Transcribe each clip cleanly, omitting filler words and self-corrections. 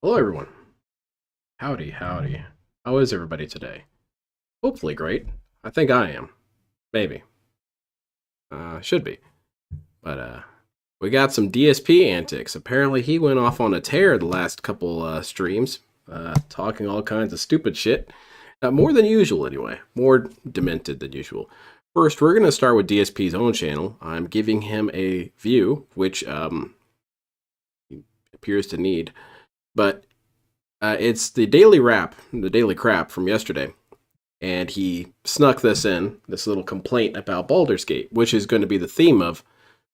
Hello, everyone. Howdy, howdy. How is everybody today? Hopefully great. I think I am. Maybe. Should be. But we got some DSP antics. Apparently, he went off on a tear the last couple streams, talking all kinds of stupid shit. More than usual, anyway. More demented than usual. First, we're going to start with DSP's own channel. I'm giving him a view, which he appears to need. But it's the daily crap from yesterday. And he snuck this in, this little complaint about Baldur's Gate, which is going to be the theme of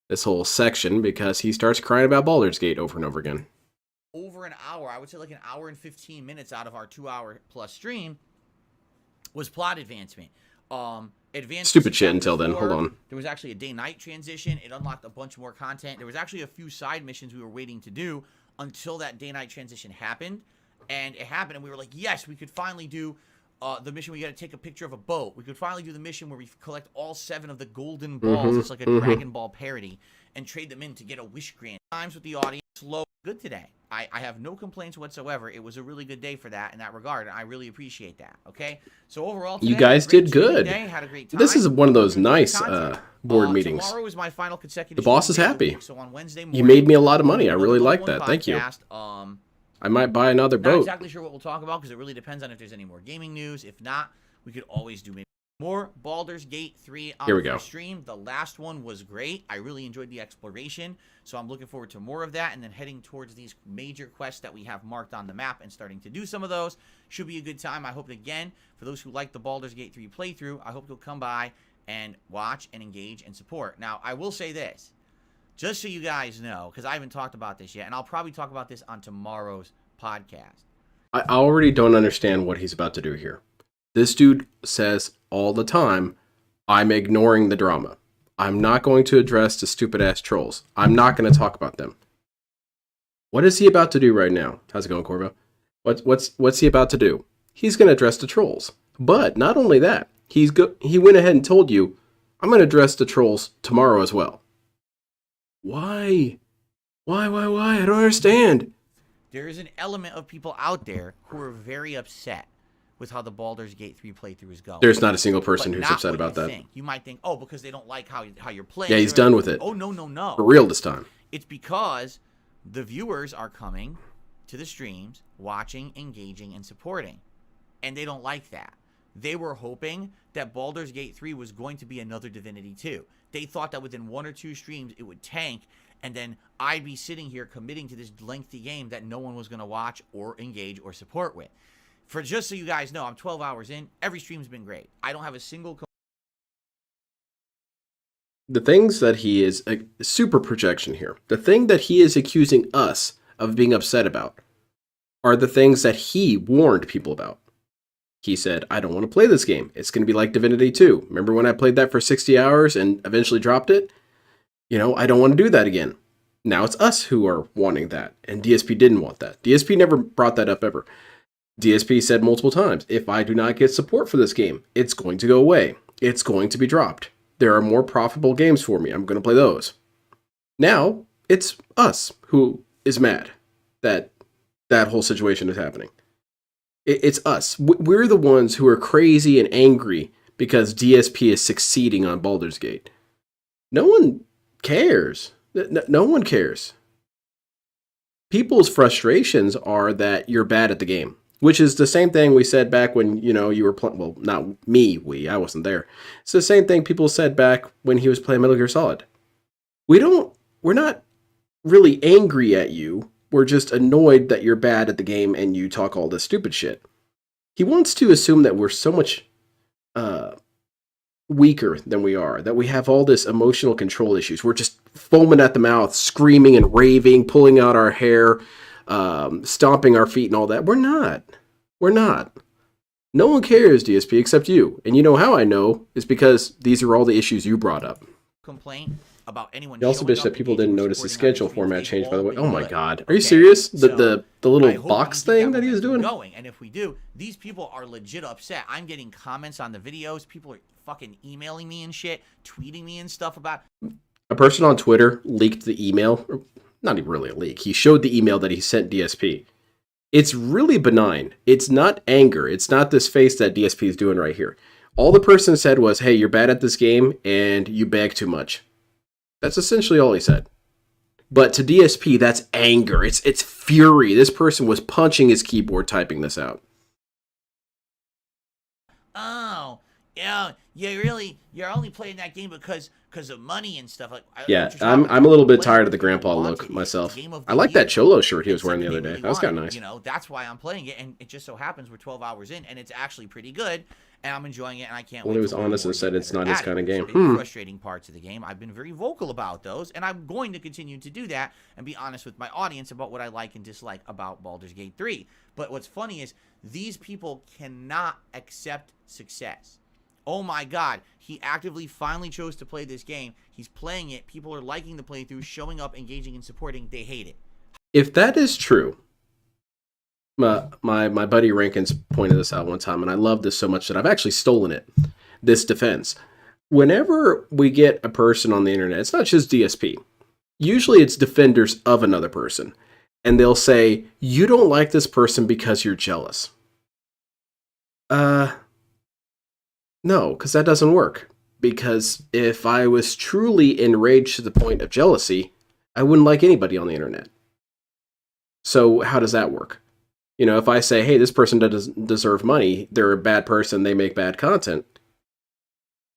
this whole section because he starts crying about Baldur's Gate over and over again. Over an hour, I would say like an hour and 15 minutes out of our 2-hour plus stream was plot advancement. Stupid shit until then. Hold on. There was actually a day-night transition. It unlocked a bunch more content. There was actually a few side missions we were waiting to do until that day-night transition happened. And it happened, and we were like, yes, we could finally do the mission where you got to take a picture of a boat. We could finally do the mission where we collect all 7 of the golden balls. It's like a Dragon Ball parody, and trade them in to get a wish grant. Times with the audience, low, good today. I have no complaints whatsoever. It was a really good day for that in that regard, and I really appreciate that. Okay, so overall, today, you guys did good. Had a great time. This is one of those nice board meetings. Tomorrow is my final consecutive. The boss is happy. So on Wednesday morning, you made me a lot of money. I really like that. Thank you. I might buy another boat. Not exactly sure what we'll talk about because it really depends on if there's any more gaming news. If not, we could always do maybe more Baldur's Gate 3 on the stream. The last one was great. I really enjoyed the exploration, so I'm looking forward to more of that, and then heading towards these major quests that we have marked on the map and starting to do some of those. Should be a good time. I hope, again, for those who like the Baldur's Gate 3 playthrough, I hope you'll come by and watch and engage and support. Now, I will say this, just so you guys know, because I haven't talked about this yet, and I'll probably talk about this on tomorrow's podcast. I already don't understand what he's about to do here. This dude says all the time, I'm ignoring the drama. I'm not going to address the stupid-ass trolls. I'm not going to talk about them. What is he about to do right now? How's it going, Corvo? What's he about to do? He's going to address the trolls. But not only that, he went ahead and told you, I'm going to address the trolls tomorrow as well. Why? Why? I don't understand. There is an element of people out there who are very upset with how the Baldur's Gate 3 playthrough is going. There's not a single person who's upset about that. You might think, oh, because they don't like how you're playing. Yeah, he's done with it. Oh, no. For real this time. It's because the viewers are coming to the streams, watching, engaging, and supporting. And they don't like that. They were hoping that Baldur's Gate 3 was going to be another Divinity 2. They thought that within 1 or 2 streams it would tank, and then I'd be sitting here committing to this lengthy game that no one was going to watch or engage or support with. For just so you guys know, I'm 12 hours in. Every stream's been great. I don't have a single... The things that he is... super projection here. The thing that he is accusing us of being upset about are the things that he warned people about. He said, I don't want to play this game. It's going to be like Divinity 2. Remember when I played that for 60 hours and eventually dropped it? You know, I don't want to do that again. Now it's us who are wanting that, and DSP didn't want that. DSP never brought that up ever. DSP said multiple times, if I do not get support for this game, it's going to go away. It's going to be dropped. There are more profitable games for me. I'm going to play those. Now, it's us who is mad that that whole situation is happening. It's us. We're the ones who are crazy and angry because DSP is succeeding on Baldur's Gate. No one cares. No one cares. People's frustrations are that you're bad at the game, which is the same thing we said back when, you were playing, well, not me, I wasn't there. It's the same thing people said back when he was playing Metal Gear Solid. We're not really angry at you. We're just annoyed that you're bad at the game and you talk all this stupid shit. He wants to assume that we're so much weaker than we are, that we have all this emotional control issues. We're just foaming at the mouth, screaming and raving, pulling out our hair, stomping our feet and all that. We're not. No one cares, DSP, except you. And you know how I know is because these are all the issues you brought up. Complaint about anyone. You also bitch that people didn't notice the schedule format change, by the way. Oh my god. Are you serious? The little box thing that he was doing? And if we do, these people are legit upset. I'm getting comments on the videos. People are fucking emailing me and shit, tweeting me and stuff about... A person on Twitter leaked the email. Not even really a leak. He showed the email that he sent DSP. It's really benign. It's not anger. It's not this face that DSP is doing right here. All the person said was, hey, you're bad at this game and you beg too much. That's essentially all he said. But to DSP, that's anger. It's fury. This person was punching his keyboard typing this out. Oh, yeah, you're only playing that game because of money and stuff. Like, yeah, I'm a little bit tired of the grandpa look myself. I like that Cholo shirt he was wearing the other day. That was kind of nice. You know, that's why I'm playing it, and it just so happens we're 12 hours in, and it's actually pretty good, and I'm enjoying it, and I can't wait. Well, he was honest and said it's not his kind of game. Frustrating parts of the game. I've been very vocal about those, and I'm going to continue to do that and be honest with my audience about what I like and dislike about Baldur's Gate 3. But what's funny is these people cannot accept success. Oh my God, he actively finally chose to play this game. He's playing it. People are liking the playthrough, showing up, engaging, and supporting. They hate it. If that is true, my buddy Rankins pointed this out one time, and I love this so much that I've actually stolen it, this defense. Whenever we get a person on the internet, it's not just DSP. Usually it's defenders of another person. And they'll say, you don't like this person because you're jealous. No, because that doesn't work. Because if I was truly enraged to the point of jealousy, I wouldn't like anybody on the internet. So how does that work? You know, if I say, hey, this person doesn't deserve money, they're a bad person, they make bad content,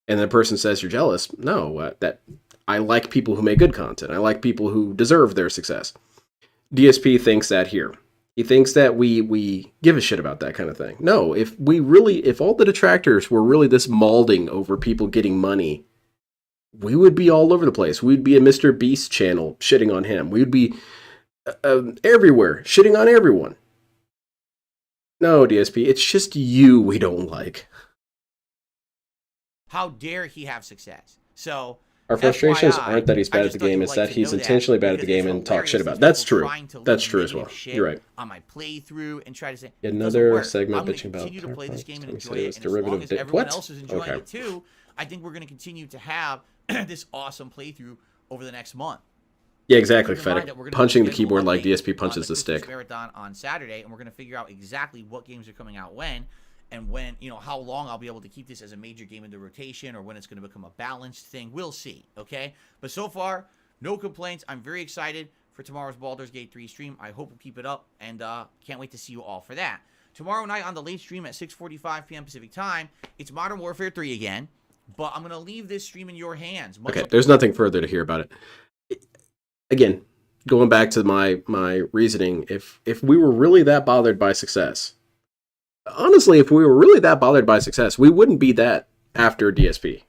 and the person says you're jealous, no, that I like people who make good content. I like people who deserve their success. DSP thinks that here. He thinks that we give a shit about that kind of thing. No, if all the detractors were really this mauling over people getting money, we would be all over the place. We'd be a Mr. Beast channel shitting on him. We'd be everywhere shitting on everyone. No, DSP, it's just you we don't like. How dare he have success? So our frustrations aren't that he's bad at the game, it's that he's intentionally bad at the game and talk shit about it. That's true. That's true as well. You're right. On my playthrough and try to say another segment bitching about continue to play this game and enjoy it. And as long as everyone else is enjoying it too, I think we're going to continue to have this awesome playthrough over the next month. Yeah, exactly, Fedek. Punching the keyboard like DSP punches the stick. Marathon on Saturday, and we're going to figure out exactly what games are coming out when. And when, you know, how long I'll be able to keep this as a major game in the rotation or when it's going to become a balanced thing. We'll see, okay? But so far, no complaints. I'm very excited for tomorrow's Baldur's Gate 3 stream. I hope we'll keep it up, and can't wait to see you all for that. Tomorrow night on the late stream at 6:45 p.m. Pacific time, it's Modern Warfare 3 again, but I'm going to leave this stream in your hands. Okay, there's nothing further to hear about it. Again, going back to my reasoning, if we were really that bothered by success, honestly, if we were really that bothered by success, we wouldn't be that after DSP.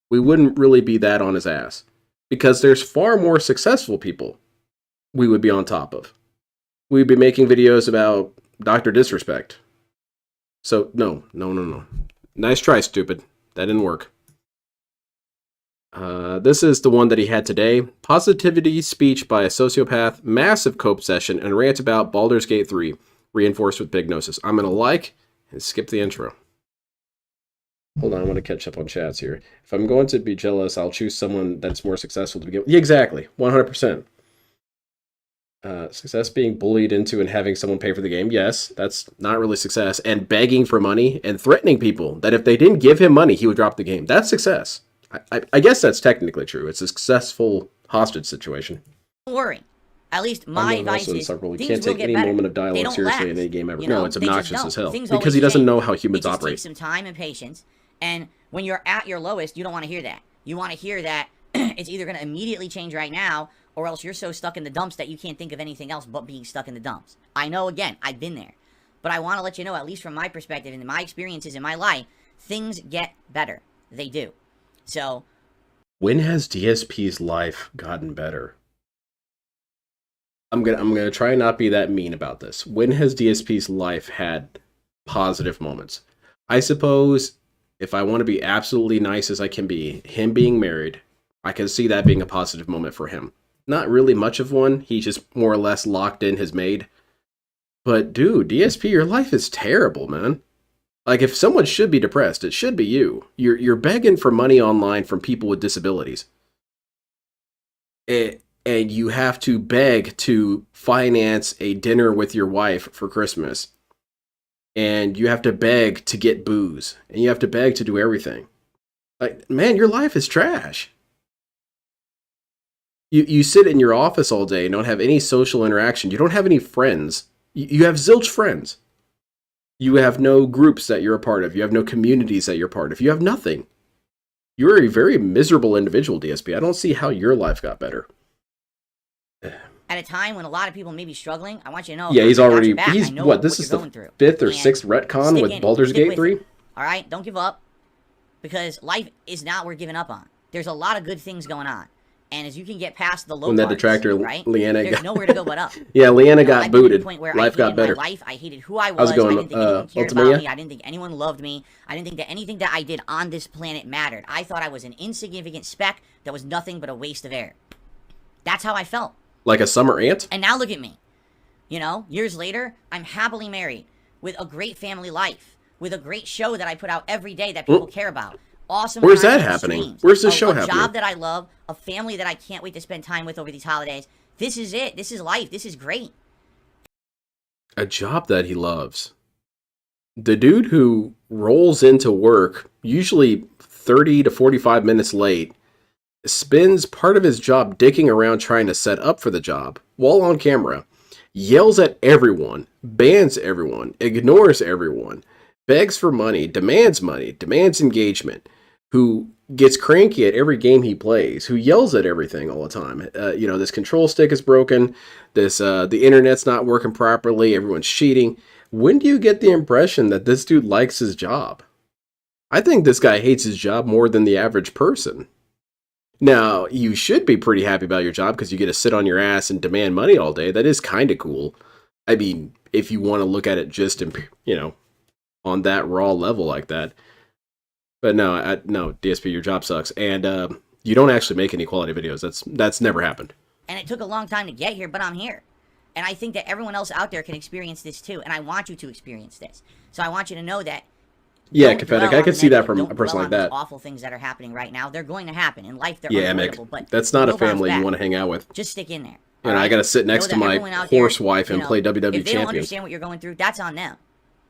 We wouldn't really be that on his ass. Because there's far more successful people we would be on top of. We'd be making videos about Dr. Disrespect. So, no. Nice try, stupid. That didn't work. This is the one that he had today. Positivity speech by a sociopath, massive cope session, and rant about Baldur's Gate 3, reinforced with big gnosis. I'm going to like and skip the intro. Hold on, I want to catch up on chats here. If I'm going to be jealous, I'll choose someone that's more successful to begin with. Yeah, exactly, 100%. Success being bullied into and having someone pay for the game, yes, that's not really success. And begging for money and threatening people that if they didn't give him money, he would drop the game. That's success. I guess that's technically true. It's a successful hostage situation. Don't worry. At least my advice is you can't take any moment of dialogue seriously in any game ever. No, it's obnoxious as hell. Because he doesn't know how humans operate. It takes some time and patience. And when you're at your lowest, you don't want to hear that. You want to hear that it's either going to immediately change right now, or else you're so stuck in the dumps that you can't think of anything else but being stuck in the dumps. I know, again, I've been there. But I want to let you know, at least from my perspective and my experiences in my life, things get better. They do. So, when has DSP's life gotten better? I'm gonna try not be that mean about this. When has DSP's life had positive moments? I suppose if I want to be absolutely nice as I can be, him being married, I can see that being a positive moment for him. Not really much of one. He just more or less locked in his maid. But dude, DSP, your life is terrible, man. Like, if someone should be depressed, it should be you. You're begging for money online from people with disabilities. and you have to beg to finance a dinner with your wife for Christmas, and you have to beg to get booze, and you have to beg to do everything. Like, man, your life is trash. You sit in your office all day and don't have any social interaction. You don't have any friends. You have zilch friends. You have no groups that you're a part of. You have no communities that you're part of. You have nothing. You're a very miserable individual, DSP. I don't see how your life got better. At a time when a lot of people may be struggling, I want you to know. Yeah, he's already. He's what? This is the fifth or sixth retcon with Baldur's Gate 3. All right, don't give up, because life is not worth giving up on. There's a lot of good things going on, and as you can get past the low when that detractor, right? Leanna, there's nowhere to go but up. Yeah, Leanna got booted. Life got better. My life, I hated who I was. Going, I didn't think anyone cared about me. I didn't think anyone loved me. I didn't think that anything that I did on this planet mattered. I thought I was an insignificant speck that was nothing but a waste of air. That's how I felt. Like a summer ant? And now look at me. You know, years later, I'm happily married with a great family life, with a great show that I put out every day that people care about. Awesome. Where's that happening? Streams. Where's this show happening? A job that I love, a family that I can't wait to spend time with over these holidays. This is it. This is life. This is great. A job that he loves. The dude who rolls into work, usually 30 to 45 minutes late, spends part of his job dicking around trying to set up for the job while on camera, yells at everyone, bans everyone, ignores everyone, begs for money, demands engagement, who gets cranky at every game he plays, who yells at everything all the time. This control stick is broken, the internet's not working properly, everyone's cheating. When do you get the impression that this dude likes his job? I think this guy hates his job more than the average person. Now, you should be pretty happy about your job because you get to sit on your ass and demand money all day. That is kind of cool. I mean, if you want to look at it just, on that raw level like that. But no, DSP, your job sucks. And you don't actually make any quality videos. That's never happened. And it took a long time to get here, but I'm here. And I think that everyone else out there can experience this too. And I want you to experience this. So I want you to know that. Yeah, Capetic, I can see that from a person like that. Awful things that are happening right now, they're going to happen in life. They're unavoidable. Mick, but that's not a family you want to hang out with. Just stick in there. And I got to sit next to my horse wife and play WWE Champions. If they don't understand what you're going through, that's on them,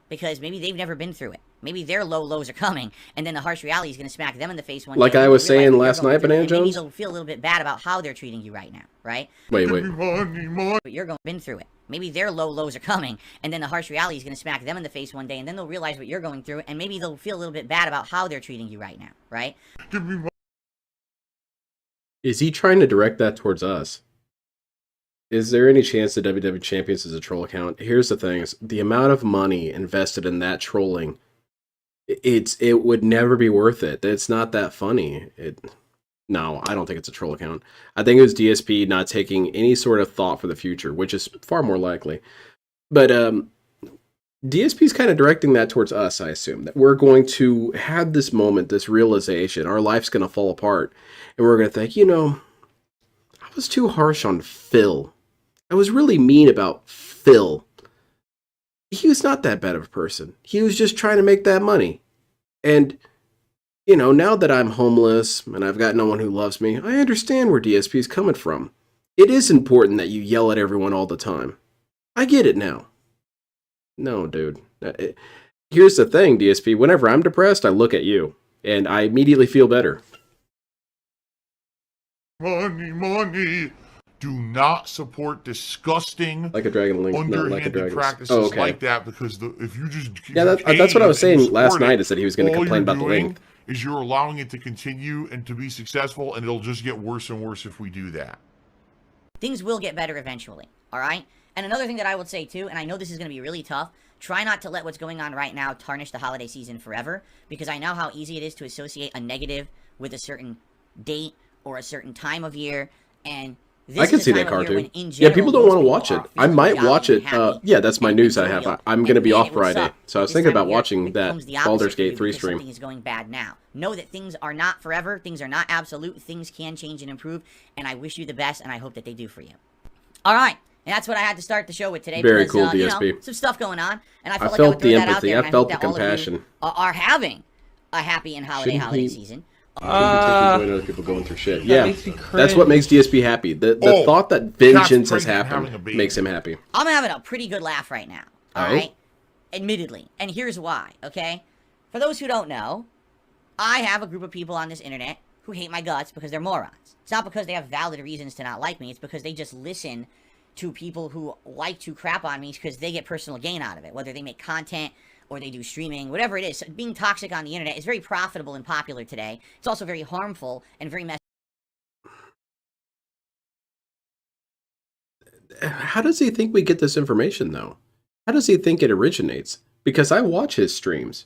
because maybe they've never been through it. Maybe their lows are coming, and then the harsh reality is going to smack them in the face one day. Like I was saying last night, Banana Jones. Maybe they'll feel a little bit bad about how they're treating you right now, right? Wait. But you're been through it. Maybe their lows are coming, and then the harsh reality is going to smack them in the face one day, and then they'll realize what you're going through, and maybe they'll feel a little bit bad about how they're treating you right now, right? Is he trying to direct that towards us? Is there any chance that WWE Champions is a troll account? Here's the thing: the amount of money invested in that trolling, it would never be worth it. It's not that funny. No, I don't think it's a troll account. I think it was DSP not taking any sort of thought for the future, which is far more likely. But DSP is kind of directing that towards us, I assume, that we're going to have this moment, this realization, our life's going to fall apart, and we're going to think, I was too harsh on Phil. I was really mean about Phil. He was not that bad of a person. He was just trying to make that money. And now that I'm homeless and I've got no one who loves me, I understand where DSP is coming from. It is important that you yell at everyone all the time. I get it now. No, dude. Here's the thing, DSP. Whenever I'm depressed, I look at you, and I immediately feel better. Money. Do not support disgusting, like a dragon link, underhanded practices like that, because if you just that's what I was saying last night, is that he was going to complain about the length. Is you're allowing it to continue and to be successful, and it'll just get worse and worse if we do that. Things will get better eventually, all right? And another thing that I would say too, and I know this is going to be really tough, try not to let what's going on right now tarnish the holiday season forever, because I know how easy it is to associate a negative with a certain date or a certain time of year, and I can see that cartoon. Yeah, people don't want to watch it. I might watch it. Yeah, that's my news I have. I'm going to be off Friday. So I was thinking about watching that Baldur's Gate 3 stream. Something is going bad now. Know that things are not forever. Things are not absolute. Things can change and improve. And I wish you the best, and I hope that they do for you. All right. And that's what I had to start the show with today. Very cool, DSP. Some stuff going on. And I felt like I would throw that out there. I felt the compassion. Are having a happy and holiday season. Enjoying other people going through shit. Yeah, makes me that's what makes DSP happy. The thought that vengeance has happened makes him happy. I'm having a pretty good laugh right now. All Oh? right? Admittedly. And here's why, okay? For those who don't know, I have a group of people on this internet who hate my guts because they're morons. It's not because they have valid reasons to not like me. It's because they just listen to people who like to crap on me because they get personal gain out of it. Whether they make content or they do streaming, whatever it is. So being toxic on the internet is very profitable and popular today. It's also very harmful and very messy. How does he think we get this information, though? How does he think it originates? Because I watch his streams.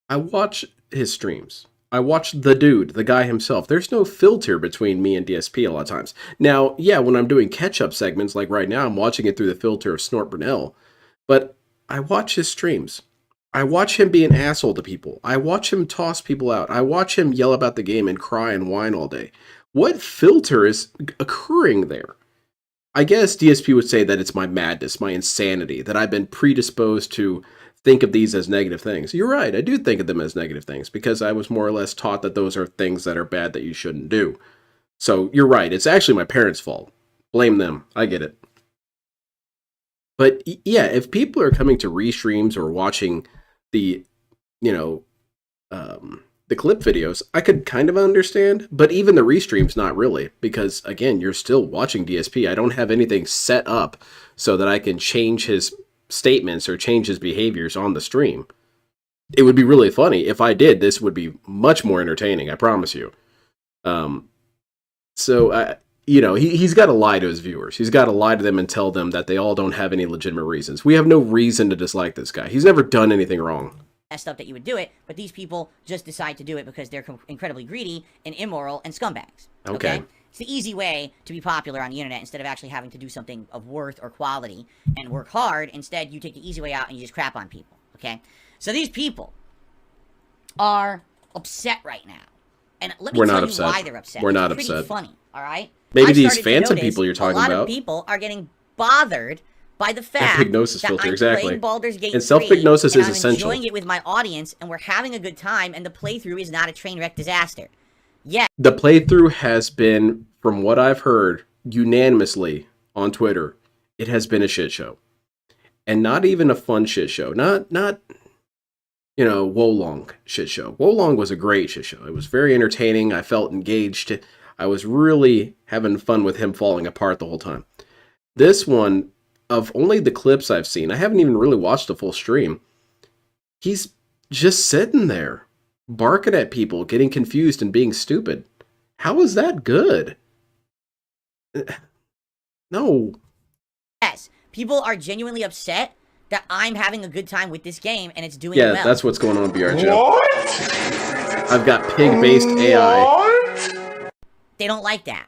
I watch the dude, the guy himself. There's no filter between me and DSP a lot of times. Now, yeah, when I'm doing catch-up segments, like right now, I'm watching it through the filter of Snort Brunel. But I watch his streams. I watch him be an asshole to people. I watch him toss people out. I watch him yell about the game and cry and whine all day. What filter is occurring there? I guess DSP would say that it's my madness, my insanity, that I've been predisposed to think of these as negative things. You're right, I do think of them as negative things, because I was more or less taught that those are things that are bad that you shouldn't do. So you're right, it's actually my parents' fault. Blame them, I get it. But yeah, if people are coming to restreams or watching the, the clip videos, I could kind of understand, but even the restreams, not really, because again, you're still watching DSP. I don't have anything set up so that I can change his statements or change his behaviors on the stream. It would be really funny. If I did, this would be much more entertaining, I promise you. He's got to lie to his viewers. He's got to lie to them and tell them that they all don't have any legitimate reasons. We have no reason to dislike this guy. He's never done anything wrong. Messed up that you would do it, but these people just decide to do it because they're incredibly greedy and immoral and scumbags. Okay. It's the easy way to be popular on the internet instead of actually having to do something of worth or quality and work hard. Instead, you take the easy way out and you just crap on people. Okay? So these people are upset right now. And let me tell you why they're upset. We're not upset. It's pretty funny, all right? Maybe these phantom people you're talking about. A lot of people are getting bothered by the fact Hypnosis that filter, I'm exactly. playing Baldur's Gate and 3, self-hypnosis and is I'm essential. enjoying it with my audience, and we're having a good time, and the playthrough is not a train wreck disaster. Yeah. The playthrough has been, from what I've heard, unanimously on Twitter, it has been a shit show. And not even a fun shit show. Not Wolong shit show. Wolong was a great shit show. It was very entertaining. I felt engaged. I was really having fun with him falling apart the whole time. This one, of only the clips I've seen, I haven't even really watched the full stream. He's just sitting there, barking at people, getting confused and being stupid. How is that good? No. Yes, people are genuinely upset that I'm having a good time with this game and it's doing well. Yeah, that's what's going on, BR Joe. What? I've got pig-based AI. What? They don't like that.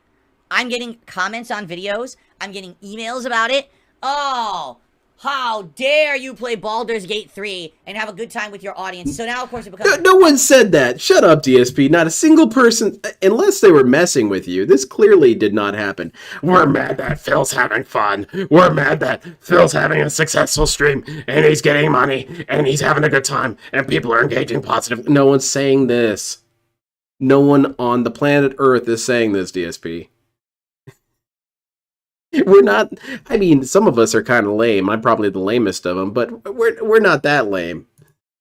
I'm getting comments on videos. I'm getting emails about it. Oh, how dare you play Baldur's Gate 3 and have a good time with your audience. So now, of course, it becomes... No one said that. Shut up, DSP. Not a single person, unless they were messing with you. This clearly did not happen. We're mad that Phil's having fun. We're mad that Phil's having a successful stream, and he's getting money, and he's having a good time, and people are engaging positively. No one's saying this. No one on the planet Earth is saying this, DSP. We're not, I mean, some of us are kind of lame. I'm probably the lamest of them, but we're not that lame.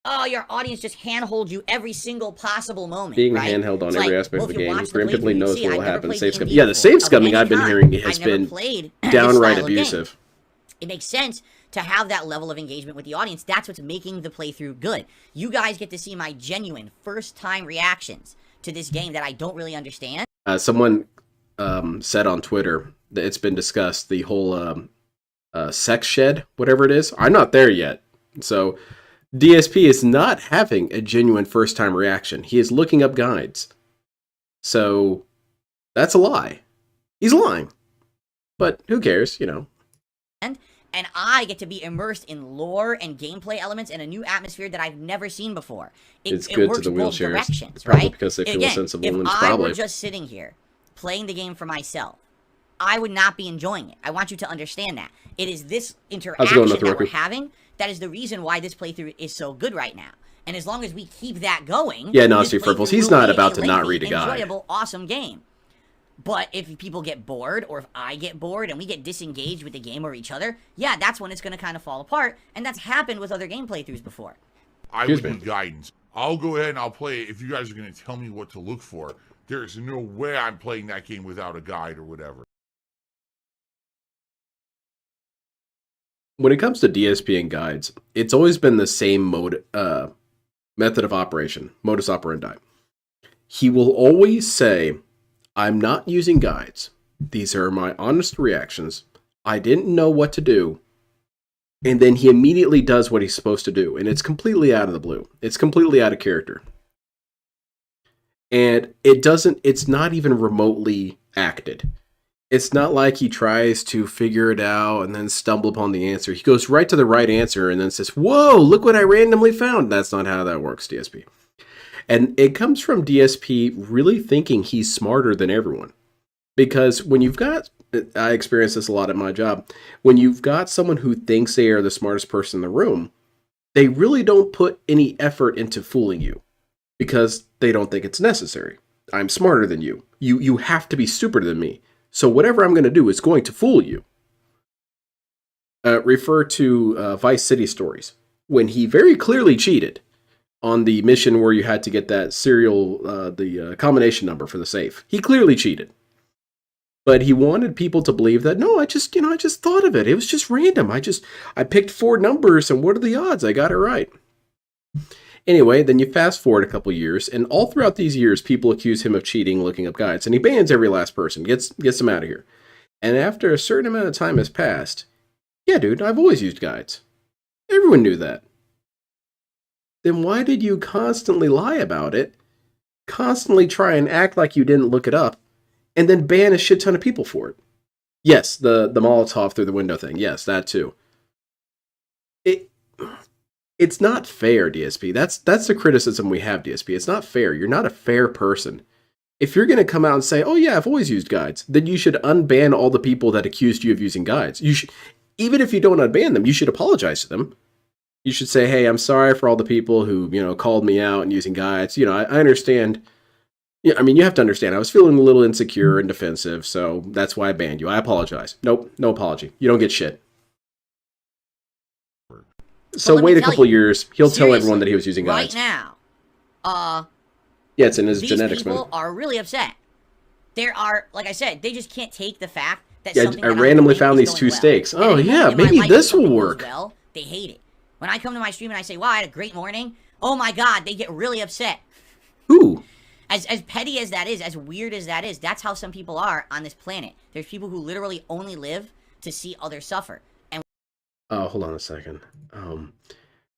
Oh, your audience just handholds you every single possible moment. Being right? handheld on it's every like, aspect of the game, watch preemptively knows what will happen. Safe scumming. Yeah, the safe scumming I've been hearing has been downright abusive. It makes sense to have that level of engagement with the audience. That's what's making the playthrough good. You guys get to see my genuine first-time reactions to this game that I don't really understand. Someone said on Twitter that it's been discussed, the whole sex shed, whatever it is. I'm not there yet. So DSP is not having a genuine first-time reaction. He is looking up guides. So that's a lie. He's lying. But who cares, you know. And I get to be immersed in lore and gameplay elements in a new atmosphere that I've never seen before. It's good works to the both wheelchairs. directions, Probably right? because they feel Again, a sense of if loneliness. I Probably. were just sitting here playing the game for myself, I would not be enjoying it. I want you to understand that. It is this How's it interaction going, that Dr. we're Roku? having that is the reason why this playthrough is so good right now. And as long as we keep that going, Yeah, no, this see, Furples, playthrough he's will not be about a to not lengthy, read a guide. enjoyable, awesome game. But if people get bored, or if I get bored and we get disengaged with the game or each other, yeah, that's when it's going to kind of fall apart. And that's happened with other game playthroughs before. I Excuse would me. need guidance. I'll go ahead and I'll play it if you guys are going to tell me what to look for. There is no way I'm playing that game without a guide or whatever. When it comes to DSP and guides, it's always been the same method of operation, modus operandi. He will always say, I'm not using guides. These are my honest reactions. I didn't know what to do. And then he immediately does what he's supposed to do. And it's completely out of the blue. It's completely out of character. And it's not even remotely acted. It's not like he tries to figure it out and then stumble upon the answer. He goes right to the right answer and then says, whoa, look what I randomly found. That's not how that works, DSP. And it comes from DSP really thinking he's smarter than everyone. Because when you've got, I experience this a lot at my job, when you've got someone who thinks they are the smartest person in the room, they really don't put any effort into fooling you because they don't think it's necessary. I'm smarter than you. You have to be stupider than me. So whatever I'm going to do is going to fool you. Refer to Vice City Stories, when he very clearly cheated on the mission where you had to get that serial, the combination number for the safe. He clearly cheated. But he wanted people to believe that, no, I just thought of it. It was just random. I picked 4 numbers, and what are the odds? I got it right. Anyway, then you fast forward a couple years, and all throughout these years, people accuse him of cheating, looking up guides, and he bans every last person, gets them out of here. And after a certain amount of time has passed, yeah, dude, I've always used guides. Everyone knew that. Then why did you constantly lie about it, constantly try and act like you didn't look it up, and then ban a shit ton of people for it? Yes, the Molotov through the window thing. Yes, that too. It's not fair, DSP. That's the criticism we have, DSP. It's not fair. You're not a fair person. If you're going to come out and say, oh yeah, I've always used guides, then you should unban all the people that accused you of using guides. You should, even if you don't unban them, you should apologize to them. You should say, hey, I'm sorry for all the people who, called me out and using guides. I understand. Yeah, I mean, you have to understand, I was feeling a little insecure and defensive, so that's why I banned you. I apologize. Nope, no apology. You don't get shit. So wait a couple years, he'll tell everyone that he was using guides. Right now, yeah, it's in his these genetics, people man. are really upset. There are, like I said, they just can't take the fact that Yeah, something I that I'm randomly doing found is these going 2 well. steaks. And Oh at a yeah, moment in my maybe life, this when will something goes work. well, they hate it. When I come to my stream and I say, wow, I had a great morning, oh my god, they get really upset. Ooh. As petty as that is, as weird as that is, that's how some people are on this planet. There's people who literally only live to see others suffer. And Oh, hold on a second.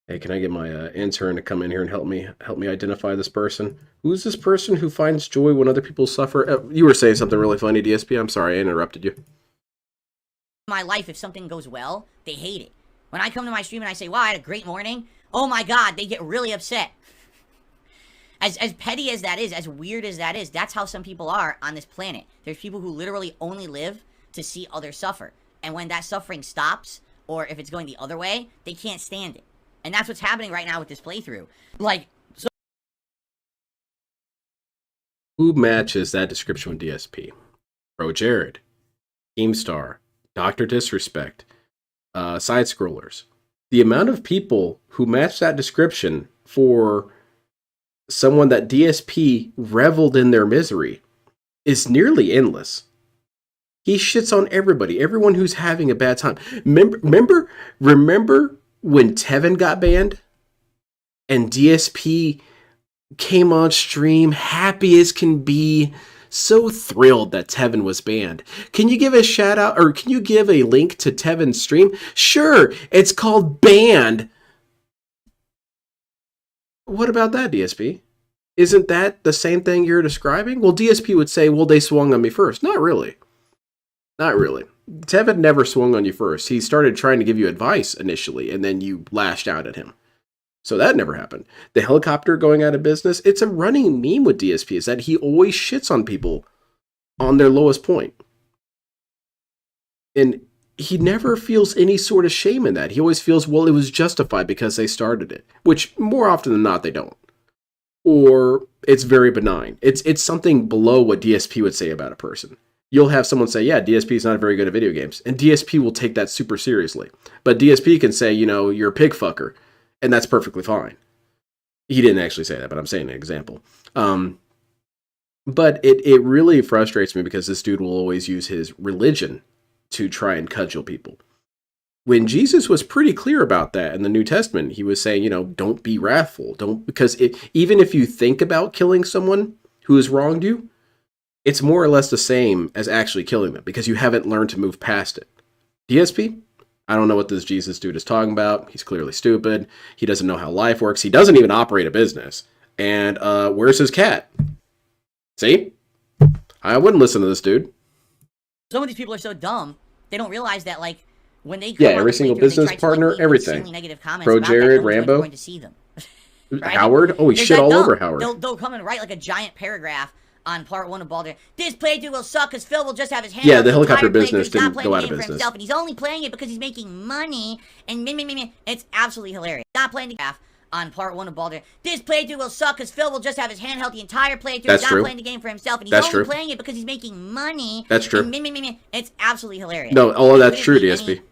Hey, can I get my intern to come in here and help me identify this person? Who's this person who finds joy when other people suffer? You were saying something really funny, DSP. I'm sorry, I interrupted you. my life, if something goes well, they hate it. When I come to my stream and I say, wow, I had a great morning, oh my god, they get really upset. As petty as that is, as weird as that is, that's how some people are on this planet. There's people who literally only live to see others suffer. And when that suffering stops, or if it's going the other way, they can't stand it. And that's what's happening right now with this playthrough. Who matches that description with DSP? Pro Jared, Keemstar, Dr. Disrespect, Sidescrollers. The amount of people who match that description for someone that DSP reveled in their misery is nearly endless. He shits on everybody, everyone who's having a bad time. Remember when Tevin got banned and DSP came on stream happy as can be, so thrilled that Tevin was banned. Can you give a shout out, or can you give a link to Tevin's stream? Sure, it's called Banned. What about that, DSP? Isn't that the same thing you're describing? Well, DSP would say, well, they swung on me first. Not really. Not really. Tevin never swung on you first. He started trying to give you advice initially, and then you lashed out at him. So that never happened. The helicopter going out of business, it's a running meme with DSP, is that he always shits on people on their lowest point. And he never feels any sort of shame in that. He always feels, well, it was justified because they started it, which more often than not, they don't. Or it's very benign. It's something below what DSP would say about a person. You'll have someone say, yeah, DSP is not very good at video games. And DSP will take that super seriously. But DSP can say, you're a pig fucker. And that's perfectly fine. He didn't actually say that, but I'm saying an example. But it really frustrates me because this dude will always use his religion to try and cudgel people. When Jesus was pretty clear about that in the New Testament, he was saying, don't be wrathful. Because even if you think about killing someone who has wronged you, it's more or less the same as actually killing them because you haven't learned to move past it. DSP? I don't know what this Jesus dude is talking about. He's clearly stupid. He doesn't know how life works. He doesn't even operate a business. And where's his cat? See? I wouldn't listen to this dude. Some of these people are so dumb, they don't realize that, like, when they come every single business partner, everything. Pro Jared, Rambo, going to see them. Right? Howard. Oh, he shit all over Howard. They'll come and write like a giant paragraph on part 1 of Baldur. This playthrough will suck because Phil will just have his hand. Yeah, the helicopter business didn't go out of business. Himself, and he's only playing it because he's making money. And it's absolutely hilarious. Not playing the graph on part 1 of Baldur. This playthrough will suck because Phil will just have his hand held the entire playthrough. That's he's true. Not playing the game for himself, and he's only playing it because he's making money. That's true. It's absolutely hilarious. No, all of that's true, DSP.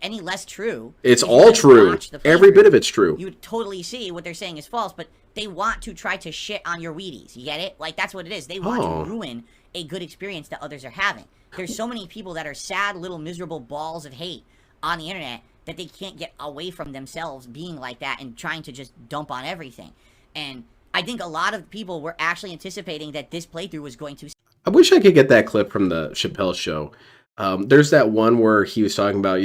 Any less true. It's all true. Every bit of it's true. You would totally see what they're saying is false, but they want to try to shit on your Wheaties. You get it? Like, that's what it is. They want to ruin a good experience that others are having. There's so many people that are sad, little, miserable balls of hate on the internet that they can't get away from themselves being like that and trying to just dump on everything. And I think a lot of people were actually anticipating that this playthrough was going to... I wish I could get that clip from the Chappelle show. There's that one where he was talking about,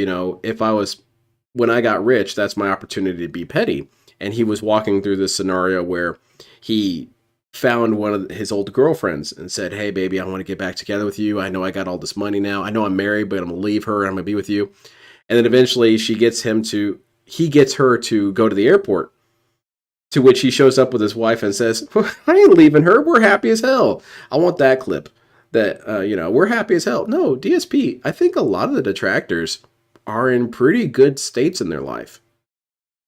when I got rich, that's my opportunity to be petty. And he was walking through this scenario where he found one of his old girlfriends and said, hey, baby, I want to get back together with you. I know I got all this money now. I know I'm married, but I'm going to leave her and I'm going to be with you. And then eventually he gets her to go to the airport, to which he shows up with his wife and says, I ain't leaving her. We're happy as hell. I want that clip. That, we're happy as hell. No, DSP, I think a lot of the detractors are in pretty good states in their life.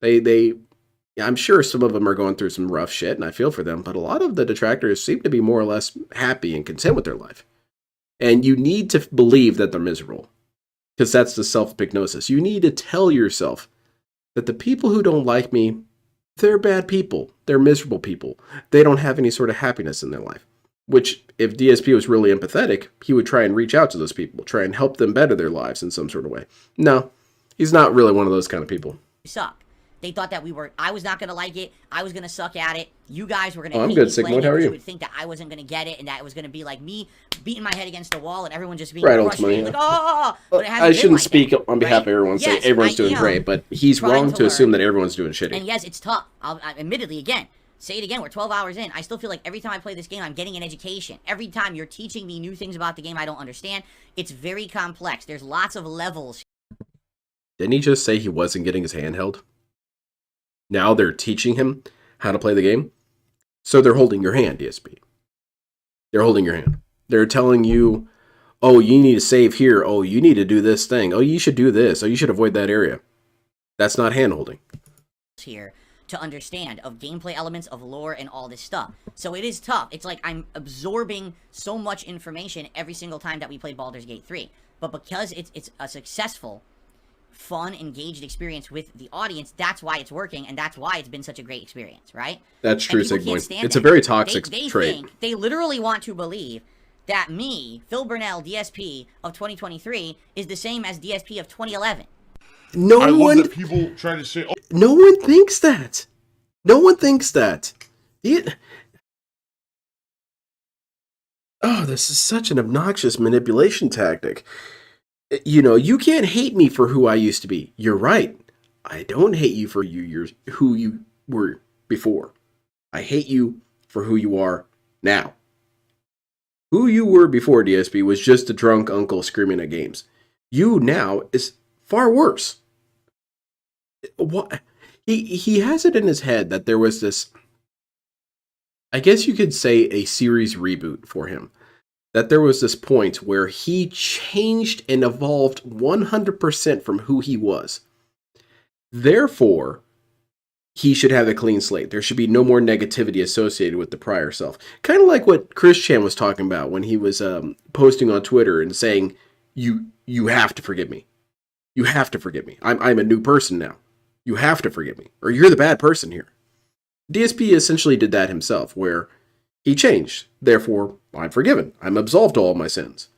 I'm sure some of them are going through some rough shit, and I feel for them, but a lot of the detractors seem to be more or less happy and content with their life. And you need to believe that they're miserable, because that's the self-hypnosis. You need to tell yourself that the people who don't like me, they're bad people. They're miserable people. They don't have any sort of happiness in their life. Which, if DSP was really empathetic, he would try and reach out to those people, try and help them better their lives in some sort of way. No, he's not really one of those kind of people. Suck. They thought that I was not going to like it. I was going to suck at it. You guys were going to I'm good, Sigmund. How are you? You would think that I wasn't going to get it and that it was going to be like me beating my head against the wall and everyone just being ultimately. Like, oh, but it I shouldn't like speak that, on behalf of everyone, say everyone's doing great, but he's wrong to assume that everyone's doing shitty. And yes, it's tough. Admittedly, again, say it again, we're 12 hours in. I still feel like every time I play this game, I'm getting an education. Every time you're teaching me new things about the game I don't understand. It's very complex. There's lots of levels. Didn't he just say he wasn't getting his hand held? Now they're teaching him how to play the game. So they're holding your hand, DSP. They're holding your hand. They're telling you, oh, you need to save here. Oh, you need to do this thing. Oh, you should do this. Oh, you should avoid that area. That's not hand holding. Here to understand of gameplay elements, of lore, and all this stuff. So it is tough. It's like I'm absorbing so much information every single time that we play Baldur's Gate 3. But because it's a successful, fun, engaged experience with the audience, that's why it's working, and that's why it's been such a great experience, right? That's true, Sigmund. It's a very toxic trait. They literally want to believe that me, Phil Burnell, DSP of 2023, is the same as DSP of 2011. I love that people try to say, no one thinks that. No one thinks that. Oh, this is such an obnoxious manipulation tactic. You can't hate me for who I used to be. You're right. I don't hate you for who you were before. I hate you for who you are now. Who you were before, DSP, was just a drunk uncle screaming at games. You now is far worse. What? He has it in his head that there was this, I guess you could say, a series reboot for him. that there was this point where he changed and evolved 100% from who he was. Therefore, he should have a clean slate. There should be no more negativity associated with the prior self. Kind of like what Chris Chan was talking about when he was posting on Twitter and saying, you have to forgive me. You have to forgive me. I'm a new person now. You have to forgive me. Or you're the bad person here. DSP essentially did that himself, where he changed. Therefore, I'm forgiven. I'm absolved of all my sins.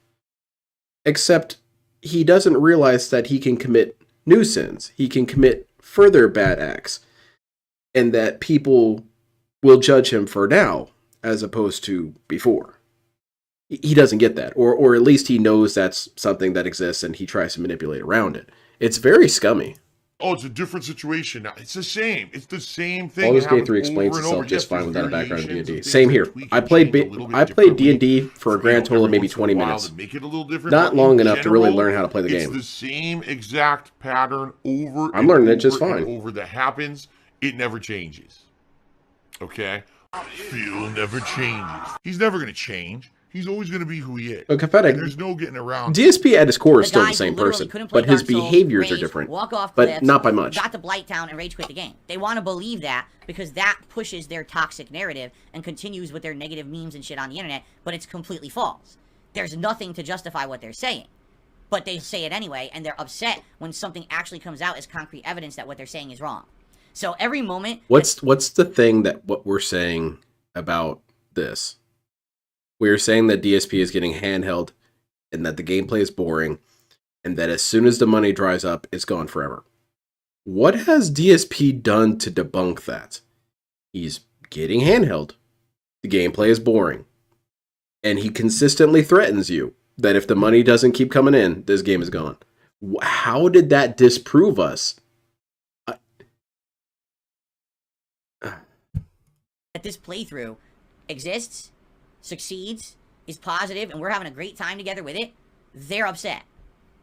Except he doesn't realize that he can commit new sins. He can commit further bad acts. And that people will judge him for now, as opposed to before. He doesn't get that. Or at least he knows that's something that exists and he tries to manipulate around it. It's very scummy. Oh, it's a different situation now. It's the same. It's the same thing. Baldur's Gate 3 explains itself just fine without a background in D&D. Same here. I played D&D for a grand total of maybe 20 minutes. Not long enough to really learn how to play the game. It's the same exact pattern over. I'm learning it just fine. Over that happens. It never changes. Okay? Phil never changes. He's never going to change. He's always going to be who he is. Okay, and there's no getting around. DSP at his core is still the same person, but his behaviors are different. Walk off but cliffs, not by much. Got to Blight Town and rage quit the game. They want to believe that because that pushes their toxic narrative and continues with their negative memes and shit on the internet, but it's completely false. There's nothing to justify what they're saying. But they say it anyway, and they're upset when something actually comes out as concrete evidence that what they're saying is wrong. So every moment... What's the thing that what we're saying about this? We're saying that DSP is getting handheld and that the gameplay is boring and that as soon as the money dries up, it's gone forever. What has DSP done to debunk that? He's getting handheld. The gameplay is boring. And he consistently threatens you that if the money doesn't keep coming in, this game is gone. How did that disprove us? That this playthrough exists, succeeds, is positive, and we're having a great time together with it, they're upset.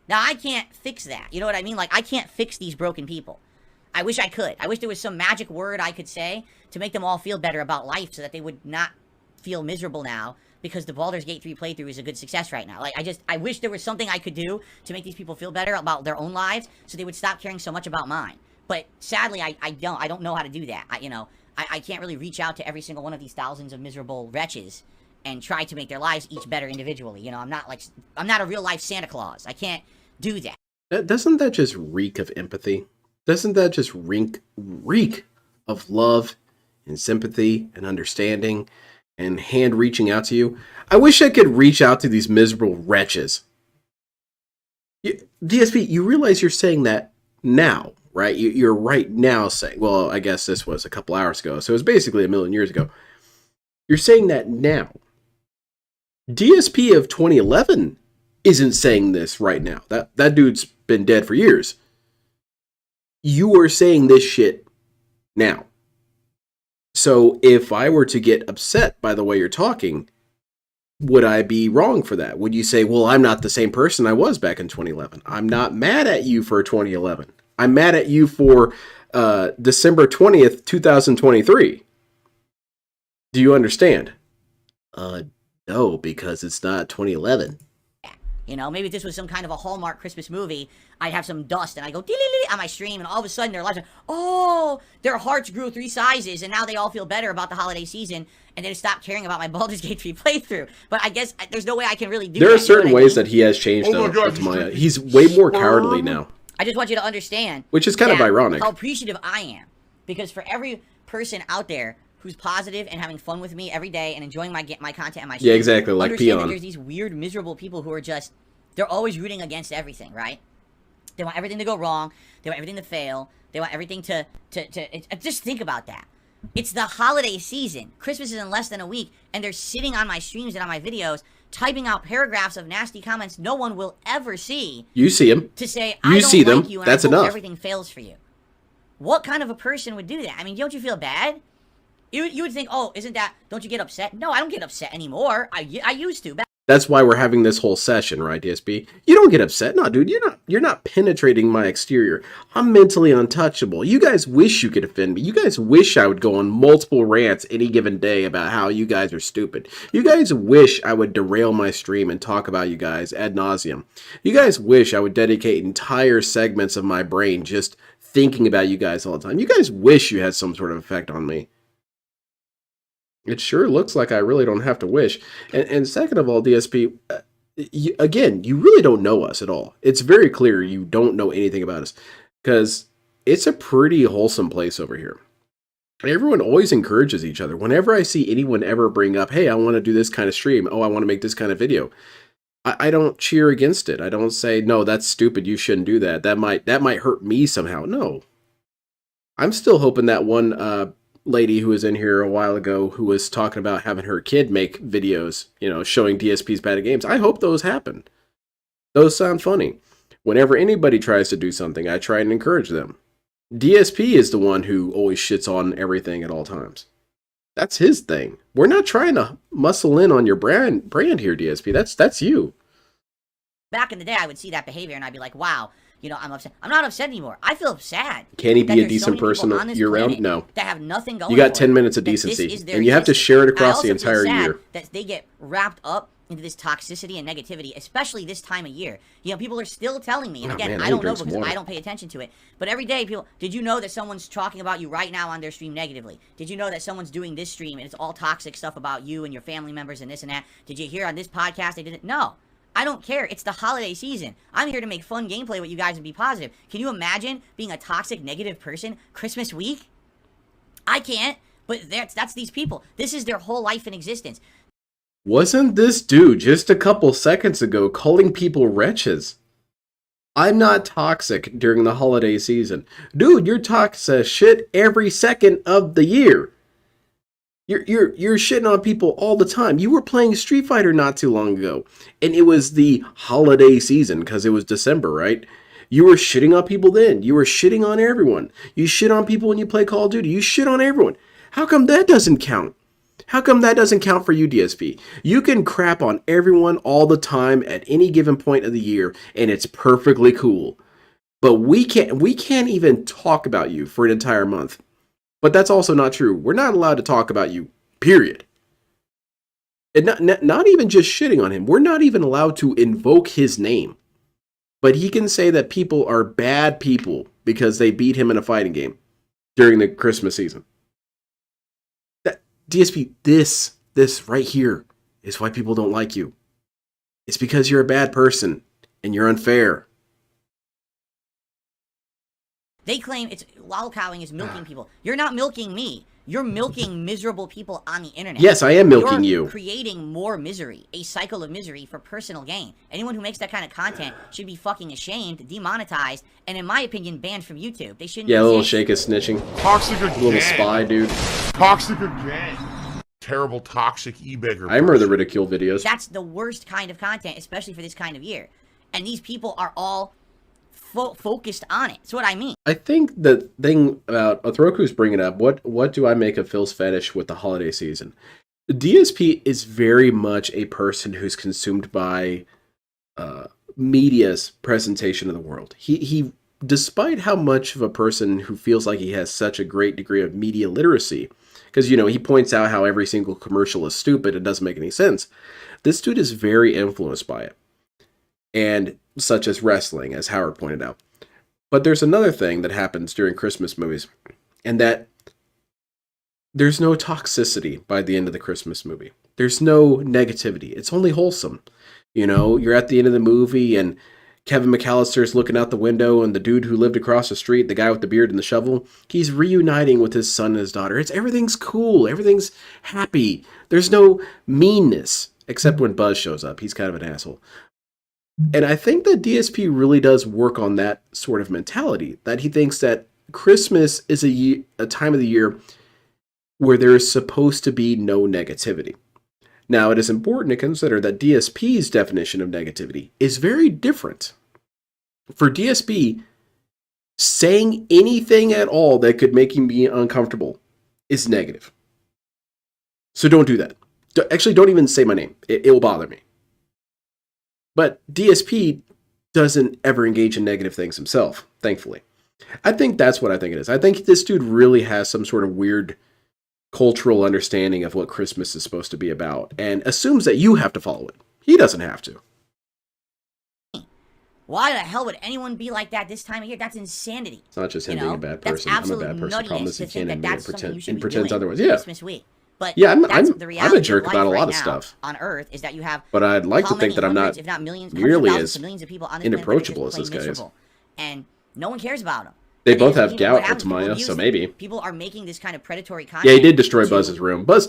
Now, I can't fix that. You know what I mean? Like, I can't fix these broken people. I wish I could. I wish there was some magic word I could say to make them all feel better about life so that they would not feel miserable now because the Baldur's Gate 3 playthrough is a good success right now. Like, I wish there was something I could do to make these people feel better about their own lives so they would stop caring so much about mine. But sadly, I don't know how to do that. I can't really reach out to every single one of these thousands of miserable wretches and try to make their lives each better individually. You know, I'm not a real life Santa Claus. I can't do that. Doesn't that just reek of empathy? Doesn't that just reek of love and sympathy and understanding and hand reaching out to you? I wish I could reach out to these miserable wretches. DSP, you realize you're saying that now, right? You're right now saying, well, I guess this was a couple hours ago, so it was basically a million years ago. You're saying that now. DSP of 2011 isn't saying this right now. That dude's been dead for years. You are saying this shit now. So if I were to get upset by the way you're talking, would I be wrong for that? Would you say, well, I'm not the same person I was back in 2011? I'm not mad at you for 2011. I'm mad at you for December 20th, 2023. Do you understand? No, because it's not 2011. You know, maybe if this was some kind of a Hallmark Christmas movie, I'd have some dust and I go on my stream and all of a sudden their lives are, oh, their hearts grew 3 sizes and now they all feel better about the holiday season and they stop caring about my Baldur's Gate 3 playthrough. But I guess there's no way I can really do that. There are certain ways that he has changed. He's way more cowardly now. I just want you to understand. Which is kind of ironic. How appreciative I am. Because for every person out there who's positive and having fun with me every day and enjoying my content and my stream. Yeah, exactly, like understand that Peon. there's these weird, miserable people who are just, they're always rooting against everything, right? They want everything to go wrong. They want everything to fail. They want everything to just think about that. It's the holiday season. Christmas is in less than a week, and they're sitting on my streams and on my videos, typing out paragraphs of nasty comments no one will ever see. You see them. To say, you I see don't them. like you, and That's I hope enough. everything fails for you. What kind of a person would do that? I mean, don't you feel bad? You would think, oh, don't you get upset? No, I don't get upset anymore. I used to. That's why we're having this whole session, right, DSP? You don't get upset. No, dude, you're not penetrating my exterior. I'm mentally untouchable. You guys wish you could offend me. You guys wish I would go on multiple rants any given day about how you guys are stupid. You guys wish I would derail my stream and talk about you guys ad nauseum. You guys wish I would dedicate entire segments of my brain just thinking about you guys all the time. You guys wish you had some sort of effect on me. It sure looks like I really don't have to wish. And second of all, DSP, again, you really don't know us at all. It's very clear you don't know anything about us because it's a pretty wholesome place over here. Everyone always encourages each other. Whenever I see anyone ever bring up, hey, I want to do this kind of stream. Oh, I want to make this kind of video. I don't cheer against it. I don't say, no, that's stupid. You shouldn't do that. That might hurt me somehow. No. I'm still hoping that one lady who was in here a while ago who was talking about having her kid make videos, showing DSP's bad at games. I hope those happen. Those sound funny. Whenever anybody tries to do something, I try and encourage them. DSP is the one who always shits on everything at all times. That's his thing. We're not trying to muscle in on your brand here, DSP. That's you. Back in the day, I would see that behavior and I'd be like, wow, I'm upset. I'm not upset anymore. I feel sad. Can he be a decent person year-round? No. That have nothing going. You got 10 minutes of decency, and you have to share it across the entire year. That they get wrapped up into this toxicity and negativity, especially this time of year. People are still telling me, and again, I don't know because I don't pay attention to it. But every day, people, did you know that someone's talking about you right now on their stream negatively? Did you know that someone's doing this stream and it's all toxic stuff about you and your family members and this and that? Did you hear on this podcast they didn't? No. I don't care. It's the holiday season. I'm here to make fun gameplay with you guys and be positive. Can you imagine being a toxic, negative person Christmas week? I can't, but that's these people. This is their whole life and existence. Wasn't this dude just a couple seconds ago calling people wretches? I'm not toxic during the holiday season. Dude, you're toxic shit every second of the year. You're shitting on people all the time. You were playing Street Fighter not too long ago, and it was the holiday season because it was December, right? You were shitting on people then. You were shitting on everyone. You shit on people when you play Call of Duty. You shit on everyone. How come that doesn't count? How come that doesn't count for you, DSP? You can crap on everyone all the time at any given point of the year, and it's perfectly cool. But we can't even talk about you for an entire month. But that's also not true. We're not allowed to talk about you, period. And not even just shitting on him. We're not even allowed to invoke his name. But he can say that people are bad people because they beat him in a fighting game during the Christmas season. That DSP, this right here is why people don't like you. It's because you're a bad person and you're unfair. They claim it's lolcowing is milking people. You're not milking me. You're milking miserable people on the internet. Yes, I am milking you. You're creating more misery, a cycle of misery for personal gain. Anyone who makes that kind of content should be fucking ashamed, demonetized, and in my opinion, banned from YouTube. They shouldn't. Yeah, a little shake is snitching. Toxic again. A little spy, dude. Toxic again. Terrible toxic e-beggar. I remember the ridicule videos. That's the worst kind of content, especially for this kind of year. And these people are all focused on it. That's what I mean. I think the thing about Othroku's bringing up, what do I make of Phil's fetish with the holiday season? DSP is very much a person who's consumed by media's presentation of the world. He despite how much of a person who feels like he has such a great degree of media literacy, because he points out how every single commercial is stupid and doesn't make any sense. This dude is very influenced by it. And such as wrestling, as Howard pointed out. But there's another thing that happens during Christmas movies, and that there's no toxicity by the end of the Christmas movie. There's no negativity. It's only wholesome. You're at the end of the movie, and Kevin McAllister's looking out the window, and the dude who lived across the street, the guy with the beard and the shovel, he's reuniting with his son and his daughter. Everything's cool. Everything's happy. There's no meanness, except when Buzz shows up. He's kind of an asshole. And I think that DSP really does work on that sort of mentality, that he thinks that Christmas is a time of the year where there is supposed to be no negativity. Now, it is important to consider that DSP's definition of negativity is very different. For DSP, saying anything at all that could make him be uncomfortable is negative. So don't do that. Actually, don't even say my name. It will bother me. But DSP doesn't ever engage in negative things himself, thankfully. I think that's what I think it is. I think this dude really has some sort of weird cultural understanding of what Christmas is supposed to be about and assumes that you have to follow it. He doesn't have to. Why the hell would anyone be like that this time of year? That's insanity. It's not just him being a bad person. I'm a bad person. The problem is he can't pretend otherwise. Yeah. Christmas week. But yeah, I'm a jerk about a lot of stuff on Earth is that you have. But I'd like to think that I'm not, if not millions, nearly as millions of people on this inapproachable as planet this guy is. And no one cares about them. They both have gout or Tamaya, so maybe. People are making this kind of predatory content. Yeah, he did destroy Buzz's room. Buzz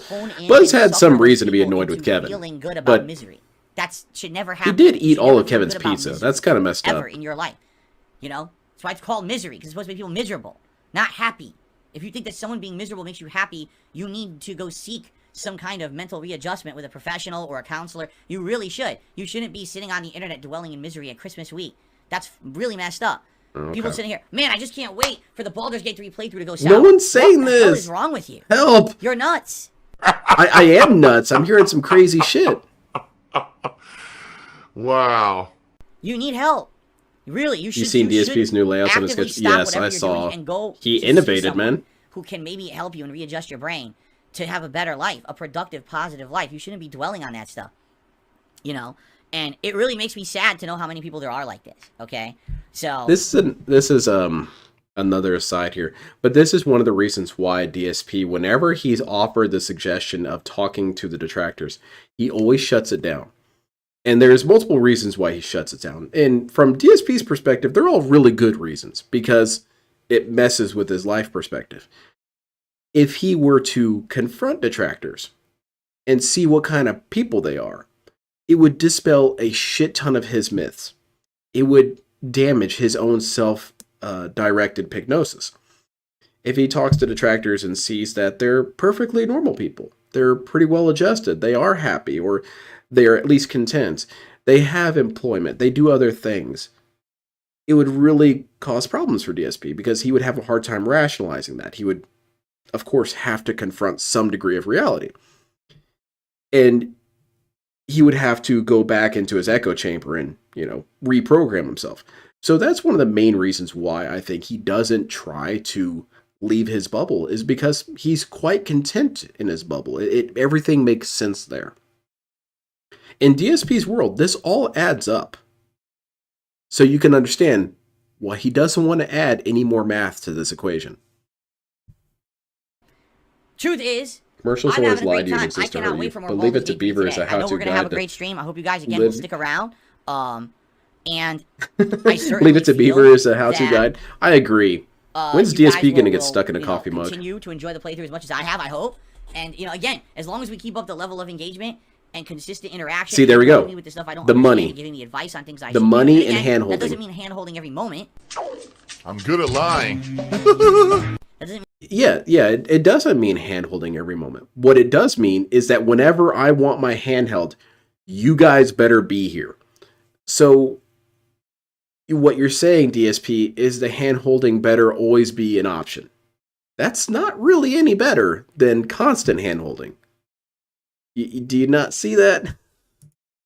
had some reason to be annoyed with Kevin. Feeling good about misery. That should never happen. He did eat all of Kevin's pizza. That's kind of messed up. Ever in your life. You know? That's why it's called misery, because it's supposed to make people miserable, not happy. If you think that someone being miserable makes you happy, you need to go seek some kind of mental readjustment with a professional or a counselor. You really should. You shouldn't be sitting on the internet dwelling in misery at Christmas week. That's really messed up. Okay. People sitting here, man, I just can't wait for the Baldur's Gate 3 playthrough to go south. No one's saying this. What the hell is wrong with you? Help! You're nuts. I am nuts. I'm hearing some crazy shit. Wow. You need help. Really, you should. You seen DSP's new layouts on his sketch? Yes, I saw. He innovated, man. Who can maybe help you and readjust your brain to have a better life, a productive, positive life. You shouldn't be dwelling on that stuff. You know? And it really makes me sad to know how many people there are like this, okay? So this is another aside here, but this is one of the reasons why DSP, whenever he's offered the suggestion of talking to the detractors, he always shuts it down. And there's multiple reasons why he shuts it down. And from DSP's perspective, they're all really good reasons because it messes with his life perspective. If he were to confront detractors and see what kind of people they are, it would dispel a shit ton of his myths. It would damage his own self-directed prognosis. If he talks to detractors and sees that they're perfectly normal people, they're pretty well adjusted, they are happy, or they are at least content, they have employment, they do other things, it would really cause problems for DSP because he would have a hard time rationalizing that. He would, of course, have to confront some degree of reality. And he would have to go back into his echo chamber and, reprogram himself. So that's one of the main reasons why I think he doesn't try to leave his bubble, is because he's quite content in his bubble. Everything makes sense there. In DSP's world, this all adds up. So you can understand why he doesn't want to add any more math to this equation. Truth is, commercials always lie to you and exist to hurt you. But leave it to Beaver as a how-to guide. I know we're going to have a great stream. I hope you guys, again, will stick around. And I certainly leave it to Beaver as a how-to guide. I agree. When's DSP going to get stuck in a coffee mug? Continue to enjoy the playthrough as much as I have, I hope. And, again, as long as we keep up the level of engagement and consistent interaction. See, there we go. With the stuff I don't the money. Giving me advice on things I the money and hand-holding. That doesn't mean hand-holding every moment. I'm good at lying. Yeah, it doesn't mean hand-holding every moment. What it does mean is that whenever I want my hand held, you guys better be here. So what you're saying, DSP, is the hand-holding better always be an option. That's not really any better than constant hand-holding. Do you not see that?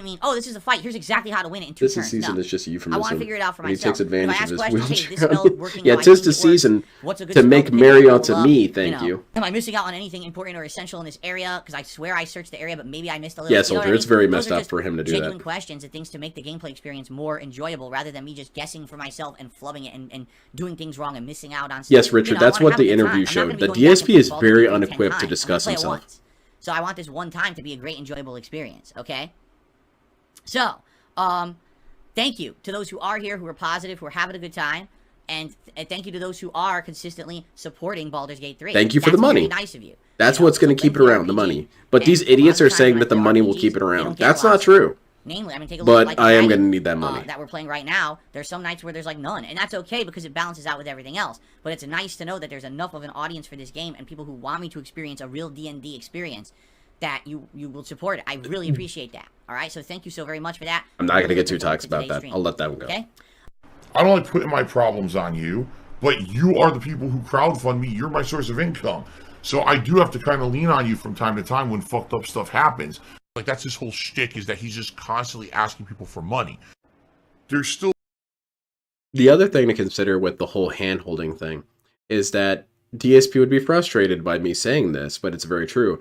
I mean, this is a fight. Here's exactly how to win it in 2 turns. This season is just a euphemism. I want to figure it out for myself. He takes advantage of his wheelchair. Yeah, 'tis the season to make merry unto me, thank you. Am I missing out on anything important or essential in this area? Because I swear I searched the area, but maybe I missed a little. Yeah, Soldier, it's very messed up for him to do that. Genuine questions and things to make the gameplay experience more enjoyable, rather than me just guessing for myself and flubbing it and doing things wrong and missing out on stuff. Yes, Richard, that's what the interview showed. The DSP is very unequipped to discuss himself. So I want this one time to be a great, enjoyable experience, okay? So, thank you to those who are here, who are positive, who are having a good time, and thank you to those who are consistently supporting Baldur's Gate 3. Thank you for the money. Very nice of you. That's what's going to keep it around, the money. But these idiots are saying that the money will keep it around. That's not true. Namely, I mean, take a look at I am going to need that money. That we're playing right now. There's some nights where there's like none, and that's okay because it balances out with everything else. But it's nice to know that there's enough of an audience for this game and people who want me to experience a real D&D experience that you will support it. I really appreciate that. All right, so thank you so very much for that. I'm not going to get too toxic about that. I'll let that one go. Okay. I don't like putting my problems on you, but you are the people who crowdfund me. You're my source of income. So I do have to kind of lean on you from time to time when fucked up stuff happens. Like, that's his whole shtick, is that he's just constantly asking people for money. There's still... The other thing to consider with the whole hand-holding thing is that DSP would be frustrated by me saying this, but it's very true.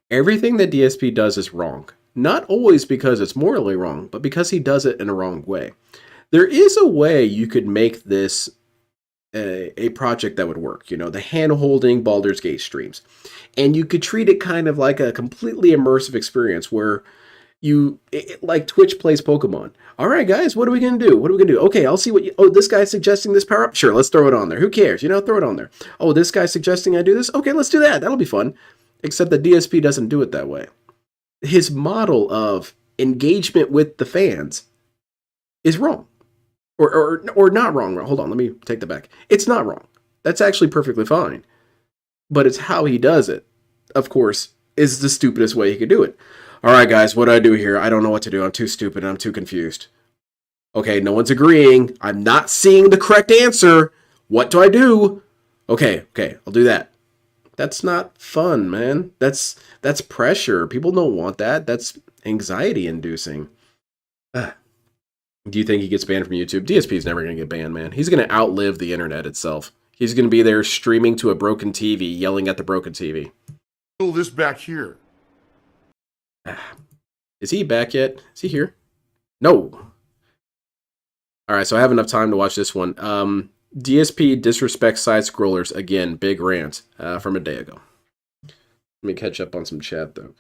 Everything that DSP does is wrong. Not always because it's morally wrong, but because he does it in a wrong way. There is a way you could make this a project that would work. You know, the hand-holding Baldur's Gate streams. And you could treat it kind of like a completely immersive experience where like Twitch plays Pokemon. All right, guys, what are we going to do? What are we going to do? Okay, I'll see what oh, this guy's suggesting this power up. Sure, let's throw it on there. Who cares? You know, throw it on there. Oh, this guy's suggesting I do this. Okay, let's do that. That'll be fun. Except that DSP doesn't do it that way. His model of engagement with the fans is wrong. Or not wrong. Hold on, let me take that back. It's not wrong. That's actually perfectly fine. But it's how he does it, of course, is the stupidest way he could do it. All right, guys, what do I do here? I don't know what to do. I'm too stupid. I'm too confused. Okay, no one's agreeing. I'm not seeing the correct answer. What do I do? Okay, I'll do that. That's not fun, man. That's pressure. People don't want that. That's anxiety-inducing. Do you think he gets banned from YouTube? DSP is never going to get banned, man. He's going to outlive the internet itself. He's going to be there streaming to a broken TV, yelling at the broken TV. This back here. Is he back yet? Is he here? No. All right, so I have enough time to watch this one. DSP disrespects Sidescrollers. Again, big rant from a day ago. Let me catch up on some chat, though.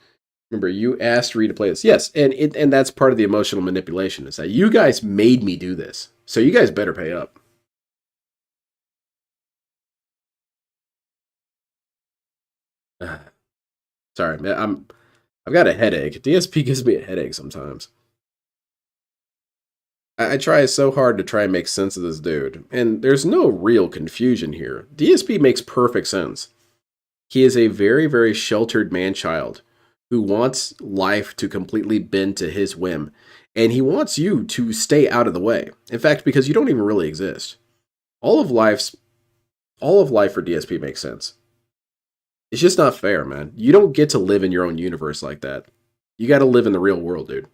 Remember, you asked Ree to play this. Yes, and that's part of the emotional manipulation, is that you guys made me do this. So you guys better pay up. Sorry, man. I've got a headache. DSP gives me a headache sometimes. I try so hard to try and make sense of this dude, and there's no real confusion here. DSP makes perfect sense. He is a very, very sheltered man-child who wants life to completely bend to his whim, and he wants you to stay out of the way. In fact, because you don't even really exist. All of life for DSP makes sense. It's just not fair, man. You don't get to live in your own universe like that. You got to live in the real world, dude.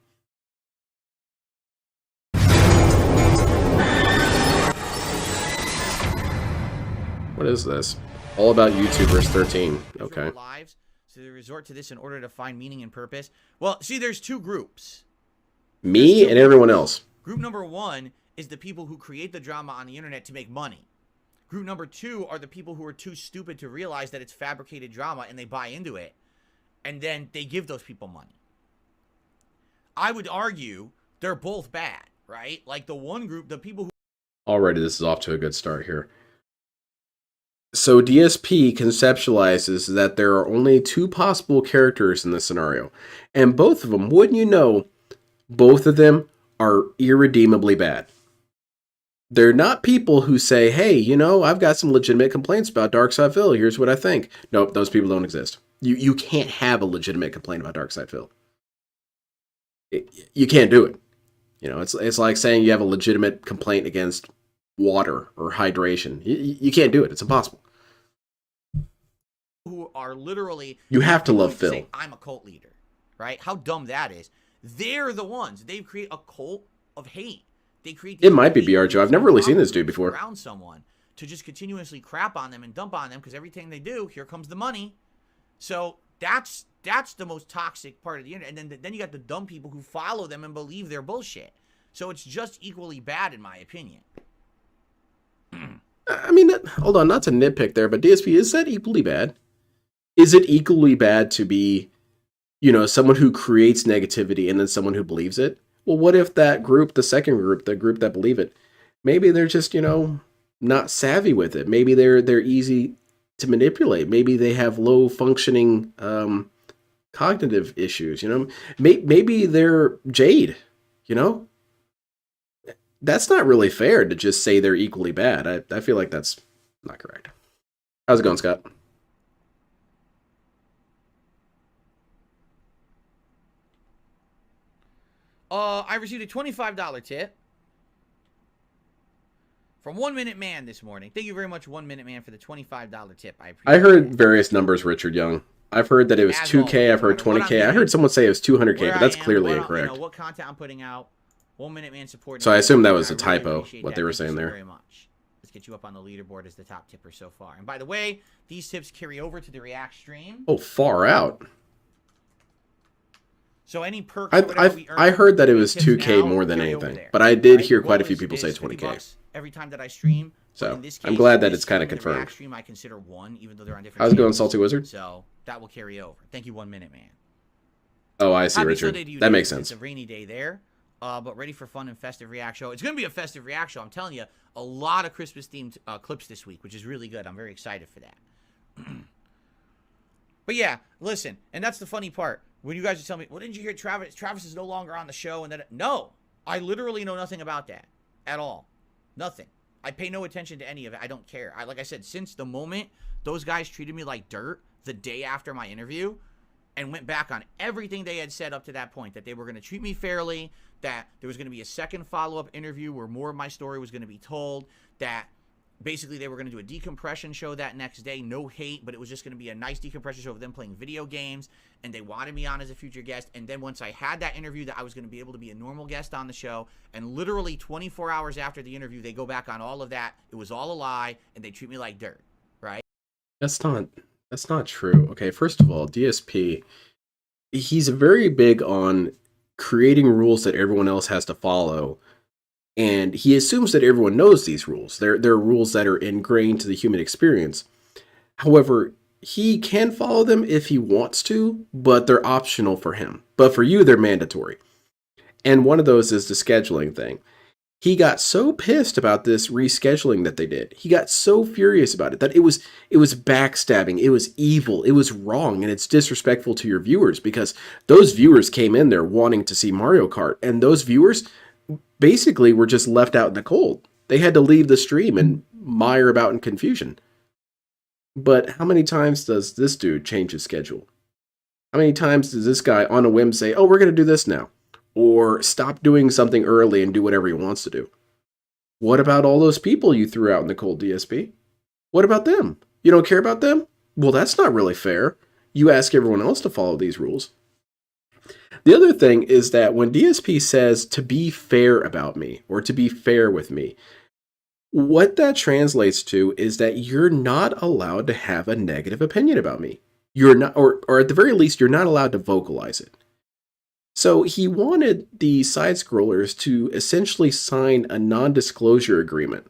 What is this? All about YouTubers 13. Okay. Lives, so they resort to this in order to find meaning and purpose. Well, see, there's two groups. Me and everyone else. Group number one is the people who create the drama on the internet to make money. Group number two are the people who are too stupid to realize that it's fabricated drama and they buy into it. And then they give those people money. I would argue they're both bad, right? Like the one group, the people who... Already, this is off to a good start here. So DSP conceptualizes that there are only two possible characters in this scenario. And both of them, wouldn't you know, both of them are irredeemably bad. They're not people who say, hey, you know, I've got some legitimate complaints about Darkside Phil. Here's what I think. Nope, those people don't exist. You can't have a legitimate complaint about Darkside Phil. You can't do it. You know, it's like saying you have a legitimate complaint against water or hydration. You can't do it. It's impossible. Who are literally... You have to love Phil. Say, I'm a cult leader, right? How dumb that is. They're the ones. They create a cult of hate. They create... It might be BR Joe. I've never really seen this dude before. Around someone to just continuously crap on them and dump on them because everything they do, here comes the money. So that's the most toxic part of the internet. And then you got the dumb people who follow them and believe their bullshit. So it's just equally bad in my opinion. I mean, hold on, not to nitpick there, but DSP, is that equally bad? Is it equally bad to be, you know, someone who creates negativity and then someone who believes it? Well, what if that group, the second group, the group that believe it, maybe they're just, you know, not savvy with it. Maybe they're easy to manipulate. Maybe they have low functioning cognitive issues, you know? Maybe they're jade, you know? That's not really fair to just say they're equally bad. I feel like that's not correct. How's it going, Scott? I received a $25 tip from 1 Minute Man this morning. Thank you very much, 1 Minute Man, for the $25 tip. I appreciate I heard various numbers, Richard Young. I've heard that it was As 2K. always, I've heard no matter what 20K. I I'm heard someone say it was 200K, where but that's I am, clearly what incorrect. what content I'm putting out. 1 Minute Man supporting. So I assume that was a I really typo, appreciate what that. they were Thank you saying so there. Very much. Let's get you up on the leaderboard as the top tipper so far. And by the way, these tips carry over to the React stream. Oh, far out. So any perks or whatever we earn, I heard that it was tips 2K now more than carry over anything, there. but I did Right? hear The quite a goal few people say is 20K. $50 every time that I stream. So, in this I'm case, glad that this it's kinda stream and the confirmed. React stream I consider one, even though they're on different How's it going, channels. Salty Wizard? So that will carry over. Thank you, 1 Minute Man. Oh, I see, Happy Richard. Sunday to you, That Dave. makes sense. It's a rainy day there, but ready for fun and festive React show. It's going to be a festive React show. I'm telling you, a lot of Christmas-themed clips this week, which is really good. I'm very excited for that. But yeah, listen, and that's the funny part. When you guys are telling me, well, didn't you hear Travis? Travis is no longer on the show, and that no, I literally know nothing about that at all. Nothing. I pay no attention to any of it. I don't care. Like I said, since the moment those guys treated me like dirt the day after my interview, and went back on everything they had said up to that point, that they were going to treat me fairly, that there was going to be a second follow-up interview where more of my story was going to be told, that basically they were going to do a decompression show that next day, no hate, but it was just going to be a nice decompression show of them playing video games, and they wanted me on as a future guest. And then once I had that interview, that I was going to be able to be a normal guest on the show, and literally 24 hours after the interview, they go back on all of that. It was all a lie, and they treat me like dirt, right? That's not true. Okay, first of all, DSP, he's very big on creating rules that everyone else has to follow, and he assumes that everyone knows these rules. They're rules that are ingrained to the human experience. However, he can follow them if he wants to, but they're optional for him. But for you, they're mandatory. And one of those is the scheduling thing. He got so pissed about this rescheduling that they did. He got so furious about it that it was backstabbing, it was evil, it was wrong, and it's disrespectful to your viewers, because those viewers came in there wanting to see Mario Kart, and those viewers basically were just left out in the cold. They had to leave the stream and mire about in confusion. But how many times does this dude change his schedule? How many times does this guy on a whim say, oh, we're going to do this now? Or stop doing something early and do whatever he wants to do? What about all those people you threw out in the cold, DSP? What about them? You don't care about them? Well, that's not really fair. You ask everyone else to follow these rules. The other thing is that when DSP says to be fair about me, or to be fair with me, what that translates to is that you're not allowed to have a negative opinion about me. You're not, or at the very least, you're not allowed to vocalize it. So he wanted the Sidescrollers to essentially sign a non-disclosure agreement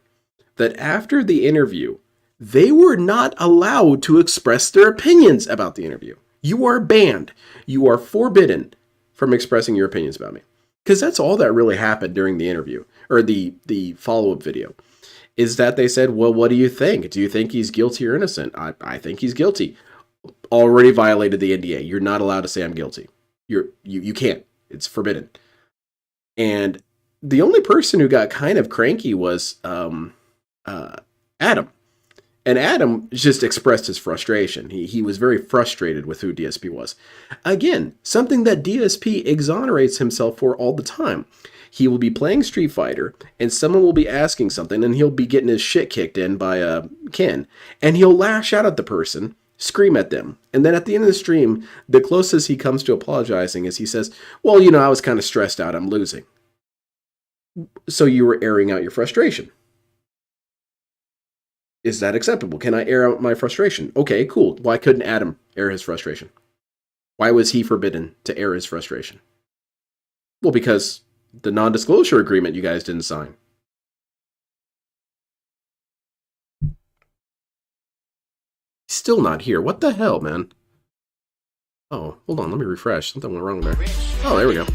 that after the interview, they were not allowed to express their opinions about the interview. You are banned. You are forbidden from expressing your opinions about me. Because that's all that really happened during the interview, or the follow-up video, is that they said, well, what do you think? Do you think he's guilty or innocent? I think he's guilty. Already violated the NDA. You're not allowed to say I'm guilty. You can't. It's forbidden. And the only person who got kind of cranky was Adam. And Adam just expressed his frustration. He was very frustrated with who DSP was. Again, something that DSP exonerates himself for all the time. He will be playing Street Fighter, and someone will be asking something, and he'll be getting his shit kicked in by Ken. And he'll lash out at the person, scream at them. And then at the end of the stream, the closest he comes to apologizing is he says, well, I was kind of stressed out. I'm losing. So you were airing out your frustration. Is that acceptable? Can I air out my frustration? Okay, cool. Why couldn't Adam air his frustration? Why was he forbidden to air his frustration? Well, because the non-disclosure agreement you guys didn't sign. Still not here. What the hell, man? Oh, hold on. Let me refresh. Something went wrong there. Oh, there we go.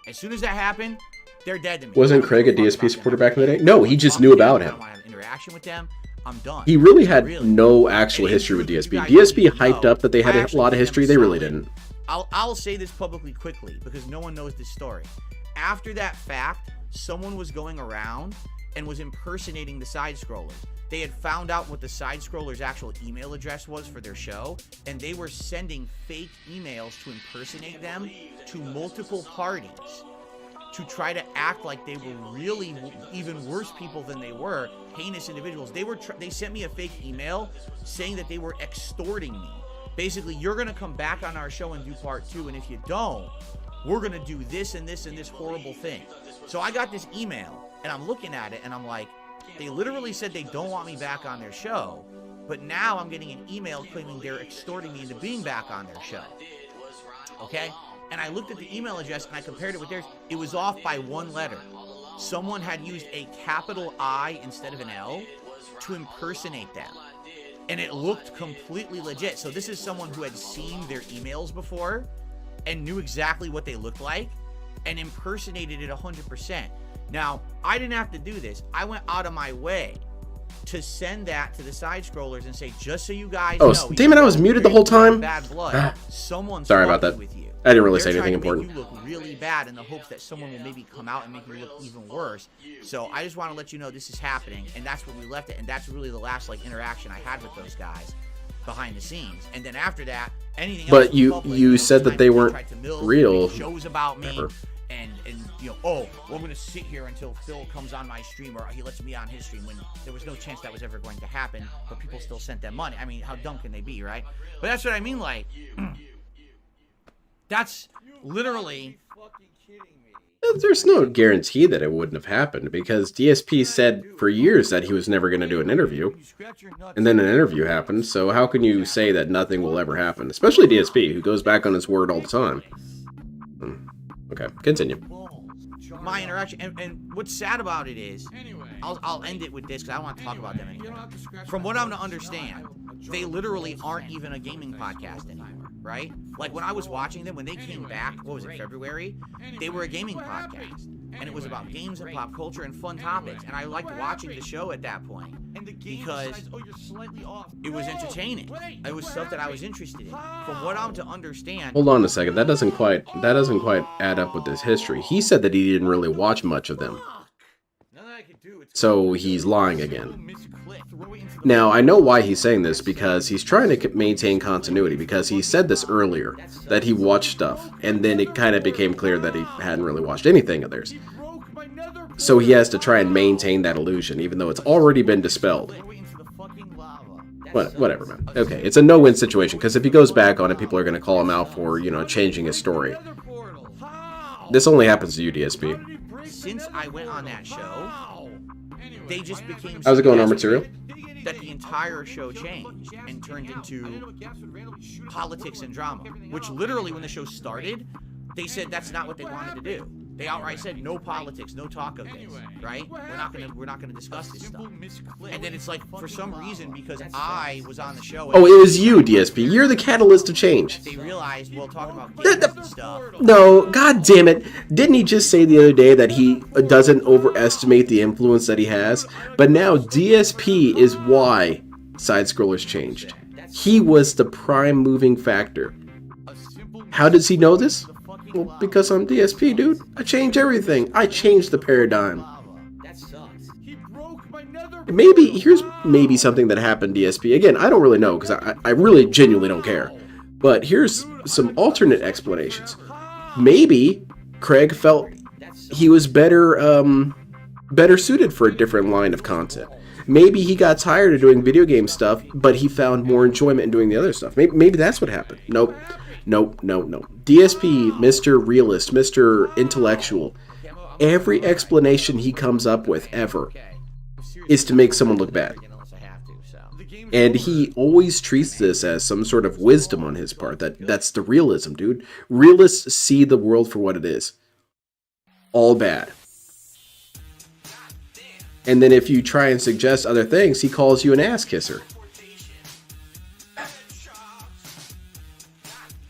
As soon as that happened, they're dead to me. Wasn't Craig a DSP supporter back in the day? No, he just knew about him. I don't want to have interaction with them. I'm done. He really had no actual history with DSP. DSP hyped up that they had a lot of history. They really didn't. I'll say this publicly quickly because no one knows this story. After that fact, someone was going around and was impersonating the Sidescrollers. They had found out what the Sidescrollers' actual email address was for their show, and they were sending fake emails to impersonate them to multiple parties. to try to act like they were really even worse people than they were, heinous individuals. They sent me a fake email saying that they were extorting me. Basically, you're going to come back on our show and do part 2, and if you don't, we're going to do this and this and this horrible thing. So I got this email, and I'm looking at it, and I'm like, they literally said they don't want me back on their show, but now I'm getting an email claiming they're extorting me into being back on their show. Okay? And I looked at the email address and I compared it with theirs. It was off by 1 letter. Someone had used a capital I instead of an L to impersonate them. And it looked completely legit. So this is someone who had seen their emails before and knew exactly what they looked like and impersonated it 100%. Now, I didn't have to do this. I went out of my way to send that to the Sidescrollers and say, just so you guys know. Oh, damn it, I was muted the whole time. Bad blood. Someone's Sorry about that. with you. I didn't really say They're anything trying to important. make you look really bad in the hopes that someone will maybe come out and make you look even worse. So I just want to let you know this is happening, and that's where we left it, and that's really the last interaction I had with those guys behind the scenes. And then after that, anything else. But you said that they weren't real. Shows about me. Ever. And well, I'm gonna sit here until Phil comes on my stream or he lets me on his stream, when there was no chance that was ever going to happen, but people still sent them money. I mean, how dumb can they be, right? But that's what I mean, that's literally. There's no guarantee that it wouldn't have happened, because DSP said for years that he was never going to do an interview, and then an interview happened, so how can you say that nothing will ever happen? Especially DSP, who goes back on his word all the time. Okay, continue. My interaction, and what's sad about it is, I'll end it with this because I don't want to talk about them anymore. From what I'm to understand, they literally aren't even a gaming podcast anymore, right? Like when I was watching them, when they came back, what was it, February? They were a gaming podcast, and it was about games and pop culture and fun topics, and I liked watching the show at that point because it was entertaining. It was stuff that I was interested in. From what I'm to understand. Hold on a second. That doesn't quite add up with his history. He said that he didn't really watch much of them. So he's lying again. Now, I know why he's saying this, because he's trying to maintain continuity, because he said this earlier, that he watched stuff, and then it kind of became clear that he hadn't really watched anything of theirs. So he has to try and maintain that illusion, even though it's already been dispelled. Whatever, man. Okay, it's a no-win situation, because if he goes back on it, people are going to call him out for, changing his story. This only happens to you, DSP. Since I went on that show, they just became. How's it going, Armored Serial? That the entire show changed and turned into politics and drama, which literally, when the show started, they said that's not what they wanted to do. They outright said no politics, no talk of this, right? We're not gonna discuss this stuff. And then it's like, for some reason, because I was on the show. Oh, it was you, DSP. You're the catalyst of change. They realized, well, talking about games and stuff. No, god damn it. Didn't he just say the other day that he doesn't overestimate the influence that he has? But now DSP is why Sidescrollers changed. He was the prime moving factor. How does he know this? Well, because I'm DSP, dude. I change everything. I change the paradigm. Here's maybe something that happened, DSP. Again, I don't really know, because I really genuinely don't care. But here's some alternate explanations. Maybe Craig felt he was better suited for a different line of content. Maybe he got tired of doing video game stuff, but he found more enjoyment in doing the other stuff. Maybe that's what happened. Nope. DSP, Mr. Realist, Mr. Intellectual, every explanation he comes up with ever is to make someone look bad. And he always treats this as some sort of wisdom on his part. That's the realism, dude. Realists see the world for what it is. All bad. And then if you try and suggest other things, he calls you an ass kisser.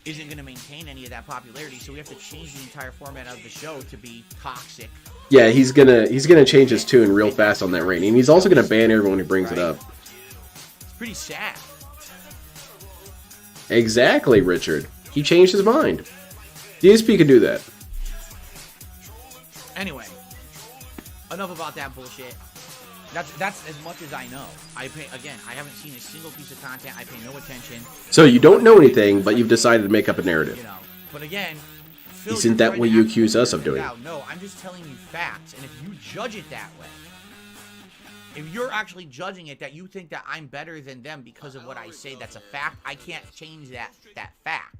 Isn't going to maintain any of that popularity, so we have to change the entire format of the show to be toxic. Yeah, he's gonna change his tune real fast on that rating, and he's also gonna ban everyone who brings it up. It's pretty sad. Exactly, Richard. He changed his mind. DSP can do that. Anyway, enough about that bullshit. That's as much as I know. I haven't seen a single piece of content. I pay no attention. So you don't know anything, but you've decided to make up a narrative. But again, Phil, Isn't you're that trying what to you act accuse us like of you're doing? out. No, I'm just telling you facts. And if you judge it that way, if you're actually judging it that you think that I'm better than them because of what I say, that's a fact. I can't change that fact.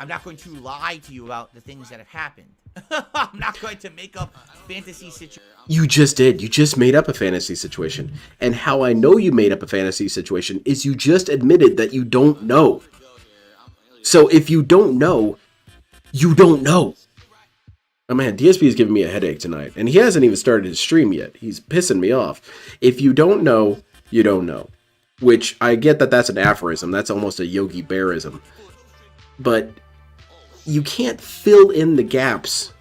I'm not going to lie to you about the things that have happened. I'm not going to make up fantasy situations. You just did. You just made up a fantasy situation. And how I know you made up a fantasy situation is you just admitted that you don't know. So if you don't know, you don't know. Oh man, DSP is giving me a headache tonight. And he hasn't even started his stream yet. He's pissing me off. If you don't know, you don't know. Which, I get that that's an aphorism. That's almost a Yogi Bearism. But you can't fill in the gaps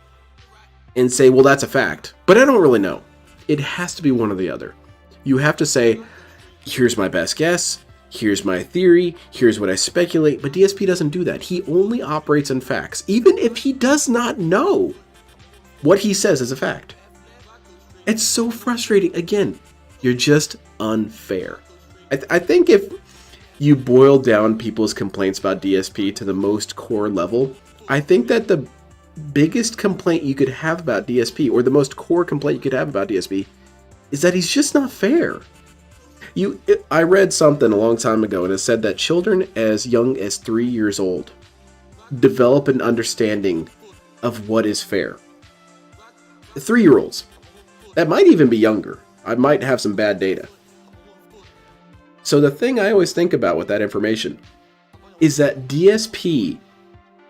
and say, well, that's a fact. But I don't really know. It has to be one or the other. You have to say, here's my best guess. Here's my theory. Here's what I speculate. But DSP doesn't do that. He only operates on facts. Even if he does not know what he says is a fact. It's so frustrating. Again, you're just unfair. I think if you boil down people's complaints about DSP to the most core level, I think that the biggest complaint you could have about DSP, or the most core complaint you could have about DSP, is that he's just not fair. I read something a long time ago, and it said that children as young as 3 years old develop an understanding of what is fair. 3-year-olds. That might even be younger. I might have some bad data. So the thing I always think about with that information is that DSP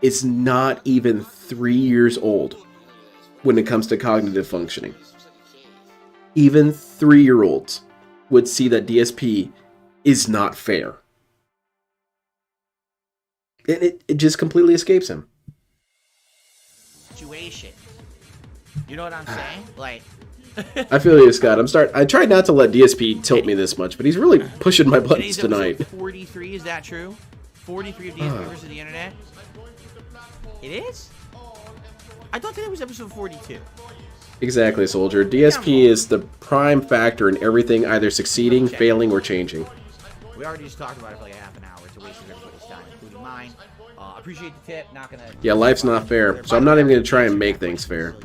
is not even 3 years old when it comes to cognitive functioning. Even 3-year-olds would see that DSP is not fair. And it just completely escapes him. Situation. You know what I'm saying? Like, I feel you, Scott. I tried not to let DSP tilt me this much, but he's really pushing my buttons today's episode tonight. 43, is that true? 43 of DSP versus the internet? It is? I thought today was episode 42. Exactly, Soldier. DSP is the prime factor in everything either succeeding, failing, or changing. We already just talked about it for like a half an hour. It's a waste of everybody's time, including mine. Appreciate the tip. Not gonna. Yeah, life's not fair, so I'm not even going to try and make things fair.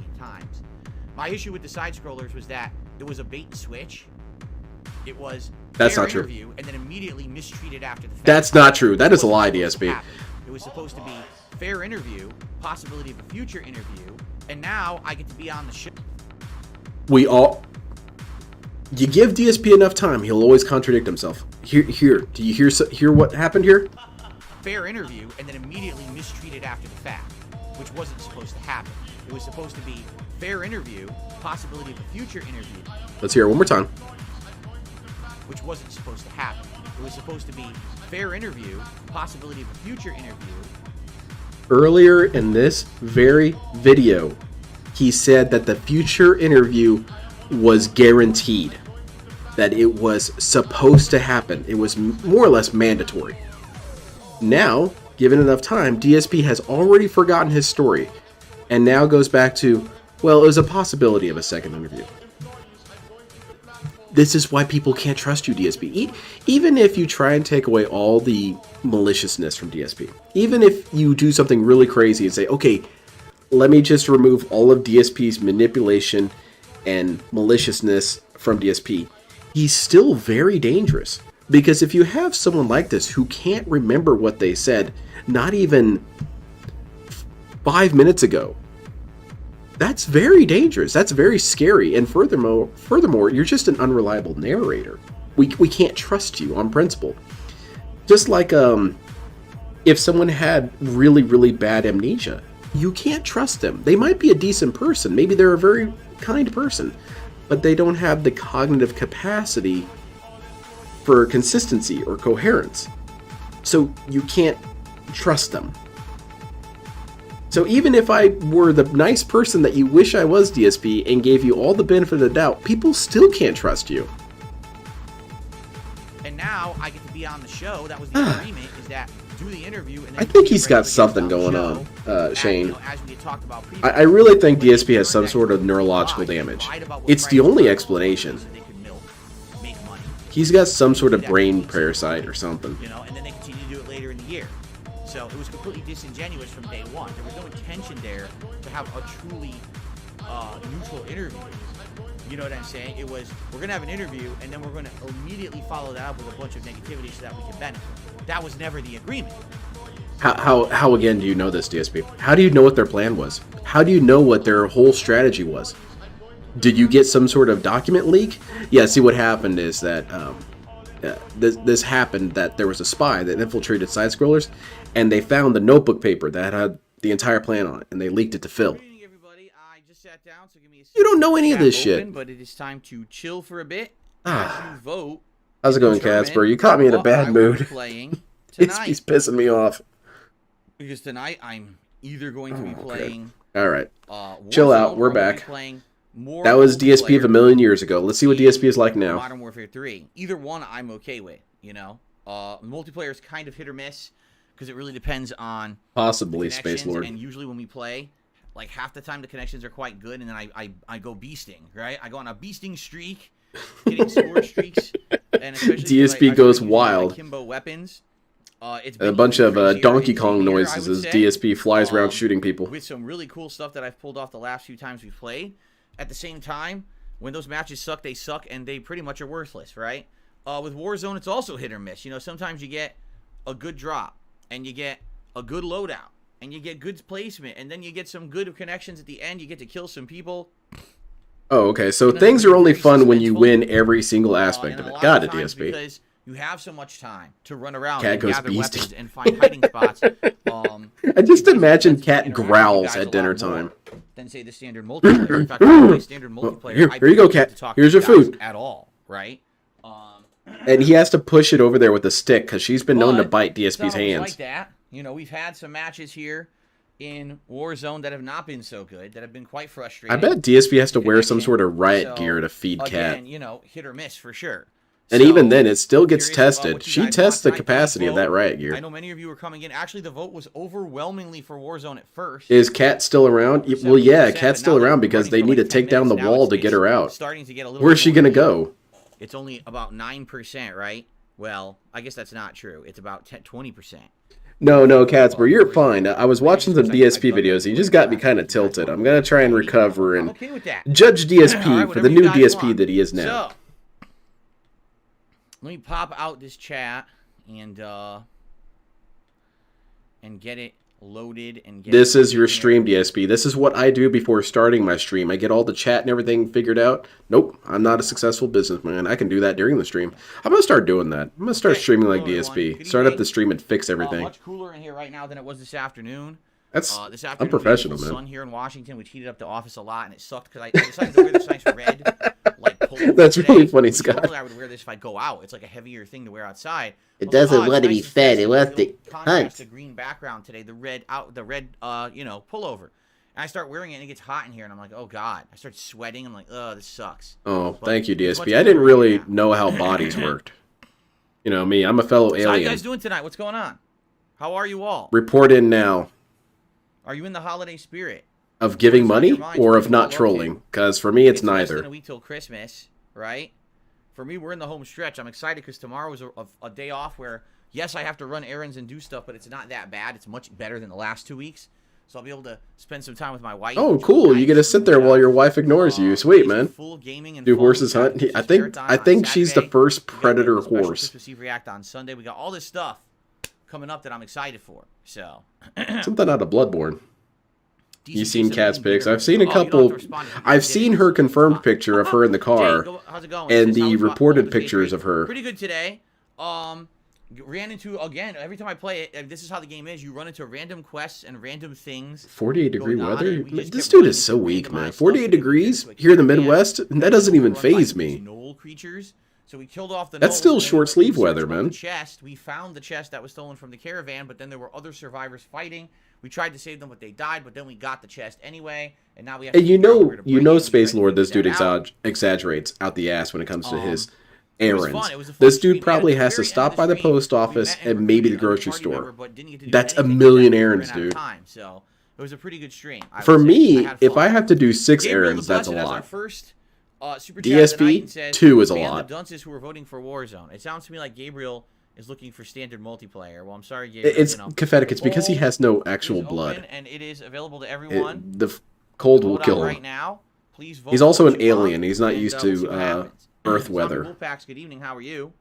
My issue with the Sidescrollers was that it was a bait and switch. It was That's fair not true. interview and then immediately mistreated after the fact. That's not true. That is a lie, DSP. It was supposed to be fair interview, possibility of a future interview, and now I get to be on the show. You give DSP enough time, he'll always contradict himself. Here. Do you hear what happened here? Fair interview and then immediately mistreated after the fact, which wasn't supposed to happen. It was supposed to be fair interview, possibility of a future interview. Let's hear it one more time. Which wasn't supposed to happen. It was supposed to be fair interview, possibility of a future interview. Earlier in this very video, he said that the future interview was guaranteed. That it was supposed to happen. It was more or less mandatory. Now, given enough time, DSP has already forgotten his story, and now goes back to, well, it was a possibility of a second interview. This is why people can't trust you, DSP. Even if you try and take away all the maliciousness from DSP, even if you do something really crazy and say, okay, let me just remove all of DSP's manipulation and maliciousness from DSP, he's still very dangerous. Because if you have someone like this who can't remember what they said, not even 5 minutes ago, that's very dangerous. That's very scary. And furthermore, you're just an unreliable narrator. We can't trust you on principle. Just like if someone had really, really bad amnesia, you can't trust them. They might be a decent person. Maybe they're a very kind person, but they don't have the cognitive capacity for consistency or coherence. So you can't trust them. So even if I were the nice person that you wish I was, DSP, and gave you all the benefit of the doubt, people still can't trust you. And now I get to be on the show. That was the agreement, is that do the interview. And then I think he's got something going on, Shane. As we had talked about previously, I really think DSP has some sort of neurological damage. It's the only explanation. He's got some sort of brain parasite or something. You know, and then they continue to do it later in the year. So So it was completely disingenuous from day one. There was no intention there to have a truly neutral interview. You know what I'm saying? It was, we're going to have an interview, and then we're going to immediately follow that up with a bunch of negativity so that we can benefit. That was never the agreement. How again do you know this, DSP? How do you know what their plan was? How do you know what their whole strategy was? Did you get some sort of document leak? Yeah, see, what happened is that this happened, that there was a spy that infiltrated Sidescrollers, and they found the notebook paper that had the entire plan on it, and they leaked it to Phil. Sat down, so give me a you don't know any of this shit. But it is time to chill for a bit. As you vote. How's it going, Casper? You caught me in a bad mood. Playing tonight. He's pissing me off. Because tonight I'm either going to be playing. All right. Warzone, chill out. We're back. More that was DSP of a million years ago. Let's see what DSP is like now. Modern Warfare 3. Either one I'm okay with. You know, multiplayer is kind of hit or miss because it really depends on possibly Space Lord. And usually when we play, like half the time the connections are quite good, and then I go beasting, right? I go on a beasting streak, hitting score streaks, and especially DSP goes wild. Kimbo weapons. It's a bunch of Donkey Kong noises as DSP flies around shooting people. With some really cool stuff that I've pulled off the last few times we've played. At the same time, when those matches suck, they suck, and they pretty much are worthless, right? With Warzone, it's also hit or miss. You know, sometimes you get a good drop, and you get a good loadout. And you get good placement, and then you get some good connections at the end. You get to kill some people. Oh, okay. So things are only fun when you win every single aspect of it. Got it, DSP. Because you have so much time to run around Cat and goes gather beasting. weapons and find hiding spots. I just imagine Cat growls at dinner time. Than say the standard multiplayer. In fact, the standard multiplayer. Here you go, Cat. Here's your food. At all, right? And he has to push it over there with a stick because she's been known to bite DSP's hands. Like that. You know, we've had some matches here in Warzone that have not been so good, that have been quite frustrating. I bet DSP has to wear some sort of riot gear to feed Cat. You know, hit or miss for sure. And even then, it still gets tested. She tests the capacity of that riot gear. I know many of you are coming in. Actually, the vote was overwhelmingly for Warzone at first. Is Cat still around? Well, yeah, Cat's still around because they need to take down the wall to get her out. Where's she going to go? It's only about 9%, right? Well, I guess that's not true. It's about 20%. No, Casper, you're fine. I was watching some DSP videos. You just got me kind of tilted. I'm going to try and recover and judge DSP for the new DSP that he is now. So, let me pop out this chat and get it loaded and get this is your stream, DSP. This is what I do before starting my stream. I get all the chat and everything figured out. Nope, I'm not a successful businessman. I can do that during the stream. I'm gonna start doing that. I'm gonna start streaming like DSP. Start up the stream and fix everything. Much cooler in here right now than it was this afternoon. That's this afternoon, unprofessional, man. Sun here in Washington, which heated up the office a lot, and it sucked because I decided to wear this nice red like pullover. That's today. really funny, Scott. Normally I would wear this if I go out. It's like a heavier thing to wear outside. It doesn't want to be fed. It wants to hunt. The green background today, the red pullover. And I start wearing it, and it gets hot in here, and I'm like, oh god. I start sweating. I'm like, oh, this sucks. Oh, thank you, DSP. I didn't really know how bodies worked. You know me. I'm a fellow alien. So how you guys doing tonight? What's going on? How are you all? Report in now. Are you in the holiday spirit? Of giving money or of not trolling? Because for me, it's neither. Less than a week till Christmas, right? For me, we're in the home stretch. I'm excited because tomorrow is a day off where, yes, I have to run errands and do stuff, but it's not that bad. It's much better than the last 2 weeks. So I'll be able to spend some time with my wife. Oh, cool. You get to sit there while your wife ignores you. Sweet, man. Do horses hunt? I think she's the first predator horse. React on Sunday. We got all this stuff coming up that I'm excited for. So something out of Bloodborne. You seen Cat's pics? I've seen a couple. I've seen her confirmed picture of her in the car, and the reported pictures of her. Pretty good today. Ran into, again, every time I play it, this is how the game is. You run into random quests and random things. 48-degree weather? This dude is so weak, man. 48 degrees here in the Midwest? That doesn't even faze me. Gnoll creatures. So we killed off the That's still short sleeve weather, man. We found the chest that was stolen from the caravan, but then there were other survivors fighting. We tried to save them, but they died. But then we got the chest anyway, and now we have. And you know, Space Lord, this dude exaggerates out the ass when it comes to his errands. This dude probably has to stop by the post office and maybe the grocery store. That's a million errands, dude. So it was a pretty good stream. For me, if I have to do 6 errands, that's a lot. DSP, 2 is a lot. The dunces who were voting for Warzone. It sounds to me like Gabriel is looking for standard multiplayer. Well, I'm sorry, Gabriel. It's pathetic. It's because he has no actual blood. And it is available to everyone. The cold will kill him. Right now. Please vote. He's also an alien. He's not used to Earth weather. Wolfpacks, good evening. How are you?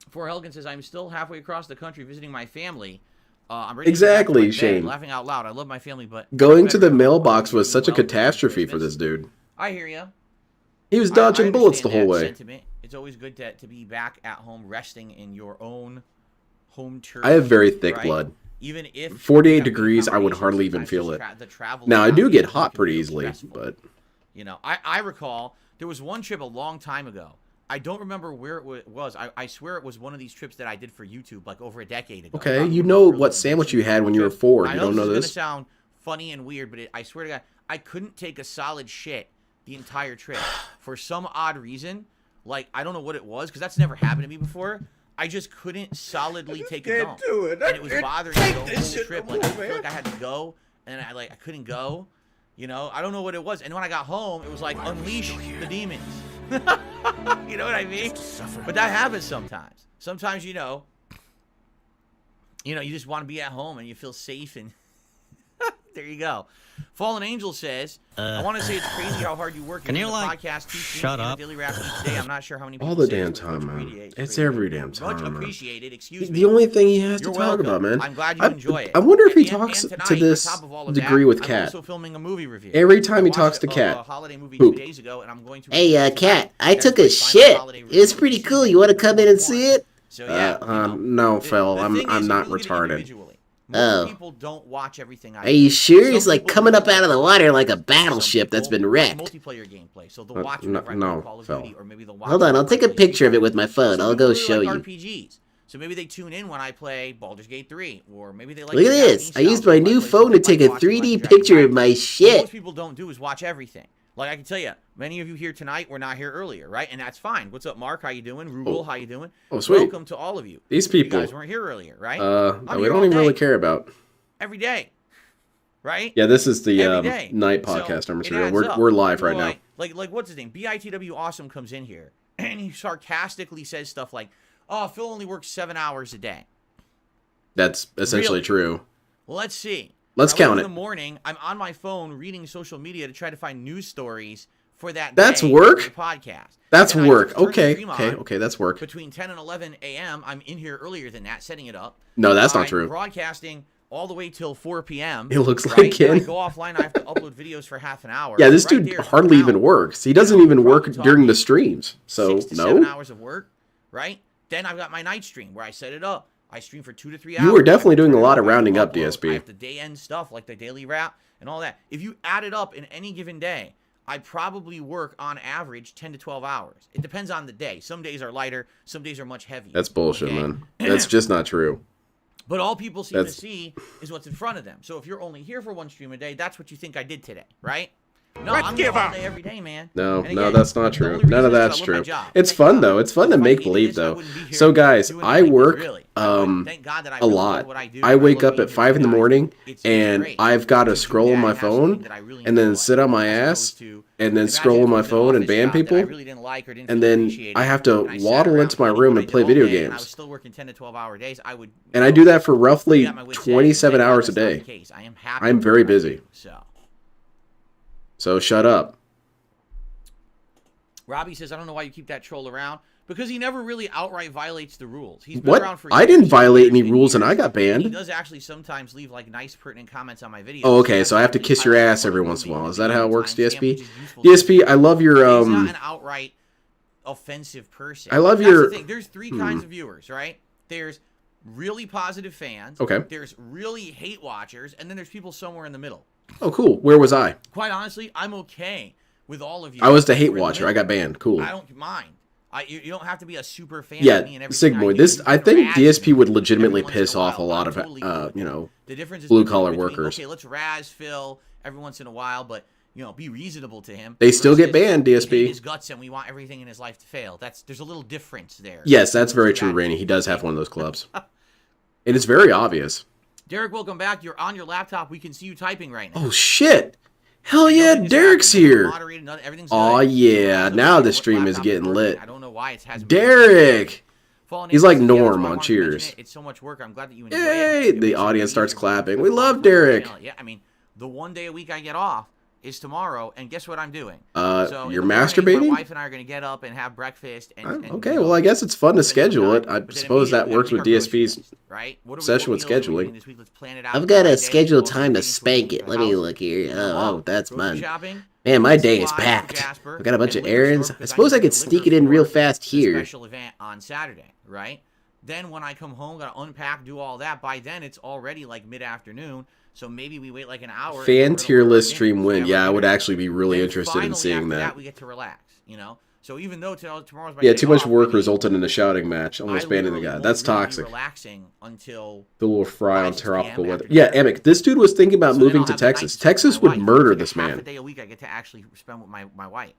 For Helgen says, I'm still halfway across the country visiting my family. I'm ready exactly, to Shane. Laughing out loud. I love my family, but going to the mailbox was such a catastrophe for this dude. I hear you. He was dodging bullets the whole way. Sentiment. It's always good to be back at home, resting in your own home turf. I have very thick blood. Even if 48 degrees, I would hardly even feel it. Now, I do get hot pretty easily, but... You know, I recall there was one trip a long time ago. I don't remember where it was. I swear it was one of these trips that I did for YouTube, like over a decade ago. Okay, you know what sandwich you had when you were 4. You don't know this? It's going to sound funny and weird, but I swear to God, I couldn't take a solid shit the entire trip. For some odd reason, like, I don't know what it was, because that's never happened to me before. I just couldn't solidly take a dump. And it was bothering me the whole trip. Like, I feel like I had to go, and I couldn't go. You know, I don't know what it was. And when I got home, it was like, unleash the demons. You know what I mean? But that happens sometimes. Sometimes, you know, you just want to be at home and you feel safe, and there you go. Fallen Angel says, I want to say it's crazy how hard you work. Can you, like, podcast, shut up? Daily rap each day. I'm not sure how many people all the say damn this, time, but man. It's every damn time, Much man. appreciated. Excuse me. The only thing he has You're to talk welcome. about, man. I'm glad you enjoy it. I wonder if he And talks tonight, to this on top of all of degree that, with I'm Cat. also filming a movie review. Every time he I talks watched to Cat. a holiday movie Poop. 2 days ago, and I'm going to Hey, Cat, I took a shit. It's pretty cool. You want to come in and see it? So, yeah, no, Phil, the thing I'm is, not you look at it retarded. individually. Most Oh. people don't watch everything I Are you do. sure? Some It's like people coming do up out of the watch water like a some battleship that's people been watch wrecked. multiplayer gameplay, so they'll watch No, whenever I no, play Call of Phil. Duty, or maybe they'll watch Hold on, I'll take a play picture of it FIFA. with my phone. Some I'll people go really show like you. RPGs. So maybe they tune in when I play Baldur's Gate 3, or maybe they like Look at the this. Japanese I used style my stuff. new play phone to something take like a watching, 3D like, Dragon picture of Quest. my What shit. most people don't do is watch everything. Like, I can tell you, many of you here tonight were not here earlier, right? And that's fine. What's up, Mark? How you doing? Rugal, how you doing? Oh, sweet. Welcome to all of you. These people. You guys weren't here earlier, right? We here don't all even really day. care about. Every day, right? Yeah, this is the Every day. night So, podcast number it 3. adds up. We're live People right now. Like what's his name? BITW Awesome comes in here, and he sarcastically says stuff like, "Oh, Phil only works 7 hours a day." That's essentially Really? true. Well, let's see. Let's When I wake count up it. In the morning, I'm on my phone reading social media to try to find news stories for that That's day work? for the podcast. That's And I work. turn the Okay, stream okay, on okay. That's work. Between 10 and 11 a.m., I'm in here earlier than that, setting it up. No, that's not I'm true. Broadcasting all the way till 4 p.m. It looks right? like Then I it. go offline. I have to upload videos for half an hour. Yeah, this Right dude there, hardly an even hour. works. He doesn't You know, even work probably during the talking streams. So 6 to 7 no. hours of work, right? Then I've got my night stream where I set it up. I stream for 2 to 3 hours. You were definitely I doing a turn it lot up, of I rounding up, upload. DSP. I have the day end stuff like the daily wrap and all that. If you add it up in any given day, I probably work on average 10 to 12 hours. It depends on the day. Some days are lighter. Some days are much heavier. That's bullshit, okay? man. That's just not true. But all people seem That's- to see is what's in front of them. So if you're only here for one stream a day, that's what you think I did today, right? No, I'm here all day every day, man. No, And no, again, that's not the true. only None of reason is that's I love true. my job. It's Thank fun God. though. It's fun to If I make hated believe this, I though. wouldn't be here So guys, doing I it like this, work really. Thank God that I a really lot. love what I do. I and wake love up being at here 5 in the with you guys. morning It's and great I've got to do scroll that on my and have something phone that I really and then enjoy, sit on my as ass opposed to and then imagine scroll if on it my was an phone and office ban job that I people. really didn't like or didn't And feel then appreciated, I have to and I sat waddle around into my thinking room what and I play did all video day, and I was games. still working 10 to 12 hour days. I would And I do that for roughly be at my wit's end, and 27 thank God hours a that's not day. the case. I am happy I'm with very what I busy. do, So So shut up. Robbie says, I don't know why you keep that troll around. Because he never really outright violates the rules. He's been What? around for I years didn't and violate years any and rules and years, I got banned. He does actually sometimes leave like nice pertinent comments on my videos. Oh, okay, so I have to kiss your ass every once in a while. Is that how it works, DSP? DSP, I love your He's not an outright offensive person. I love That's your- the thing. There's three kinds of viewers, right? There's really positive fans. Okay. There's really hate watchers, and then there's people somewhere in the middle. Oh, cool. Where was I? Quite honestly, I'm okay with all of you. I was the hate We're in watcher. I got banned. Cool. I don't mind. You don't have to be a super fan Yeah, of me and everything I Sigboy. do. This You I can think razz DSP me would legitimately every once in piss off a while. lot I'm of totally cool with you it. know, The difference is blue-collar between, workers. Okay, let's razz Phil every once in a while, but be reasonable to him. They still get versus banned, we DSP. hate his guts and we want everything in his life to fail. There's a little difference there. Yes, that's very true, Rainey. He does have one of those clubs. And it's very obvious. Derek, welcome back. You're on your laptop. We can see you typing right now. Oh shit. Hell yeah, Nothing is Derek's happening. here. Moderated, everything- everything's Aw good. yeah, Doesn't now matter the what stream is laptop getting working. lit. I don't know why it has. Derek! Fallen He's Angel like says, "Yeah, that's Norm why I on wanted to mention Cheers. it. It's so much work. I'm glad that you enjoy Yay! it. The audience starts clapping. We love Derek. Yeah, I mean, the one day a week I get off is tomorrow, and guess what I'm doing? So You're in the morning, masturbating? My wife and I are going to get up and have breakfast. And Okay, you know, well, I guess it's fun to spend some schedule time, it. I but then suppose that immediately works we with gotta make our grocery DSP's list, right? obsession with meals are we scheduling. doing this week? Let's plan it out. I've got a Friday, scheduled also time to getting some spank things it. for Let the me house. look here. Come on, Oh, that's grocery fun. shopping, Man, my food day is supplies for packed. Jasper, I've got a bunch and of liquor store errands. I because suppose I need could the sneak liquor it in real store fast for the here. special event on Saturday, right? Then when I come home, gotta unpack, do all that. By then, it's already like mid-afternoon. So maybe we wait like an hour. Fan tier list stream win. Yeah, I would actually be really then interested in finally seeing after that. we get to relax, you know. So even though tomorrow's my Yeah, day too much off, work I mean, resulted in a shouting match, I almost banning the literally guy. won't That's really be toxic. relaxing until The little fry on 5, 6 tropical p.m. weather. after Yeah, dinner. Emic, this dude was thinking about So then moving I'll to have the night Texas. to spend with Texas my would wife. murder It's like this half a man. day a week I get to actually spend with my wife.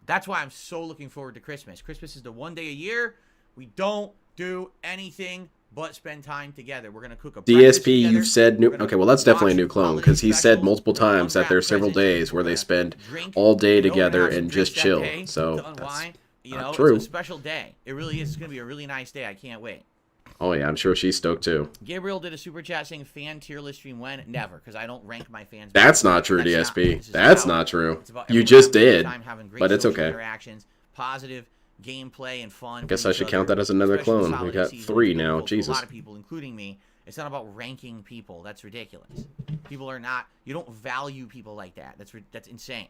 That's why I'm so looking forward to Christmas. Christmas is the one day a year we don't do anything but spend time together. We're gonna cook a breakfast DSP, together. you've said new. We're gonna Okay, well that's definitely a watch new clone holiday because he said specials. multiple We're gonna times that unwrap there's several presents. days where We're they gonna spend drink. all day You know, we're gonna together have some and drinks just that chill. day So to that's unwind. You not know, true. it's a special day. It really is. It's gonna be a really nice day. I can't wait. Oh yeah, I'm sure she's stoked too. Gabriel did a super chat saying fan tier list stream when? Never, because I don't rank my fans. That's not true, That's not what DSP. this is That's about. not true. It's about You everyone just having a good did, time, having great but it's social okay. interactions, positive gameplay and fun. I guess for I each should other, count that as another especially this clone. We holiday got season. 3 It's now. difficult for a Jesus. lot of people, including me. It's not about ranking people. That's ridiculous. People are not. You don't value people like that. That's insane.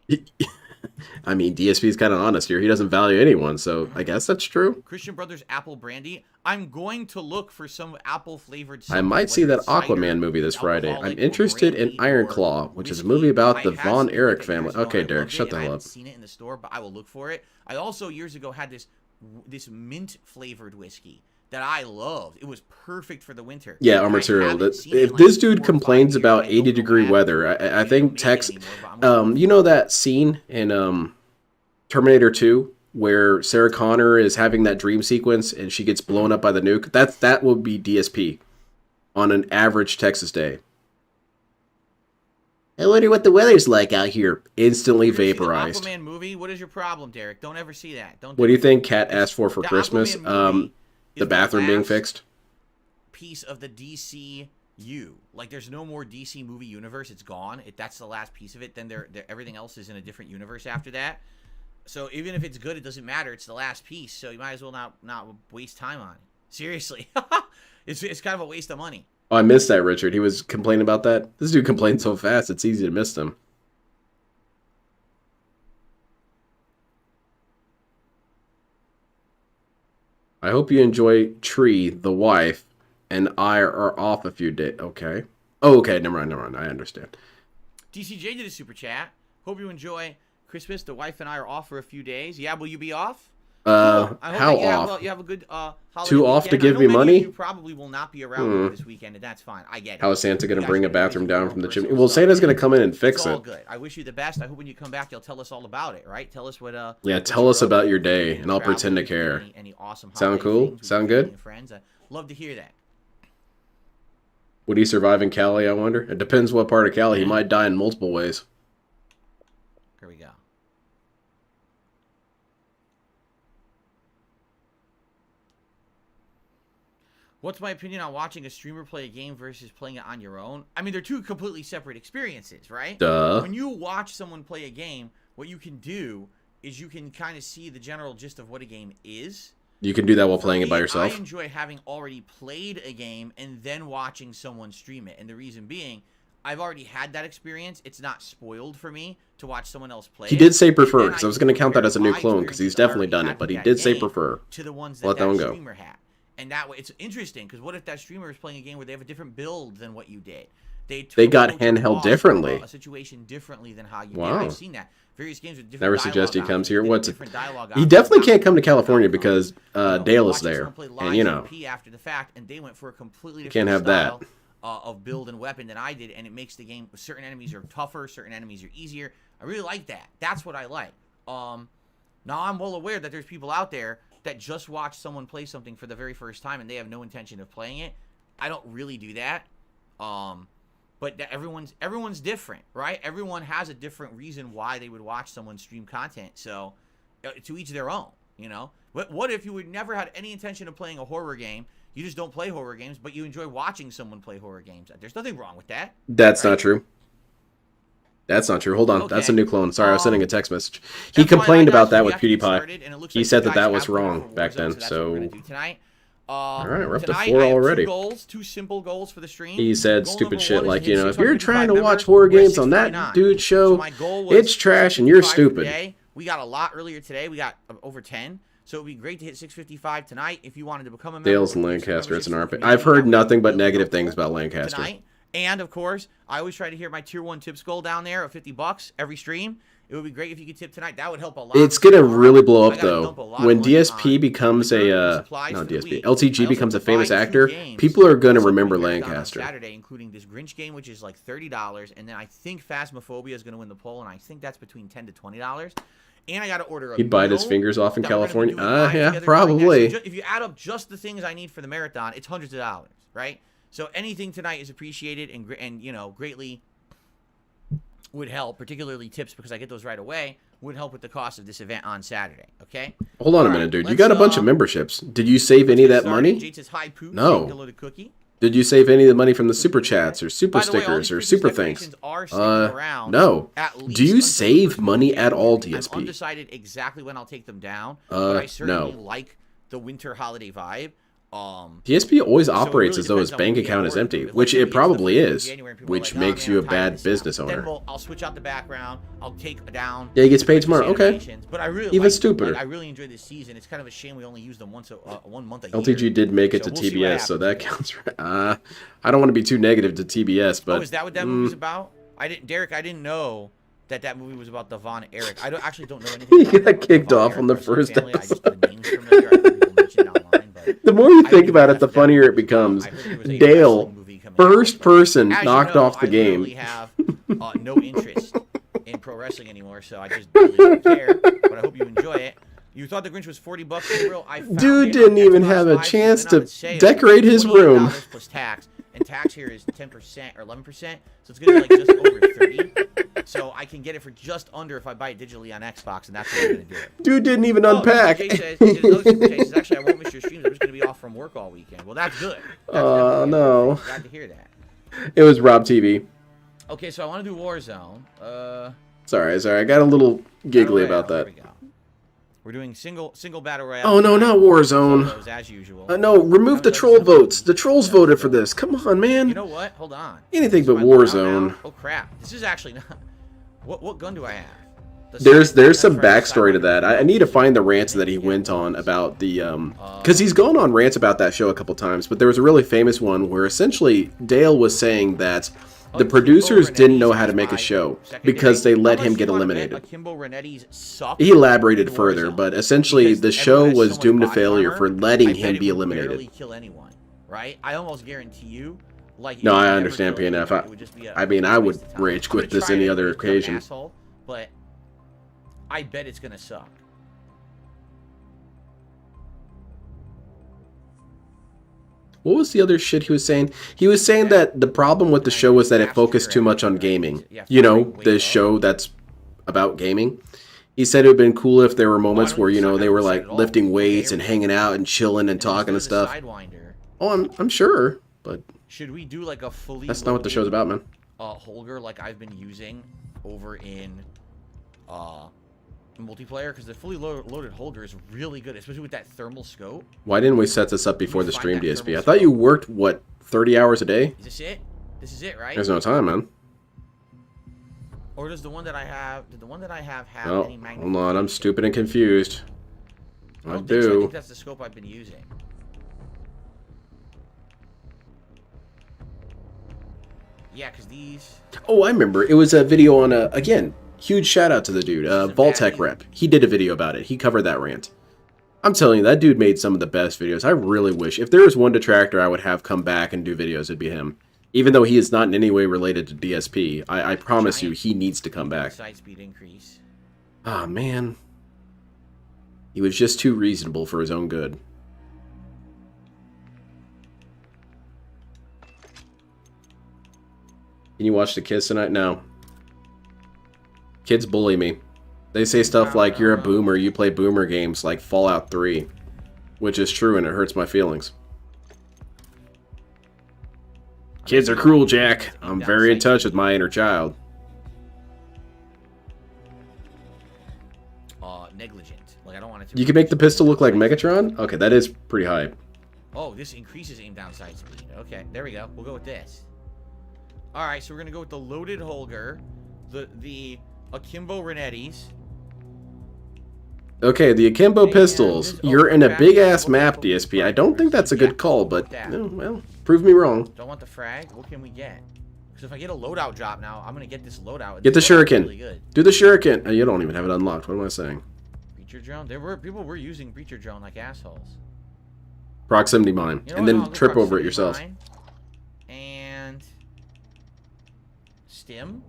I mean, DSP's kind of honest here. He doesn't value anyone, so I guess that's true. Christian Brothers Apple Brandy. I'm going to look for some apple flavored. I might see that Aquaman movie this Friday. I'm interested in Iron Claw, which is a movie about the Von Erich family. Okay, Derek, shut the hell I up. haven't seen it in the store, but I will look for it. I also years ago had this mint flavored whiskey that I loved. It was perfect for the winter. Yeah, And I Armored Serial. haven't seen it If in, this like, dude 4 or 5 complains years. about I don't know 80-degree why. weather, I They don't think make it Tex. anymore, but I'm gonna You know that scene in Terminator 2 where Sarah Connor is having that dream sequence and she gets blown up by the nuke? That would be DSP on an average Texas day. I wonder what the weather's like out here. Instantly You ever see the vaporized. Aquaman movie. What is your problem, Derek? Don't ever see that. Don't. What do you think Kat asked for The Christmas? Aquaman movie is The bathroom being last fixed. piece of the DCU. Like, there's no more DC movie universe. It's gone. That's the last piece of it. Then everything else is in a different universe after that. So even if it's good, it doesn't matter. It's the last piece. So you might as well not waste time on it. Seriously, it's kind of a waste of money. Oh, I missed that, Richard. He was complaining about that. This dude complains so fast, it's easy to miss him. I hope you enjoy Tree, the wife, and I are off a few days. Okay. Oh, okay. Never mind. I understand. DCJ did a super chat. Hope you enjoy Christmas. The wife and I are off for a few days. Yeah, will you be off? Cool. I hope How that off? You have a good holiday Too off to weekend. give I me know many money? of you probably will not be around this weekend, and that's fine. I get it. How is Santa going You to guys bring a can do bathroom your down own from the chimney? personal Well, stuff. Santa's going to come in and fix It's all it. good. I wish you the best. I hope when you come back, you'll tell us all about it, right? Tell us what. Yeah, what tell you're us up about to, your if day, you're and I'll travel, pretend to if you're care. Any awesome Sound holiday cool? things with Sound your family good? and friends. I'd love to hear that. Would he survive in Cali, I wonder? It depends what part of Cali. He might die in multiple ways. Here we go. What's my opinion on watching a streamer play a game versus playing it on your own? I mean, they're two completely separate experiences, right? Duh. When you watch someone play a game, what you can do is you can kind of see the general gist of what a game is. You can do that while For playing it by me, yourself? I enjoy having already played a game and then watching someone stream it. And the reason being, I've already had that experience. It's not spoiled for me to watch someone else play He it. did say And prefer, then because I was can going to count that compare as a new my clone, because he's experiences I definitely already done had it, but with he that did say game prefer. to the ones Let that that one go. streamer had. And that way, it's interesting, because what if that streamer is playing a game where they have a different build than what you did? They got approach a handheld boss differently. or a situation differently than how you Wow. did. I've seen that. Various games with different Never dialogue suggest he options, comes here. with What's it? different dialogue He options. definitely can't come to California because You know, Dale is watching there. someone play And, live you know, MP after the fact, and they went for a completely can't different have that. style of build and weapon than I did, and it makes the game. Certain enemies are tougher, certain enemies are easier. I really like that. That's what I like. Now I'm well aware that there's people out there that just watch someone play something for the very first time and they have no intention of playing it. I don't really do that. But everyone's different, right? Everyone has a different reason why they would watch someone stream content. So to each their own. You know, what if you would never had any intention of playing a horror game? You just don't play horror games, but you enjoy watching someone play horror games. There's nothing wrong with that. That's not true. That's not true. Hold on. Okay. That's a new clone. Sorry, I was sending a text message. He complained about that with PewDiePie. He said that was wrong back then. So tonight. All right, we're up to Tonight, 4 I have already. two simple goals for the stream. He said Goal stupid number shit one is like, to you hit know, if you're 655 trying to watch members, horror we're at games on that 649. dude's show, So my goal was it's trash and you're 655 stupid. today. We got a lot earlier today. We got over 10. So it'd be great to hit 655 tonight if you wanted to become a member. Dale's in Lancaster. It's an armpit. I've heard nothing but negative things about Lancaster. Tonight. And of course, I always try to hear my tier 1 tips goal down there of $50 every stream. It would be great if you could tip tonight. That would help a lot. It's gonna really blow up though. When DSP becomes a LTG becomes a famous actor, people are gonna remember Lancaster. Saturday, including this Grinch game, which is like $30, and then I think Phasmophobia is gonna win the poll, and I think that's between $10 to $20. And I got to order a He'd bite his meal fingers off in that we're gonna be California. doing live Yeah, together probably. tonight. So if you add up just the things I need for the marathon, it's hundreds of dollars, right? So anything tonight is appreciated and you know, greatly would help, particularly tips because I get those right away, would help with the cost of this event on Saturday, okay? Hold on a minute, dude. You got a bunch of memberships. Did you save any of that money? Jade says, hi, Pooh. No. Loaded cookie. Did you save any of the money from the super chats or super By the way, all stickers these or previous super decorations things? are sticking around No. at least Do you until save the first money week of at all, January. I'm DSP? undecided exactly when I'll take them down, but I certainly No. like the winter holiday vibe. DSP always So it operates really as though his depends on bank when we get account is orders. empty, If, which let's say we it get to the probably first week of is, January and people are which like, makes man, you a I'm tired of bad this business stuff, then owner. I'll switch out the background. I'll take down. Yeah, he gets the paid Christmas tomorrow. Okay. animations. But I really Even stupider. I really enjoyed this season. It's kind of a shame we only use them once 1 month a year. LTG did make it So to we'll see what TBS, so that happens. counts. I don't want to be too negative to TBS, but Oh, is that what that movie's about? Derek, I didn't know that movie was about the Von Erich. I actually don't know anything. He about got the kicked Von off Erich on the wrestling first family. I just, episode. the name's familiar. I heard people mention it online, but the more you I think didn't about it, realize the that funnier movie it becomes. I heard there was a Dale, wrestling movie coming out, first but person, as you knocked know, off the I game. literally have no interest in pro wrestling anymore, so I just really don't care. But I hope you enjoy it. You thought the Grinch was $40 for real? I found Dude it didn't on even Xbox have a Live, chance it's been to on sale decorate his for room. $48 plus tax, and tax here is 10% or 11%, so it's gonna be like just over 30. So I can get it for just under if I buy it digitally on Xbox, and that's what I'm gonna do. Dude didn't even Oh, unpack. Jay says, another super Jay says, actually, I won't miss your streams. I'm just gonna be off from work all weekend. Well, that's good. That's Oh, definitely no. good. Glad to hear that. It was Rob TV. Okay, so I want to do Warzone. Sorry. I got a little giggly Battle about Royale, that. here we go. We're doing single battle royale. Oh, no, not Warzone. Solos, as usual. No, remove the troll votes. The trolls voted for this. Come on, man. You know what? Hold on. Anything This is but my loadout Warzone. now. Oh crap! This is actually not. What gun do I have? There's some backstory to that. I need to find the rants that he went on about the because he's gone on rants about that show a couple times, but there was a really famous one where essentially Dale was saying that the producers didn't know how to make a show because they let him get eliminated. He elaborated further, but essentially the show was doomed to failure for letting him be eliminated. Kill anyone, right? I almost guarantee you. Like, No, I understand PNF. I mean, I would rage quit this any other occasion. But I bet it's gonna suck. What was the other shit he was saying? He was saying that the problem with the show was that it focused too much on gaming. You know, the show that's about gaming. He said it would have been cool if there were moments where, you know, they were like lifting weights and hanging out and chilling and talking and stuff. Oh, I'm sure, but should we do like a fully that's not what the show's about, man. Holger like I've been using over in multiplayer, because the fully loaded Holger is really good, especially with that thermal scope. Why didn't we set this up before the stream, DSP? I thought you worked, what, 30 hours a day? Is this it? This is it, right? There's no time, man. Or does the one that I have, have Oh, any magnification? hold on, I'm stupid and confused. I don't think so. I do. think that's the scope I've been using. Yeah, because these... Oh, I remember. It was a video on, again, huge shout out to the dude, Vaultec Rep. He did a video about it. He covered that rant. I'm telling you, that dude made some of the best videos. I really wish, if there was one detractor I would have come back and do videos, it'd be him. Even though he is not in any way related to DSP, I promise you, he needs to come back. Side speed increase. Ah, man. He was just too reasonable for his own good. Can you watch the kids tonight? No. Kids bully me. They say stuff like, you're a boomer, you play boomer games like Fallout 3. Which is true, and it hurts my feelings. Kids are cruel, Jack. I'm very in touch with my inner child. Negligent. Like, I don't want it to... You can make the pistol look like Megatron? Okay, that is pretty hype. Oh, this increases aim down sight speed. Okay, there we go. We'll go with this. Alright, so we're gonna go with the loaded Holger, the Akimbo Renettis. Okay, the Akimbo pistols. You're in a big-ass map, DSP. I don't think that's a good call, but, well, prove me wrong. Don't want the frag? What can we get? Because if I get a loadout drop now, I'm gonna get this loadout. Get the shuriken. Really good. Do the shuriken. Oh, you don't even have it unlocked. What am I saying? Breacher drone? People were using breacher drone like assholes. Proximity mine. You know And what? then I'll go trip over it proximity yourself. mine. And... Stim?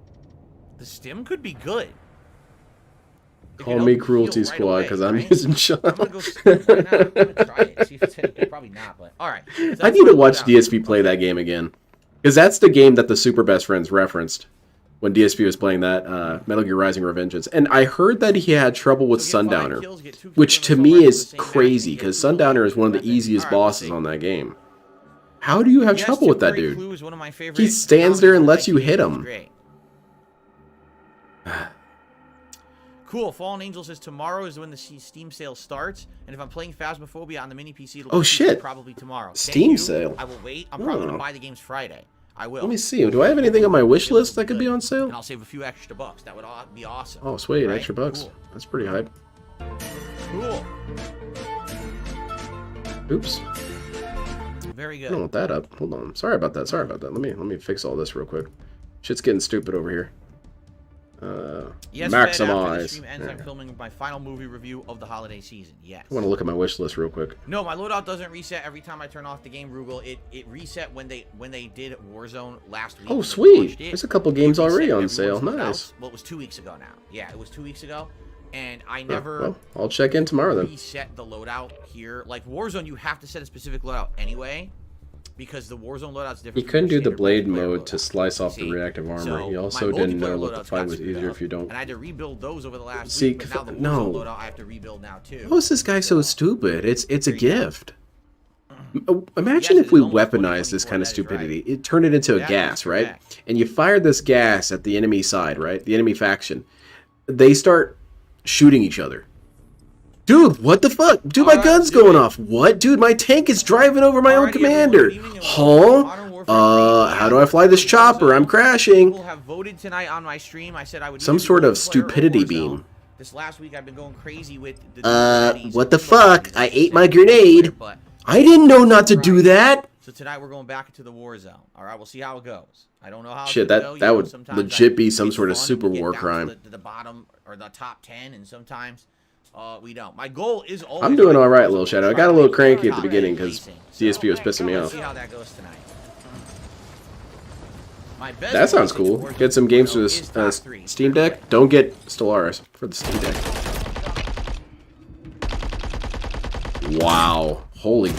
The stim could be good. It Call could me help Cruelty heal right Squad, away, because I'm right? using Sean. I'm gonna go stim. Why not? I'm gonna try it. See if it's any good. Probably not, but... Alright. So I need to watch DSP play that game again. Because that's the game that the Super Best Friends referenced when DSP was playing that Metal Gear Rising Revengeance. And I heard that he had trouble with Sundowner, which to me is crazy, because Sundowner is one of the easiest bosses on that game. How do you have trouble with that dude? He stands there and lets you hit him. Cool. Fallen Angel says tomorrow is when the Steam sale starts, and if I'm playing Phasmophobia on the mini PC, it'll Oh shit! probably tomorrow. Steam sale. I will wait. I'm probably gonna buy the games Friday. I will. Let me see. Do I have anything on my wish list that could be on sale? And I'll save a few extra bucks. That would be awesome. Oh sweet, right? extra bucks. Cool. That's pretty hype. Cool. Oops. Very I good. don't want that up. Hold on. Sorry about that. Sorry about that. Let me fix all this real quick. Shit's getting stupid over here. Yes, after the Maximize. stream ends, I'm filming my final movie review of the holiday season. Yes. I want to look at my wish list real quick. No, my loadout doesn't reset every time I turn off the game, Rugal. It reset when they did Warzone last week. Oh sweet! There's a couple games already on sale. Nice. Well, it was 2 weeks ago now. Yeah, it was 2 weeks ago, and I never. Well, I'll check in tomorrow then. Reset the loadout here. Like Warzone, you have to set a specific loadout anyway, because the Warzone loadout's different. He couldn't do the blade mode to slice off the reactive armor. So He also my didn't know multiplayer that the loadouts fight got was screwed easier up, if you don't. And I had to rebuild those over the last See, week, but now the Warzone no. loadout I have to rebuild now too. How is this guy so stupid? It's a gift. Imagine if we weaponized this kind of stupidity. It turned it into a gas, right? And you fire this gas at the enemy side, right? The enemy faction. They start shooting each other. Dude, what the fuck? Dude, my gun's going off. What? Dude, my tank is driving over my own commander. Huh? How do I fly this chopper? I'm crashing. People have voted tonight on my stream. I said I would Some sort of stupidity beam. This last week I've been going crazy with the what the fuck? I ate my grenade. I didn't know not to do that. So tonight we're going back into the war zone. All right, we'll see how it goes. I don't know how. Shit, that would legit be some sort of super war crime. The bottom or the top 10, and sometimes we don't. My goal is always. I'm doing all right, Little Shadow. I got a little cranky at the beginning because DSP was pissing me Let's off. see how that goes tonight. My best That sounds cool. Get some games for is top this three. Steam Deck. Don't get Stellaris for the Steam Deck. Wow. Holy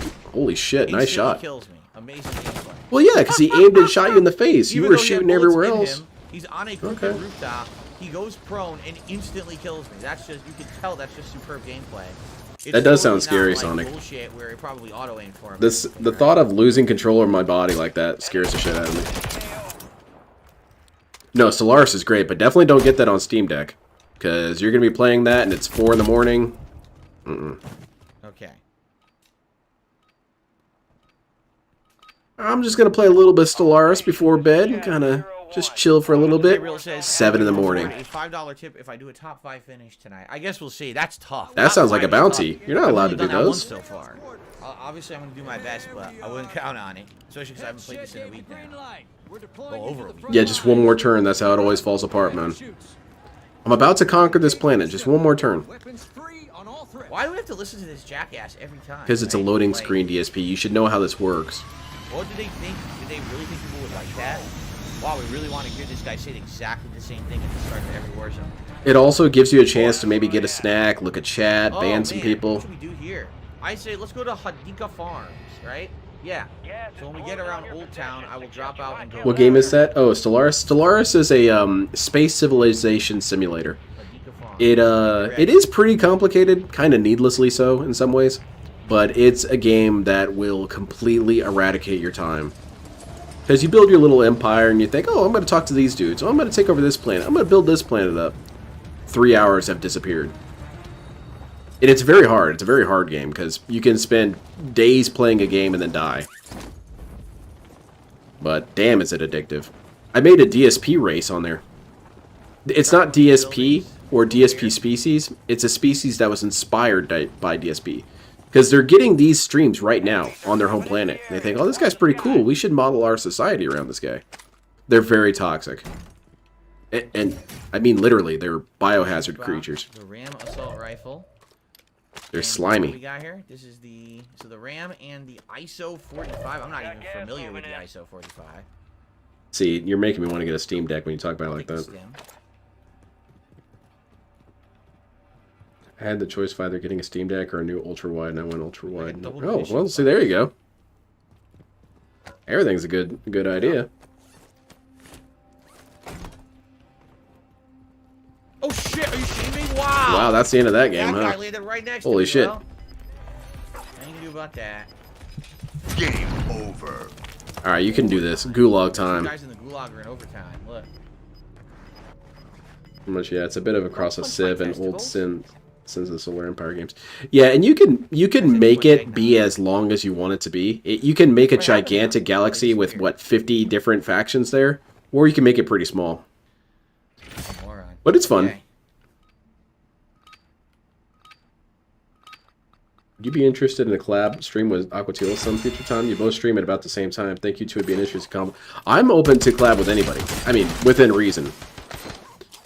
shit. Nice Instantly shot. Kills me. Amazing gameplay. Well, yeah, because he aimed and shot you in the face. You Even were though he had shooting bullets everywhere in else. him, he's on a crooked rooftop. He goes prone and instantly kills me. That's just, you can tell that's just superb gameplay. It's That does totally sound scary, not like Sonic. Bullshit where it probably auto aimed for him. The thought of losing control of my body like that scares the shit out of me. No, Stellaris is great, but definitely don't get that on Steam Deck. Because you're going to be playing that and it's 4 in the morning. Okay. I'm just going to play a little bit Stellaris before bed and kind of just chill for a little bit. 7 in the morning. A $5 tip if I do a top 5 finish tonight. I guess we'll see. That's tough. That sounds like a bounty. You're not allowed to do those. So far. Obviously, I'm going to do my best, but I wouldn't count on it. Especially because I haven't played this in a week now. Well, over a week. Yeah, just one more turn. That's how it always falls apart, man. I'm about to conquer this planet. Just one more turn. Why do we have to listen to this jackass every time? Because it's a loading screen, DSP. You should know how this works. What did they think? Did they really think people would like that? Wow, we really want to hear this guy say exactly the same thing at the start of every Warzone. It also gives you a chance to maybe get a snack, look at chat, ban some people. What should we do here? I say let's go to Hadika Farms, right? Yeah. So when we get around Old Town, I will drop out and go. What game is that? Oh, Stellaris. Stellaris is a space civilization simulator. It is pretty complicated, kind of needlessly so in some ways, but it's a game that will completely eradicate your time. Because you build your little empire and you think, oh, I'm going to talk to these dudes. Oh, I'm going to take over this planet. I'm going to build this planet up. 3 hours have disappeared. And it's very hard. It's a very hard game because you can spend days playing a game and then die. But damn, is it addictive. I made a DSP race on there. It's not DSP or DSP species. It's a species that was inspired by DSP. Because they're getting these streams right now on their home planet. They think, oh, this guy's pretty cool. We should model our society around this guy. They're very toxic. And I mean, literally, they're biohazard creatures. The Ram assault rifle. They're slimy. What we got here? This is the Ram and the ISO 45. I'm not even familiar with the ISO 45. See, you're making me want to get a Steam Deck when you talk about it like that. I had the choice of either getting a Steam Deck or a new ultra-wide, and I went ultra-wide. Oh, well, see, there you go. Everything's a good idea. Oh, shit, are you kidding me? Wow! Wow, that's the end of that game, That huh? guy landed right next Holy to me, shit. Well, nothing you can do about that. Game over. Alright, you can do this. Gulag You time. guys in the gulag are in overtime. Look. How much? Yeah, it's a bit of a cross of Punch Civ my and old testicles. Sins of the Solar Empire games. Yeah, and you can make it be as long as you want it to be. You can make a gigantic galaxy with, what, 50 different factions there? Or you can make it pretty small. Moron. But it's fun. Okay. Would you be interested in a collab stream with Aquatila some future time? You both stream at about the same time. Think you two would be an interesting combo. I'm open to collab with anybody. I mean, within reason.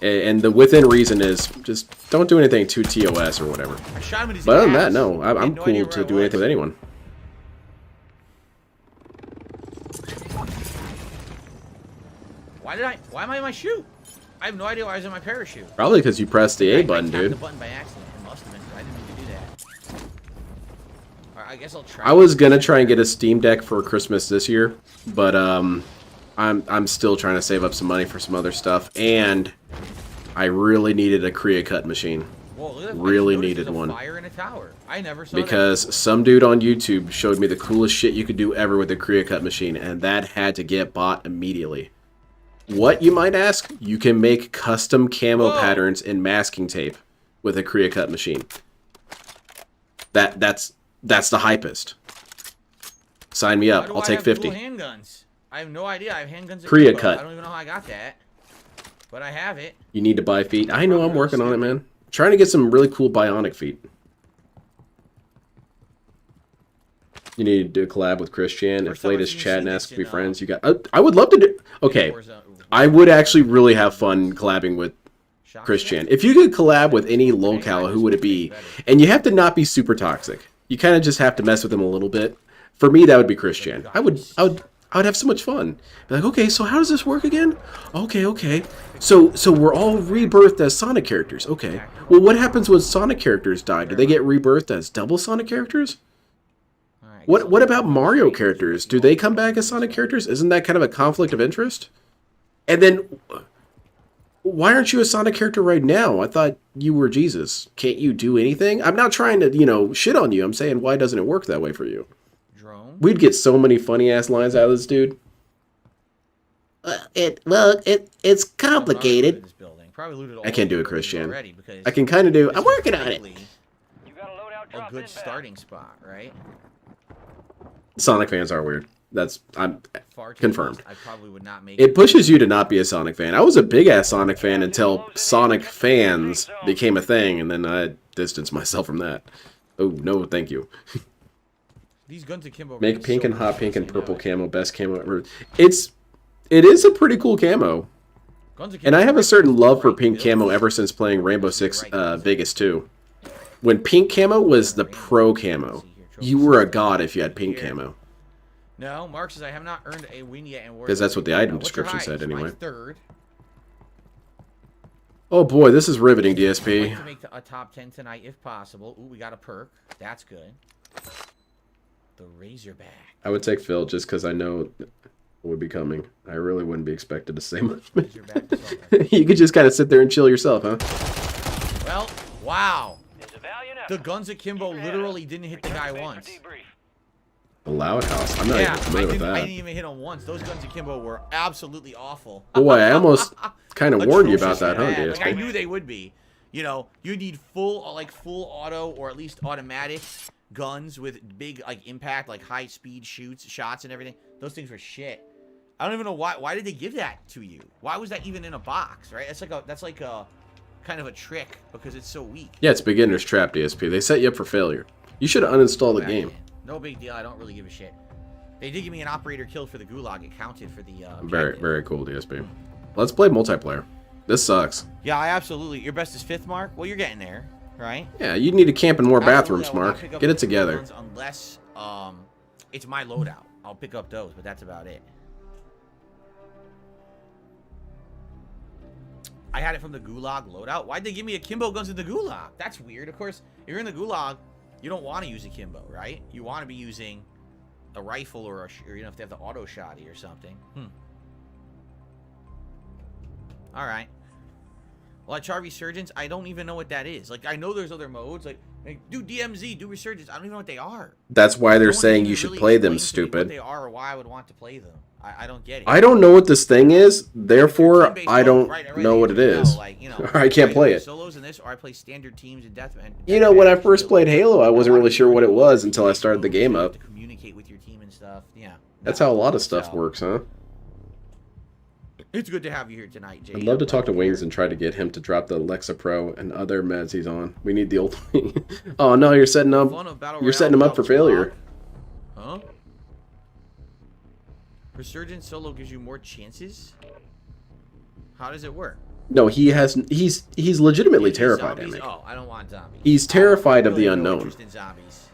And the within reason is just don't do anything too TOS or whatever. I shot him in his But other than ass. that, no. I'm no cool idea to where do I anything with anyone. Why am I in my shoe? I have no idea why I was in my parachute. Probably because you pressed the A button, I tapped dude. the button by accident. It must have been. I didn't mean to do that. Alright, I guess I'll try. I was gonna try and get a Steam Deck for Christmas this year, but I'm still trying to save up some money for some other stuff, and I really needed a Korea cut machine. Whoa, look at that. Really I just noticed needed there's a one. Fire in a tower. I never saw Because that. some dude on YouTube showed me the coolest shit you could do ever with a Korea cut machine, and that had to get bought immediately. What, you might ask? You can make custom camo patterns in masking tape with a Korea cut machine. That's the hypest. Sign me up. I'll take 50. Handguns. I have no idea. I have handguns. Korea cut. I don't even know how I got that, but I have it. You need to buy feet. I know, I'm working on it, man. Trying to get some really cool bionic feet. You need to do a collab with Christian. First Inflate time his I've seen chat and this ask to be in, friends. You got. I would love to do. Okay, I would actually really have fun collabing with Christian. If you could collab with any locale, who would it be? And you have to not be super toxic. You kind of just have to mess with him a little bit. For me, that would be Christian. I would have so much fun. Be like, okay, so how does this work again? Okay. So we're all rebirthed as Sonic characters. Okay. Well, what happens when Sonic characters die? Do they get rebirthed as double Sonic characters? What about Mario characters? Do they come back as Sonic characters? Isn't that kind of a conflict of interest? And then, why aren't you a Sonic character right now? I thought you were Jesus. Can't you do anything? I'm not trying to, shit on you. I'm saying, why doesn't it work that way for you? Drone. We'd get so many funny-ass lines out of this dude. It's complicated. I can't do it, Christian. I can kind of do. I'm working on it. A good starting spot, right? Sonic fans are weird. I'm confirmed. I probably would not make It pushes you to not be a Sonic fan. I was a big-ass Sonic fan until Sonic fans became a thing, and then I distanced myself from that. Oh, no, thank you. These guns akimbo. Make pink and hot pink and purple camo best camo ever. It is a pretty cool camo. And I have a certain love for pink camo ever since playing Rainbow Six Vegas 2. When pink camo was the pro camo, you were a god if you had pink camo. No, Mark says I have not earned a win yet in Warzone. Because that's what the item What's your description highest? said anyway. My third. Oh boy, this is riveting, I'd like DSP. to make a top 10 tonight if possible. Ooh, we got a perk. That's good. The Razorback. I would take Phil just because I know it would be coming. I really wouldn't be expected to say much. Razorback is all right. You could just kind of sit there and chill yourself, huh? Well, wow. The guns akimbo literally didn't hit the guy once. A loud house. I'm not even familiar with I that. didn't even hit him once. Those guns akimbo were absolutely awful. Boy, I almost kind of warned you about that, huh, Atrociously bad. Like, I DSP? knew they would be. You know, you need full auto or at least automatic guns with big like impact, like high speed shots and everything. Those things were shit. I don't even know why did they give that to you? Why was that even in a box, right? That's like a kind of a trick because it's so weak. Yeah, it's beginner's trap, DSP. They set you up for failure. You should have uninstalled the game. No big deal. I don't really give a shit. They did give me an operator kill for the gulag. It counted for the Very cool, DSP. Let's play multiplayer. This sucks. Yeah, I absolutely. Your best is 5th, Mark? Well, you're getting there, right? Yeah, you need to camp in more bathrooms, Mark. Get it together. Unless it's my loadout. I'll pick up those, but that's about it. I had it from the gulag loadout. Why'd they give me akimbo guns in the gulag? That's weird. Of course, if you're in the gulag, you don't want to use akimbo, right? You want to be using a rifle or you know, if they have the auto shotty or something. All right. Well, at Char Resurgence, I don't even know what that is. Like, I know there's other modes. Like do DMZ, do Resurgence. I don't even know what they are. That's why they're saying you should play them, stupid. What they are or why I would want to play them. I don't get it. I don't know what this thing is, therefore I don't know what it is. Like, you know, I can't play it. Solos in this, or I play standard teams in Deathmatch. You know, when I first played Halo, I wasn't really sure what it was until I started the game up. To communicate with your team and stuff. Yeah. That's how a lot of stuff works, huh? It's good to have you here tonight, Jay. I'd love to talk to Wings and try to get him to drop the Alexa Pro and other meds he's on. We need the old thing. Oh no, you're setting up. You're setting him up for failure. Huh? Resurgence solo gives you more chances? How does it work? No, he's legitimately terrified, Amic. Oh, I don't want zombies. He's terrified of the No unknown. interest in zombies.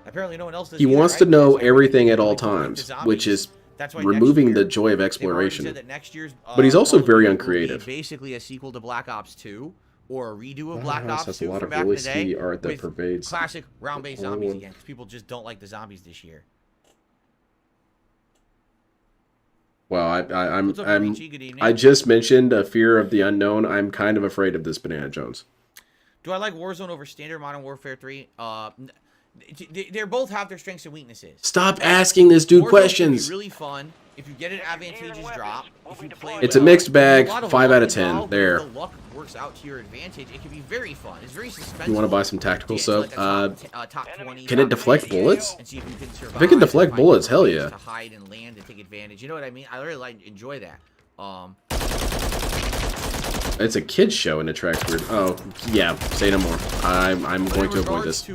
Apparently no one else does He either, wants right? to know Because everything at really all don't like the times, zombies. which is That's why removing next year, the joy of they've already exploration. said that next year's, But he's also Call of very Duty will be uncreative. Basically a sequel to Black Ops 2 or a redo of That Black house Ops has 2 a lot from of back in really the day sweet art that with pervades classic round-based the whole zombies world. again because people just don't like the zombies this year. Well, What's up, Richie? Good evening. I just mentioned a fear of the unknown. I'm kind of afraid of this Banana Jones. Do I like Warzone over Standard Modern Warfare 3? They both have their strengths and weaknesses. Stop asking this dude Warzone questions. can be really fun if you get an advantageous drop. If you play It's a well. mixed bag. There's a lot of 5 luck out of 10. involved, There. but if the luck works out to your advantage, it can be very fun. It's very suspenseful. You want to buy some tactical Yeah, stuff? it's like a top 20, Can it top deflect 50, bullets? and see if you can survive, If it can deflect find bullets, hell ways yeah. To hide and land and take advantage. You know what I mean? I really enjoy that. It's a kid's show and it tracks weird. Oh, yeah. Say no more. I'm going to avoid this.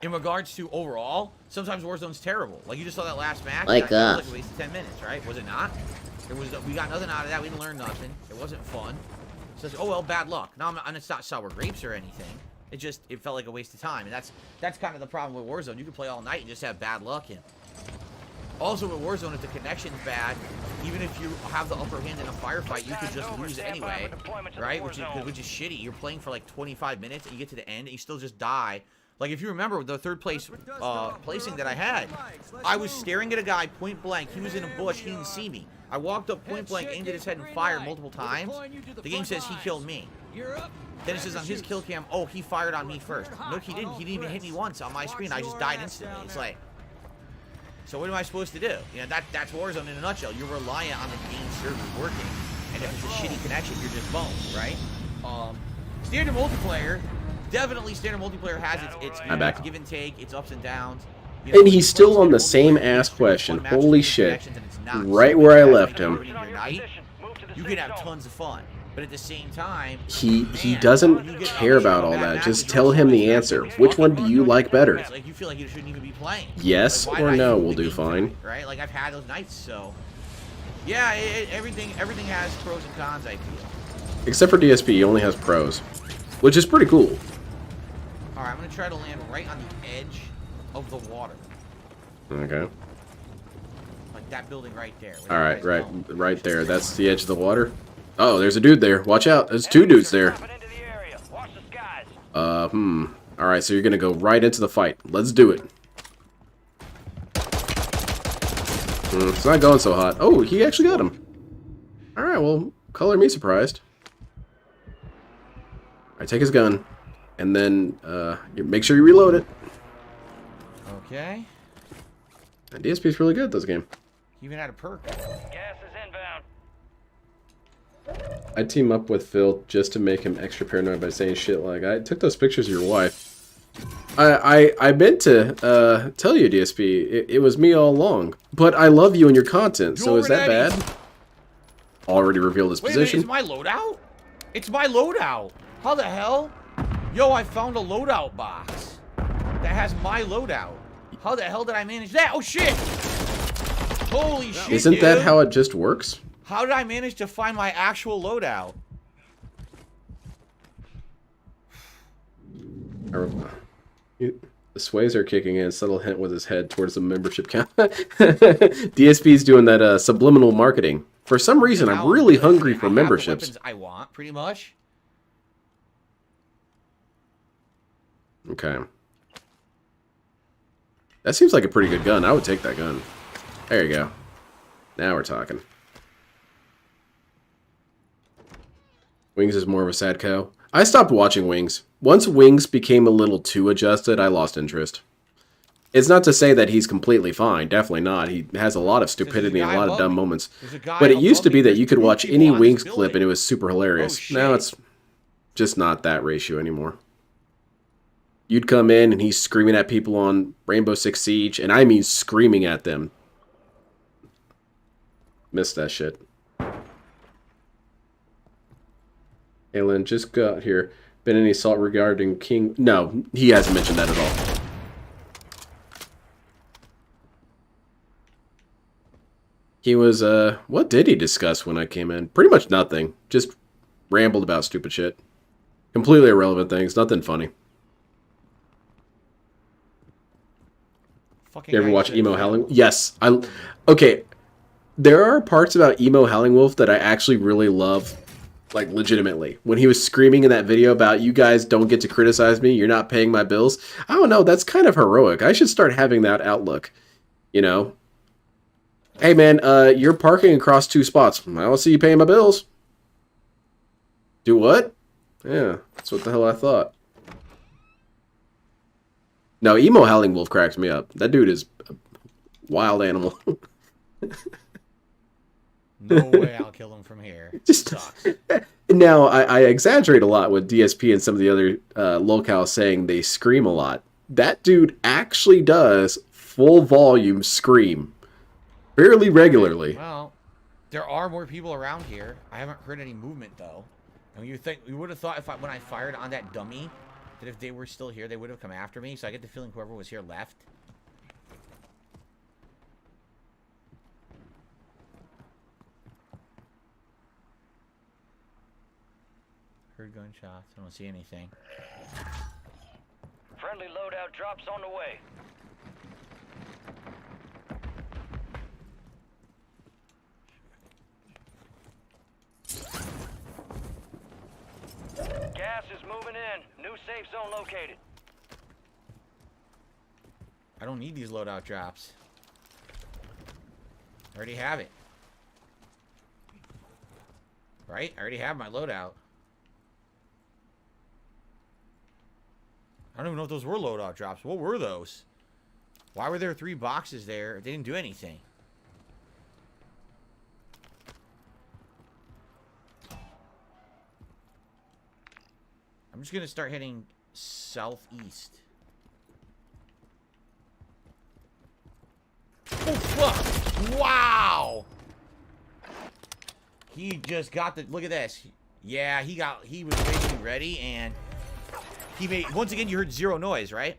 In regards to overall, sometimes Warzone's terrible. Like you just saw that last match. Like, that was like a waste of 10 minutes, right? Was it not? We got nothing out of that. We didn't learn nothing. It wasn't fun. So it's, oh well, bad luck. No, and it's not sour grapes or anything. It felt like a waste of time, and that's kind of the problem with Warzone. You can play all night and just have bad luck. And also with Warzone, if the connection's bad, even if you have the upper hand in a firefight, you could just lose anyway, right? Which is shitty. You're playing for like 25 minutes, and you get to the end, and you still just die. Like, if you remember the third place placing that I had, I was staring at a guy point blank. He was in a bush. He didn't see me. I walked up point blank, aimed at his head, and fired multiple times. The game says he killed me. Then it says on his kill cam, oh, he fired on me first. No, he didn't. He didn't even hit me once on my screen. I just died instantly. It's like, so what am I supposed to do? You know, that's Warzone in a nutshell. You're reliant on the game server working. And if it's a shitty connection, you're just boned, right? Standard multiplayer... Definitely, standard multiplayer has its give and take, its ups and downs. You know, And he's still on the same ass question. Holy shit. Right where I left him. You can have tons of fun, but at the same time, He doesn't care about all that. Just tell him the answer. Which one do you like better? Like you feel like you shouldn't even be playing. Yes or no will do fine. Right? Like I've had those nights, so yeah, everything has pros and cons. I feel. Except for DSP, he only has pros, which is pretty cool. All right, I'm gonna try to land right on the edge of the water. Okay. Like that building right there. All right, right there. That's the edge of the water. Oh, there's a dude there. Watch out. There's 2 dudes there. All right, so you're gonna go right into the fight. Let's do it. It's not going so hot. Oh, he actually got him. All right, well, color me surprised. I take his gun, and then make sure you reload it. Okay. And DSP is really good at this game. He even had a perk. Gas is inbound. I'd team up with Phil just to make him extra paranoid by saying shit like, I took those pictures of your wife. I meant to tell you, DSP, it was me all along. But I love you and your content, so is that bad? Already revealed his position. Wait a minute, it's my loadout? It's my loadout. How the hell? Yo, I found a loadout box that has my loadout. How the hell did I manage that? Oh, shit! Holy shit, Isn't dude. that how it just works? How did I manage to find my actual loadout? The sways are kicking in. Subtle hint with his head towards the membership count. DSP's doing that subliminal marketing. For some reason, I'm really hungry for memberships. The weapons I want, pretty much. Okay. That seems like a pretty good gun. I would take that gun. There you go. Now we're talking. Wings is more of a sad cow. I stopped watching Wings. Once Wings became a little too adjusted, I lost interest. It's not to say that he's completely fine. Definitely not. He has a lot of stupidity and a lot of dumb moments. But it used to be that you could watch any Wings clip and it was super hilarious. Now it's just not that ratio anymore. You'd come in and he's screaming at people on Rainbow Six Siege, and I mean screaming at them. Missed that shit. Alan just got here. Been any assault regarding King? No, he hasn't mentioned that at all. He was, what did he discuss when I came in? Pretty much nothing. Just rambled about stupid shit. Completely irrelevant things. Nothing funny. You ever watch Emo Howling? Yes. Okay. There are parts about Emo Howling Wolf that I actually really love. Like, legitimately. When he was screaming in that video about, you guys don't get to criticize me, you're not paying my bills. I don't know, that's kind of heroic. I should start having that outlook. You know? Hey, man, you're parking across 2 spots. I don't see you paying my bills. Do what? Yeah, that's what the hell I thought. No, Emo Howling Wolf cracks me up. That dude is a wild animal. No way I'll kill him from here. Just sucks. Now, I exaggerate a lot with DSP and some of the other locales saying they scream a lot. That dude actually does full volume scream. Fairly regularly. Well, there are more people around here. I haven't heard any movement, though. And you would have thought when I fired on that dummy, that if they were still here, they would have come after me. So I get the feeling whoever was here left. Heard gunshots. I don't see anything. Friendly loadout drops on the way. Gas is moving in. New safe zone located. I don't need these loadout drops. I already have it. Right? I already have my loadout. I don't even know if those were loadout drops. What were those? Why were there 3 boxes there? They didn't do anything. I'm just going to start heading southeast. Oh, fuck! Wow! He just got the... Look at this. Yeah, he was basically ready, and... He made... Once again, you heard 0 noise, right?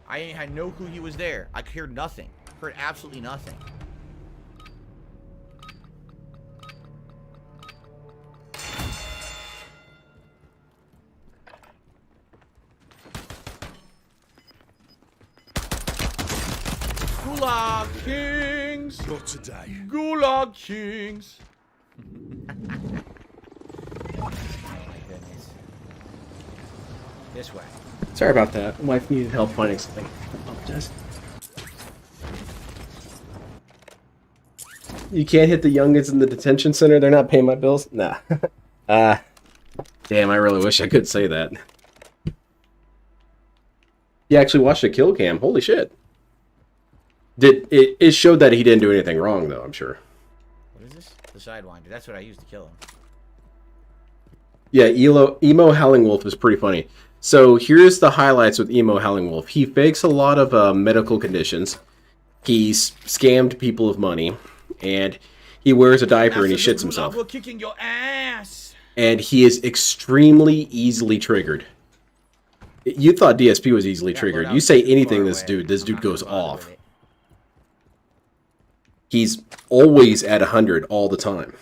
I had no clue he was there. I heard nothing. Heard absolutely nothing. Gulag Kings! Not today. Gulag Kings! Oh my goodness. This way. Sorry about that. Wife needed help finding something. I apologize. You can't hit the youngins in the detention center. They're not paying my bills. Nah. Damn, I really wish I could say that. He actually watched a kill cam. Holy shit. It showed that he didn't do anything wrong, though, I'm sure. What is this? The Sidewinder. That's what I used to kill him. Yeah, Emo Howling Wolf is pretty funny. So here's the highlights with Emo Howling Wolf. He fakes a lot of medical conditions. He's scammed people of money. And he wears a diaper and he shits himself. We're kicking your ass. And he is extremely easily triggered. You thought DSP was easily triggered. You say anything this dude goes off. He's always at 100 all the time.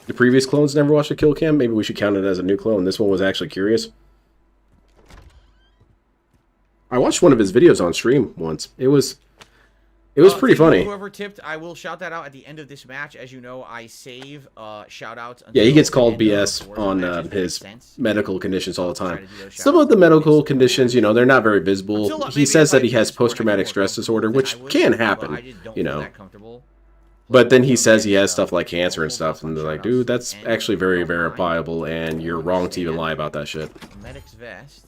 The previous clones never watched a kill cam? Maybe we should count it as a new clone. This one was actually curious. I watched one of his videos on stream once. It was pretty funny. Whoever tipped, I will shout that out at the end of this match. As you know, I save shout outs. Yeah, he gets called BS on his medical conditions all the time. Some of the medical conditions, you know, they're not very visible. He says that he has post-traumatic stress disorder, which can happen, you know. But then he says he has stuff like cancer and stuff, and they're like, dude, that's actually very verifiable, and you're wrong to even lie about that shit. Medic's vest.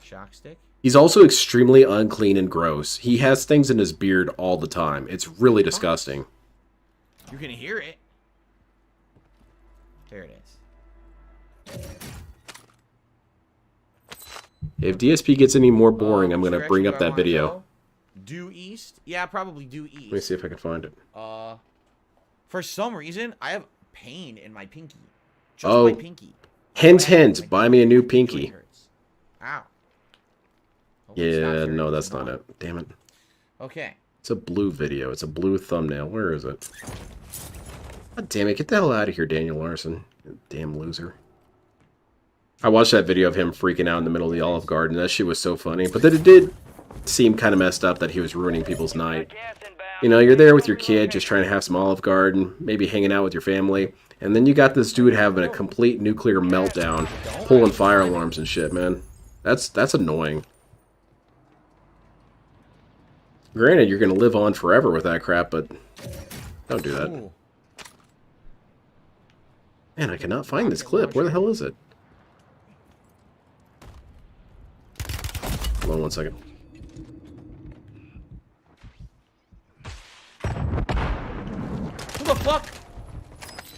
Shock stick. He's also extremely unclean and gross. He has things in his beard all the time. It's really disgusting. You can hear it. There it is. If DSP gets any more boring, I'm going to bring up that video. Due east? Yeah, probably due east. Let me see if I can find it. For some reason, I have pain in my pinky. Just my pinky. Hint, buy me a new pinky. Ow. Yeah, no, that's not it. Damn it. Okay. It's a blue video. It's a blue thumbnail. Where is it? God damn it. Get the hell out of here, Daniel Larson. You damn loser. I watched that video of him freaking out in the middle of the Olive Garden. That shit was so funny. But then it did seem kind of messed up that he was ruining people's night. You know, you're there with your kid just trying to have some Olive Garden, maybe hanging out with your family, and then you got this dude having a complete nuclear meltdown, pulling fire alarms and shit, man. That's annoying. Granted, you're going to live on forever with that crap, but don't do that. Ooh. Man, I cannot find this clip. Where the hell is it? Hold on one second. Who the fuck?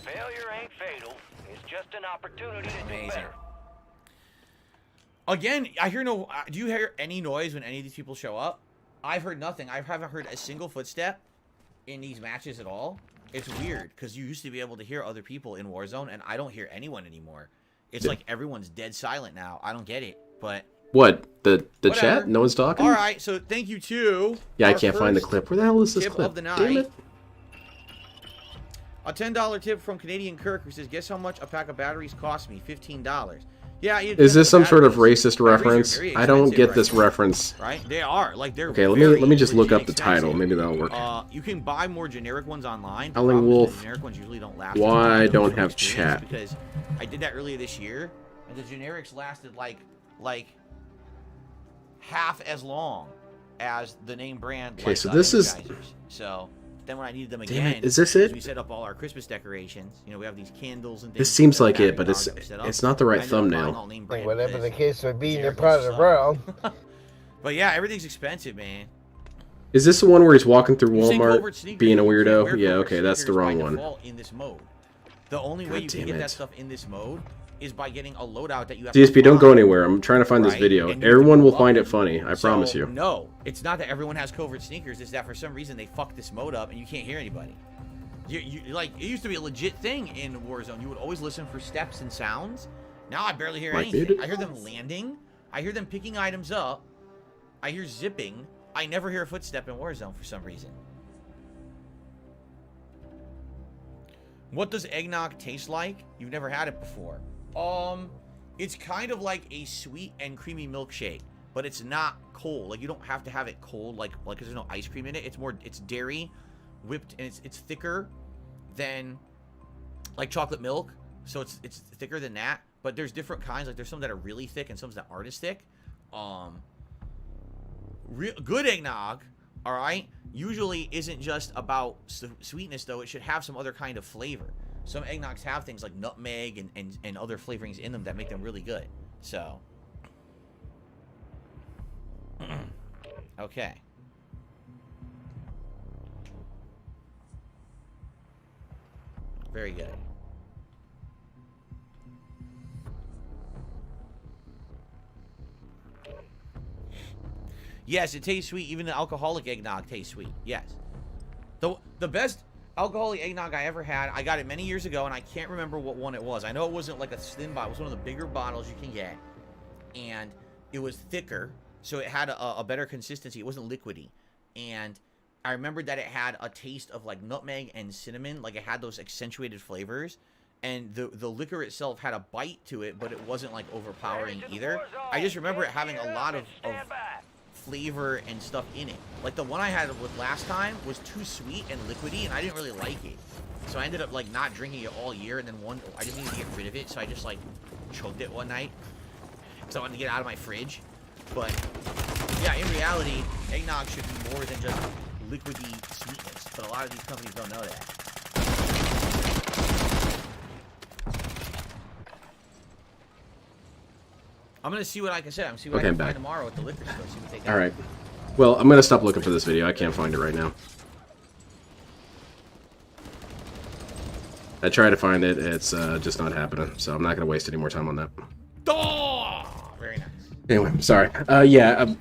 Failure ain't fatal. It's just an opportunity to do Amazing. better. Again, I hear no... do you hear any noise when any of these people show up? I've heard nothing. I haven't heard a single footstep in these matches at all. It's weird, because you used to be able to hear other people in Warzone, and I don't hear anyone anymore. It's like everyone's dead silent now. I don't get it, but... What? The chat? No one's talking? Alright, so thank you to... Yeah, I can't find the clip. Where the hell is this clip? Of the Damn night. it. A $10 tip from Canadian Kirk, who says, guess how much a pack of batteries cost me? $15. Yeah, is this some sort of racist reference? I don't get this reference. Right? They are. Like, they're okay, let me just look up the title. Maybe that'll work. You can buy more generic ones online. Howling Wolf. Generic ones usually don't last. Why don't have chat? Because I did that earlier this year, and the generics lasted like half as long as the name brand. Okay, so this is... So then when I needed them again, is this it? We set up all our Christmas decorations. You know, we have these candles and things. This seems like it, but it's not the right thumbnail. Whatever the case may be, they're part of the world. But yeah, everything's expensive, man. Is this the one where he's walking through Walmart being a weirdo? Yeah, okay, that's the wrong one. In this mode. The only way you can get that stuff in this mode is by getting a loadout that you have DSP, to don't go anywhere. I'm trying to find this video. Everyone will find it funny. I promise you. No, it's not that everyone has covert sneakers. It's that for some reason they fucked this mode up and you can't hear anybody. You like, it used to be a legit thing in Warzone. You would always listen for steps and sounds. Now I barely hear anything. I hear them landing. I hear them picking items up. I hear zipping. I never hear a footstep in Warzone for some reason. What does eggnog taste like? You've never had it before. It's kind of like a sweet and creamy milkshake, but it's not cold. Like, you don't have to have it cold, like because there's no ice cream in it. It's dairy, whipped, and it's thicker than like chocolate milk. So it's thicker than that. But there's different kinds. Like, there's some that are really thick and some that aren't as thick. good eggnog, all right, usually isn't just about sweetness, though. It should have some other kind of flavor. Some eggnogs have things like nutmeg and other flavorings in them that make them really good. So, okay. Very good. Yes, it tastes sweet. Even the alcoholic eggnog tastes sweet. Yes. The best alcoholic eggnog I ever had, I got it many years ago, and I can't remember what one it was. I know it wasn't like a thin bottle. It was one of the bigger bottles you can get. And it was thicker, so it had a better consistency. It wasn't liquidy. And I remembered that it had a taste of like nutmeg and cinnamon. Like it had those accentuated flavors. And the liquor itself had a bite to it, but it wasn't like overpowering either. I just remember it having a lot of flavor and stuff in it. Like the one I had with last time was too sweet and liquidy, and I didn't really like it. So I ended up like not drinking it all year, and then I just needed to get rid of it, so I just like choked it one night. So I wanted to get it out of my fridge. But yeah, in reality, eggnog should be more than just liquidy sweetness. But a lot of these companies don't know that. I'm gonna see what, like I said, I'm see what I can find tomorrow at the liquor store. See what they got. All right. Well, I'm gonna stop looking for this video. I can't find it right now. I try to find it. It's just not happening. So I'm not gonna waste any more time on that. Oh, very nice. Anyway, sorry. Yeah.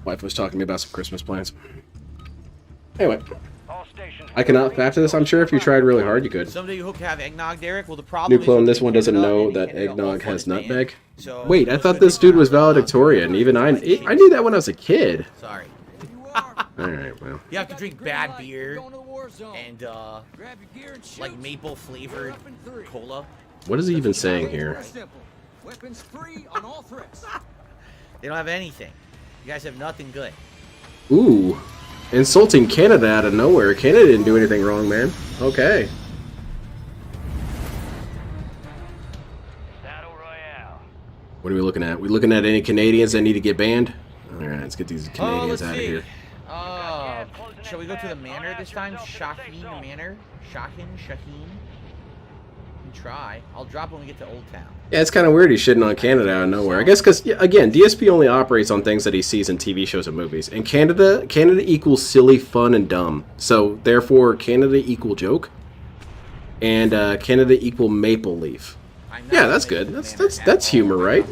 Wife was talking to me about some Christmas plans. Anyway. I cannot after this. I'm sure if you tried really hard, you could. Someday you hope to have eggnog, Derek. Well, the problem New clone. This one doesn't know that eggnog has nutmeg. Wait, I thought this dude was valedictorian. Even I knew that when I was a kid. Sorry. All right, well. You have to drink bad beer and like maple flavored cola. What is he even saying here? They don't have anything. You guys have nothing good. Ooh. Insulting Canada out of nowhere. Canada didn't do anything wrong, man. Okay. What are we looking at? We looking at any Canadians that need to get banned? Alright, let's get these Canadians out of here. Shall we go to the manor this time? Shaheen Manor? Shaheen? Try. I'll drop when we get to Old Town. Yeah, it's kind of weird he's shitting on Canada out of nowhere. I guess because, again, DSP only operates on things that he sees in TV shows and movies. And Canada equals silly, fun, and dumb. So, therefore, Canada equal joke. And Canada equal maple leaf. Yeah, that's good. That's humor, right?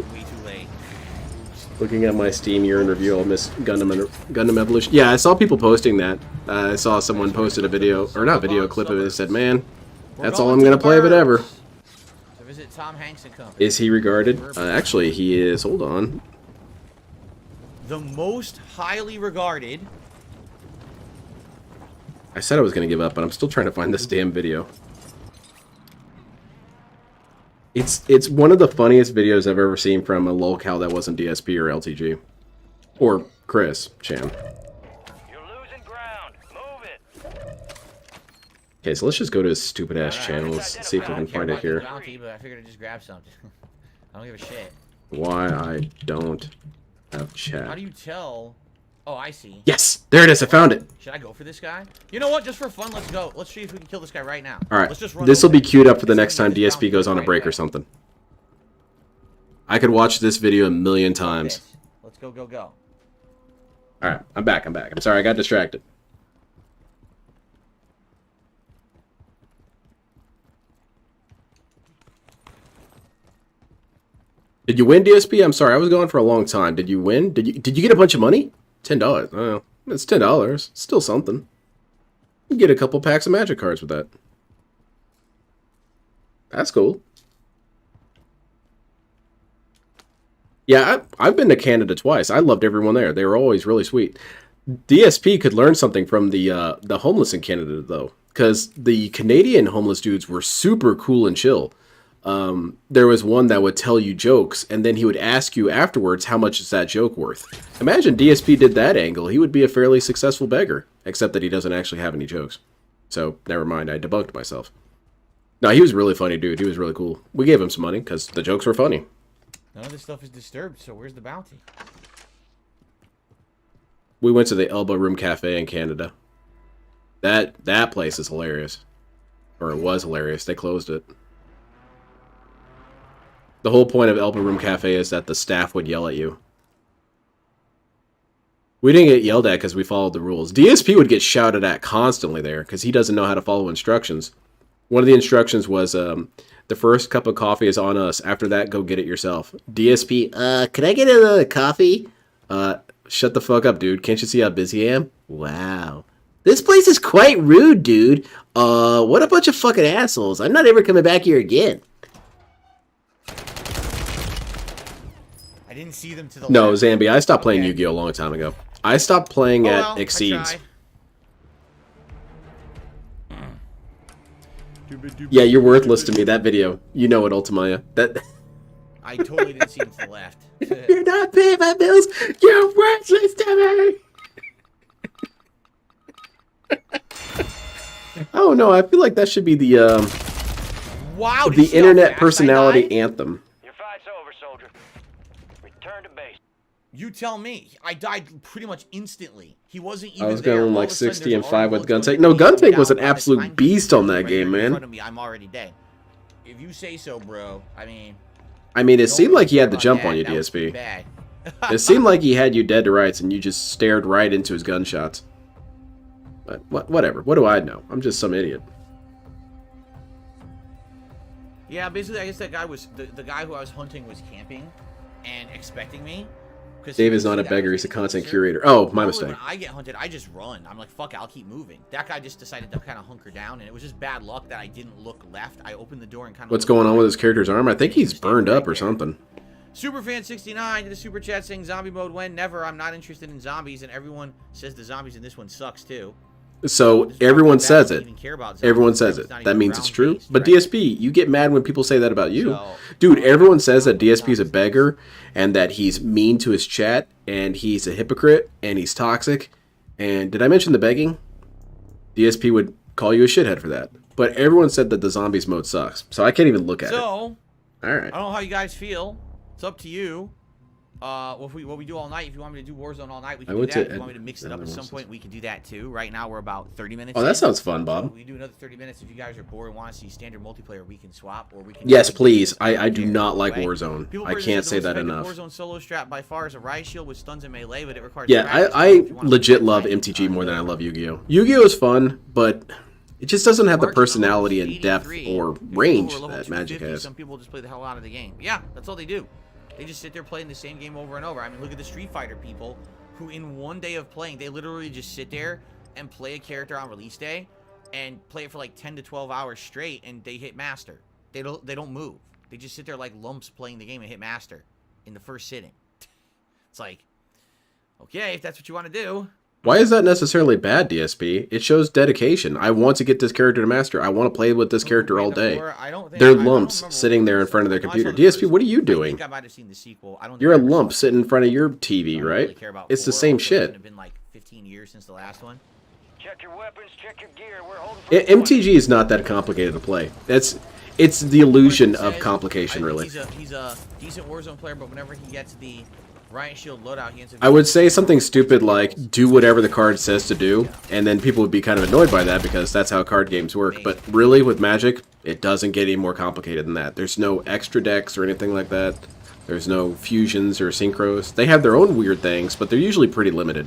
Looking at my Steam year in review, I'll miss Gundam Evolution. Yeah, I saw people posting that. I saw someone posted a video, or not video, a clip of it that said, man, that's all I'm going to play of it ever. To visit Tom Hanks and Company. Is he regarded? Actually, he is. Hold on. The most highly regarded. I said I was going to give up, but I'm still trying to find this damn video. It's one of the funniest videos I've ever seen from a lolcow that wasn't DSP or LTG. Or Chris Chan. Okay, so let's just go to his stupid ass channel. Let's see if we can find it here. Bounty, but I figured I'd just grab something. I don't give a shit. Why I don't have chat. How do you tell? Oh, I see. Yes! There it is, I found it! Should I go for this guy? You know what? Just for fun, let's go. Let's see if we can kill this guy right now. Alright, this will be queued up for the next time DSP goes on a break or something. I could watch this video a million times. Let's go, go, go. Alright, I'm back. I'm sorry, I got distracted. Did you win, DSP? I'm sorry, I was gone for a long time. Did you win? Did you get a bunch of money? $10. Oh, it's $10. Still something. You get a couple packs of magic cards with that. That's cool. Yeah, I've been to Canada twice. I loved everyone there. They were always really sweet. DSP could learn something from the homeless in Canada, though. Because the Canadian homeless dudes were super cool and chill. There was one that would tell you jokes, and then he would ask you afterwards how much is that joke worth. Imagine DSP did that angle. He would be a fairly successful beggar, except that he doesn't actually have any jokes. So, never mind, I debunked myself. No, he was a really funny dude. He was really cool. We gave him some money, because the jokes were funny. None of this stuff is disturbed, so where's the bounty? We went to the Elbow Room Cafe in Canada. That place is hilarious. Or it was hilarious. They closed it. The whole point of Elbow Room Cafe is that the staff would yell at you. We didn't get yelled at because we followed the rules. DSP would get shouted at constantly there because he doesn't know how to follow instructions. One of the instructions was, the first cup of coffee is on us. After that, go get it yourself. DSP, Can I get another coffee? Shut the fuck up, dude. Can't you see how busy I am? Wow. This place is quite rude, dude. What a bunch of fucking assholes. I'm not ever coming back here again. I didn't see them to the No, left. Zambi, I stopped playing Okay. Yu-Gi-Oh! A long time ago. I stopped playing Oh, at well, I Exceeds. tried. Yeah, you're worthless to me, that video. You know it, Ultimaya. That... I totally didn't see them to the left. You're not paying my bills. You're worthless to me. Oh, no, I feel like that should be the, Wow, did the you see how internet fast I personality died? anthem. Your fight's over, soldier. Return to base. You tell me. I died pretty much instantly. He wasn't even I was there. going All like of a sudden, 60 there's and 5 with articles going Guntank. to No, me, Guntank I'm was an down by the absolute time beast on that right game, in man. front of me, I'm already dead. If you say so, bro. I mean, I mean, it don't seemed like he care had the about jump that. on you, That was pretty DSP. bad. It seemed like he had you dead to rights, and you just stared right into his gunshots. But whatever. What do I know? I'm just some idiot. Yeah, basically, I guess that guy was the guy who I was hunting was camping and expecting me. Dave is not a beggar. He's a content curator. Oh, my mistake. When I get hunted, I just run. I'm like, fuck it, I'll keep moving. That guy just decided to kind of hunker down, and it was just bad luck that I didn't look left. I opened the door and kind of. What's going on with his character's arm? I think he's burned up or something. Superfan69 to the super chat saying zombie mode when? Never. I'm not interested in zombies, and everyone says the zombies in this one sucks too. So everyone says it. Everyone says it. It's not That even means it's true. round-based, But right? DSP, you get mad when people say that about you. So- Dude, everyone says that DSP is a beggar and that he's mean to his chat and he's a hypocrite and he's toxic. And did I mention the begging? DSP would call you a shithead for that. But everyone said that the zombies mode sucks. So I can't even look at it. So, All I right. don't know how you guys feel. It's up to you. What we do all night. If you want me to do Warzone all night, we can do went that. to If you want me to mix it up at some point, we can do that too. Right now, we're about 30 minutes. Oh, that in. sounds fun, So Bob. we do another 30 minutes. If you guys are bored and want to see standard multiplayer, we can swap, or we can. Yes, we can please. do I do here, not like okay? Warzone. People I versus can't the say most that effective enough. Warzone solo strat by far is a riot shield with stuns and melee, but it requires. Yeah, practice. I If you wanna legit play love right, MTG more than I love Yu-Gi-Oh! Yu-Gi-Oh! Is fun, but it just doesn't have the Mark, you know, personality and 83. depth or There's people who range are level that Magic 250. has. Some people just play the hell out of the game. Yeah, that's all they do. They just sit there playing the same game over and over. I mean, look at the Street Fighter people who in one day of playing, they literally just sit there and play a character on release day and play it for like 10 to 12 hours straight, and they hit master. They don't move. They just sit there like lumps playing the game and hit master in the first sitting. It's like, okay, if that's what you want to do. Why is that necessarily bad, DSP? It shows dedication. I want to get this character to master. I want to play with this character all day. They're lumps sitting there in front of their computer. DSP, what are you I doing? think I might have seen the sequel. I don't You're a think I ever lump saw it. sitting in front of your I TV, don't right? really care about It's the 4. same Also, shit. It's been like 15 years since the last one. Check your weapons, check your gear. We're holding for MTG is not that complicated to play. It's the illusion of complication, I think really. He's a decent Warzone player, but whenever he gets the Riot Shield loadout, he ends up. I would say something stupid like, do whatever the card says to do, and then people would be kind of annoyed by that because that's how card games work. But really, with Magic, it doesn't get any more complicated than that. There's no extra decks or anything like that. There's no fusions or synchros. They have their own weird things, but they're usually pretty limited.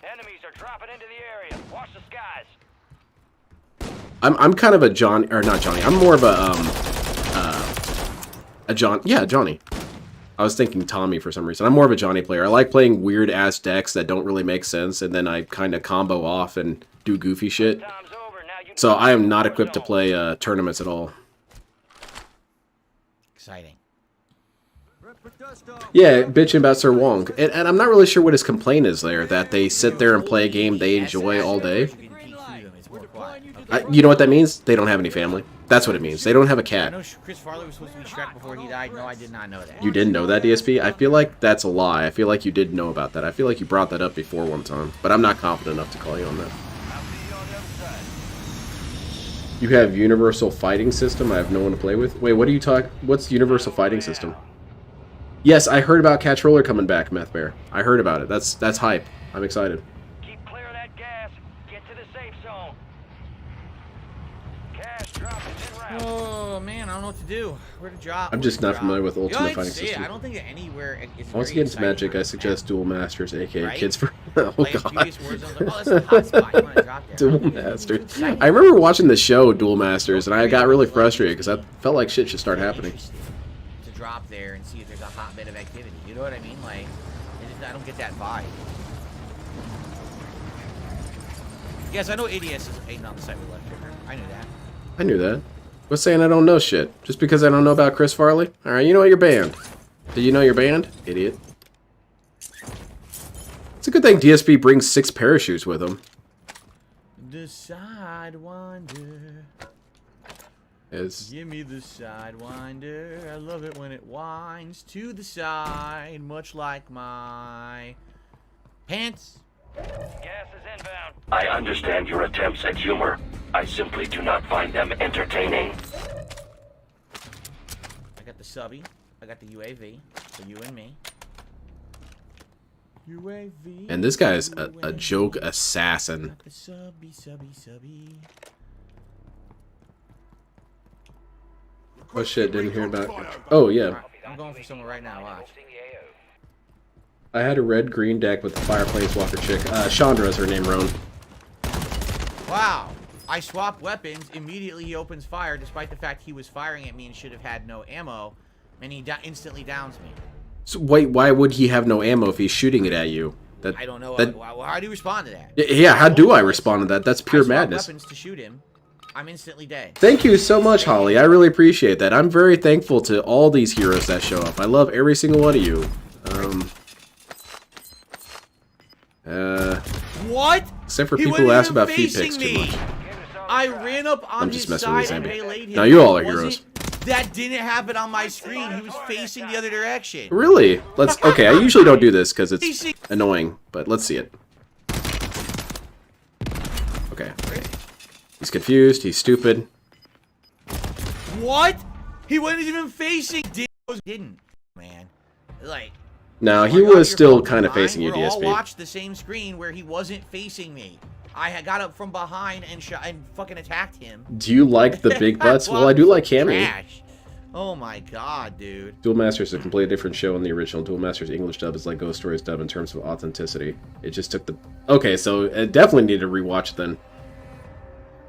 Enemies are dropping into the area. Watch the skies. I'm kind of a John, or not Johnny. I'm more of a John. Yeah, Johnny. I was thinking Tommy for some reason. I'm more of a Johnny player. I like playing weird ass decks that don't really make sense, and then I kind of combo off and do goofy shit. Time's over. Now you So I am not equipped to play tournaments at all. Exciting. Yeah, bitching about Sir Wong, and I'm not really sure what his complaint is there. That they sit there and play a game they enjoy all day. You know what that means? They don't have any family. That's what it means. They don't have a I cat. know Chris Farley was supposed to be Shrek before he died. No, I did not know that. You didn't know that, DSP? I feel like that's a lie. I feel like you did know about that. I feel like you brought that up before one time, but I'm not confident enough to call you on that. You have Universal Fighting System? I have no one to play with? Wait, what are you talking? What's Universal Fighting System? Yes, I heard about Catch Roller coming back, Meth Bear. I heard about it. That's hype. I'm excited. Keep clear of that gas. Get to the safe zone. Cash drop is en route. Oh man, I don't know what to do. Where to drop? I'm just not familiar with Ultimate Fighting System. System. I don't think that anywhere. It's Once very again, it's exciting Magic. for I a suggest fan. Dual Masters, aka Right? Kids for. Oh Playing god. previous Warzones, like, oh, that's a hot spot. You want to drop there? Dual Masters. I remember watching the show Dual Masters, and I got really frustrated because I felt like shit should start happening. To drop there and see if there's a hotbed of activity. You know what I mean? Like, I don't get that vibe. Yes, I know ADS is hating on the side we left here. I knew that. I knew that. What's saying I don't know shit? Just because I don't know about Chris Farley? Alright, you know what, you're banned. Do you know you're banned? Idiot. It's a good thing DSP brings 6 parachutes with him. The Sidewinder. Give me the Sidewinder. I love it when it winds to the side, much like my pants. Gas is inbound. I understand your attempts at humor. I simply do not find them entertaining. I got the subby. I got the UAV for you and me. UAV. And this guy's a joke assassin. Got the subby. Oh shit, didn't hear about it. Oh yeah. I'm going for someone right now, watch. I had a red-green deck with the Fire Planeswalker chick. Chandra is her name, Roan. Wow. I swapped weapons. Immediately he opens fire, despite the fact he was firing at me and should have had no ammo. And he instantly downs me. So wait, why would he have no ammo if he's shooting it at you? I don't know. How do you respond to that? Yeah, how do I respond to that? That's pure madness. Weapons to shoot him. I'm instantly dead. Thank you so much, Holly. I really appreciate that. I'm very thankful to all these heroes that show up. I love every single one of you. What? Except for people who ask about feet pics me. too much. I ran up on just his messing with side and Zambi. waylaid him. No, you all are heroes. That didn't happen on my screen. He was facing the other direction. Really? Okay, I usually don't do this because it's annoying, but let's see it. Okay. He's confused, he's stupid. What? He wasn't even facing. Didn't, man. Like. No, he was still kind of facing you, We all DSP. watched the same screen where he wasn't facing me. I had got up from behind and fucking attacked him. Do you like the big butts? Well, I do like Cammy. Trash. Oh my god, dude. Duel Masters is a completely different show in the original. Duel Masters English dub is like Ghost Stories dub in terms of authenticity. It just took the... Okay, so it definitely need to rewatch then.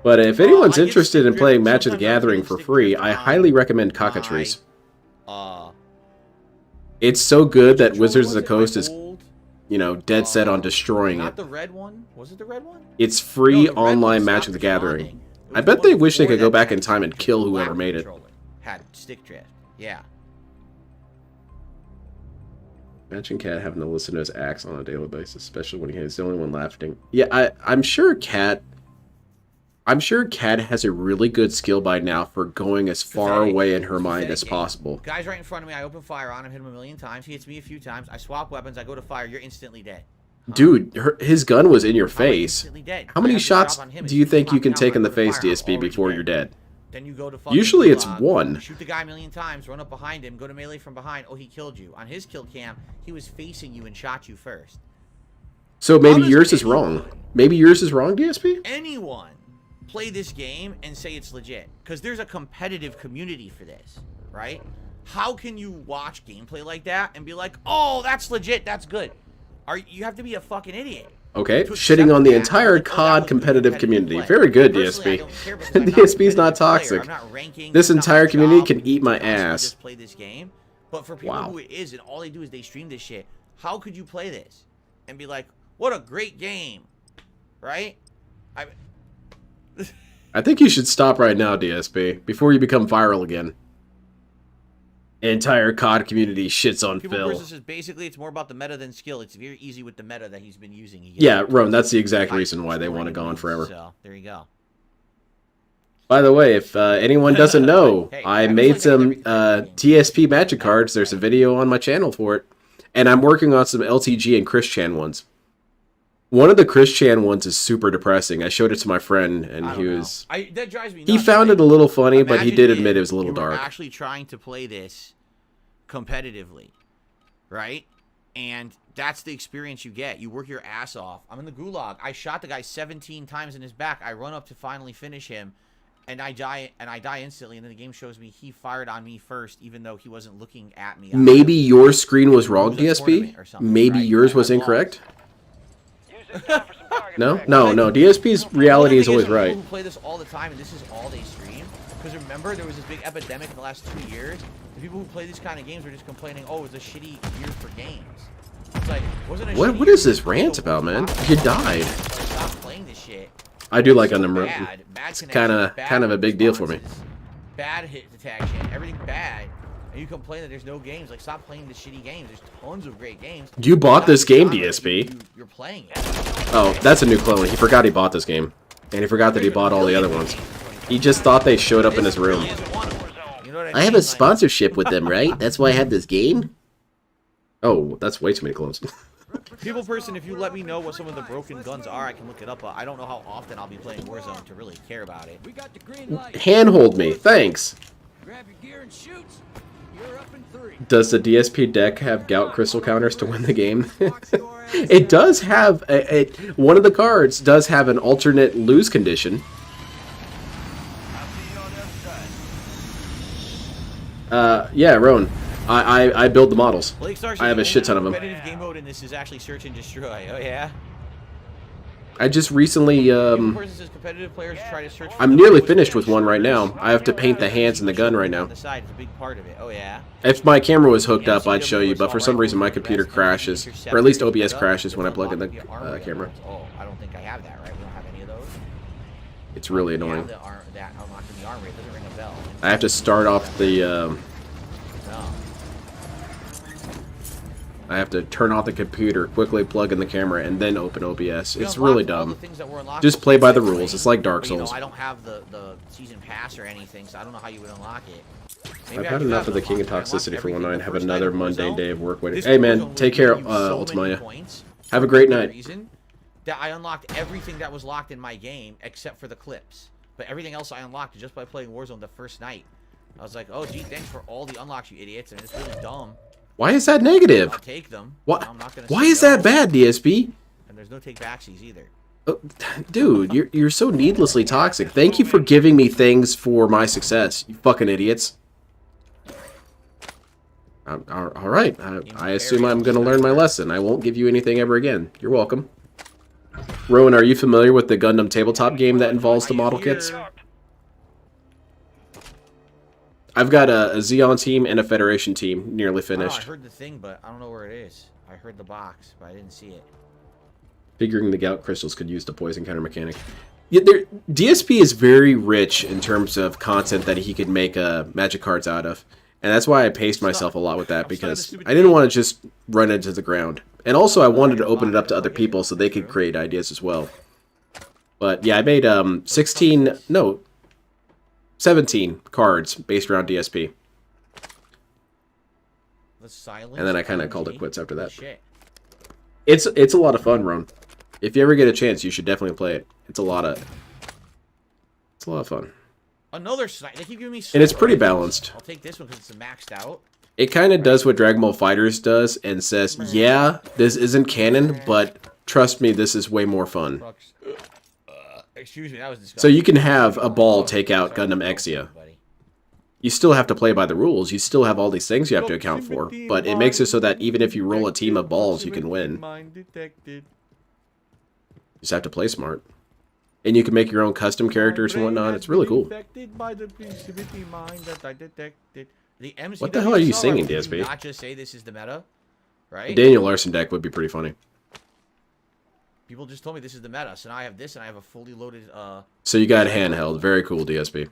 But if anyone's interested in playing Magic the Gathering for free, I highly recommend Cockatrice. It's so good that Wizards of the Coast is, you know, dead set on destroying it. Not the red one? Was it the red one? It's free online Magic the Gathering. I bet they wish they could go back in time and kill whoever made it. Had stick drift. Yeah. Imagine Cat having to listen to his acts on a daily basis, especially when he's the only one laughing. Yeah, I'm sure Cat has a really good skill by now for going as far away in her mind as possible. Guy's right in front of me. I open fire on him, hit him a million times. He hits me a few times. I swap weapons. I go to fire. You're instantly dead. Dude, his gun was in your face. Dead. How many shots do you think you can take in the face, DSP, before you're dead? Then you go to fucking Usually it's gulag, one. Shoot the guy a million times, run up behind him, go to melee from behind. Oh, he killed you. On his kill cam, he was facing you and shot you first. So maybe yours is wrong. Maybe yours is wrong, DSP? Anyone play this game and say it's legit? Because there's a competitive community for this, right? How can you watch gameplay like that and be like, oh, that's legit, that's good? You have to be a fucking idiot. Okay, shitting on the entire COD competitive community. Very good, DSP. DSP's not toxic. This entire community can eat my ass. Just play this game, but for people who it is and all they do is they stream this shit, how could you play this and be like, what a great game, right? I think you should stop right now, DSP, before you become viral again. Entire COD community shits on People Phil. versus is basically, it's more about the meta than skill. It's very easy with the meta that he's been using. Yeah, Rome, that's the exact reason why they want to go on forever. So, there you go. By the way, if anyone doesn't know, I made some TSP Magic cards. There's a video on my channel for it. And I'm working on some LTG and Chris Chan ones. One of the Chris Chan ones is super depressing. I showed it to my friend, and he was... that drives me nuts. He found it a little funny, but he Imagine did if admit it was a little you were dark. actually trying to play this competitively, right? And that's the experience you get. You work your ass off. I'm in the gulag. I shot the guy 17 times in his back. I run up to finally finish him, and I die instantly. And then the game shows me he fired on me first, even though he wasn't looking at me. Maybe your screen was wrong, It was a DSP. tournament or something, Maybe right? yours I was lost. incorrect. Use this time for some target No, practice. no. DSP's reality is always People right. who play this all the time, and this is all they stream. Because remember, there was this big epidemic in the last 2 years. The people who play these kind of games were just complaining, "Oh, it's a shitty year for games." It's like, wasn't a What shitty is year this for rant people about, who man? watch You it. died. Stop playing this shit. I do like So Gundam. bad It's connections, kind of a big deal for me. responses, Bad hit detection, everything bad. And you complain that there's no games. Like, stop playing the shitty games. There's tons of great games. You bought Not this the game, genre, DSP. You're playing it. Oh, that's a new clone. He forgot he bought this game. And he forgot that he bought all the other ones. He just thought they showed up in his room. You know what I have mean? a sponsorship with them, right? That's why I have this game. Oh, that's way too many clones. People person, if you let me know what some of the broken guns are, I can look it up. But I don't know how often I'll be playing Warzone to really care about it. Handhold me, thanks. Grab your gear and shoot. You're up in 3. Does the DSP deck have gout crystal counters to win the game? It does have one of the cards does have an alternate lose condition. Yeah, Roan. I build the models. Blake Star I have a says shit ton of them. Competitive game mode in this is actually search and destroy. Oh yeah. I just recently Person says competitive players try to search for I'm the nearly lowest finished with one finish right now. scores. I have to paint the hands and the gun right now. On the side, it's a big part of it. Oh yeah. If my camera was hooked up, I'd show you, but for some reason my computer crashes, or at least OBS crashes when I plug in the camera. Oh, I don't think I have that, right? We don't have any of those. It's really Yeah, annoying. that unlocked in the armory. It doesn't ring a bell. I have to start off the. No. I have to turn off the computer, quickly plug in the camera, and then open OBS. We It's unlocked really all the dumb. things that were unlocked Just before play by the the rules. game, It's like Dark but, you know, Souls. I don't have the season pass or anything, so I don't know how you would unlock it. Maybe I've I had do enough have of the it King of unlocked. I unlocked Toxicity for one everything night. the Have first another night of mundane Warzone. day of work waiting. This Hey Warzone man, was take care, giving you so many Ultimaya. points Have a great for night. reason that I unlocked everything that was locked in my game except for the clips. But everything else I unlocked just by playing Warzone the first night. I was like, oh gee, thanks for all the unlocks, you idiots. And it's really dumb. Why is that negative? I'll take them. What? I'm not gonna Why say is that no. bad, DSP? And there's no take backsies either. Oh, dude, you're so needlessly toxic. Thank you for giving me things for my success, you fucking idiots. All right, I assume I'm going to learn my lesson. I won't give you anything ever again. You're welcome. Rowan, are you familiar with the Gundam tabletop game that involves the model kits? I've got a Xeon team and a Federation team nearly I finished. heard the thing, but I don't know where it is. I heard the box, but I didn't see it. Figuring the gout crystals could use the poison counter mechanic. Yeah, DSP is very rich in terms of content that he could make magic cards out of. And that's why I paced myself a lot with that, because I didn't want to just run it into the ground. And also I wanted to open it up to other people so they could create ideas as well. But yeah, I made 17 cards based around DSP. The silence. And then I kind of called it quits after that. Shit. It's a lot of fun, Ron. If you ever get a chance, you should definitely play it. It's a lot of fun. Another snipe. They keep giving me. And it's pretty rifles. balanced. I'll take this one because it's maxed out. It kind of does what Dragon Ball Fighters does and says, yeah, this isn't canon, but trust me, this is way more fun. Excuse me, that was disgusting. So you can have a ball take out Gundam Exia. You still have to play by the rules. You still have all these things you have to account for. But it makes it so that even if you roll a team of balls, you can win. You just have to play smart. And you can make your own custom characters and whatnot. It's really cool. What the hell are you singing, DSP? Not just say this is the meta, right? Daniel Larson deck would be pretty funny. People just told me this is the meta, so now I have this and I have a fully loaded. So you got handheld. Very cool, DSP.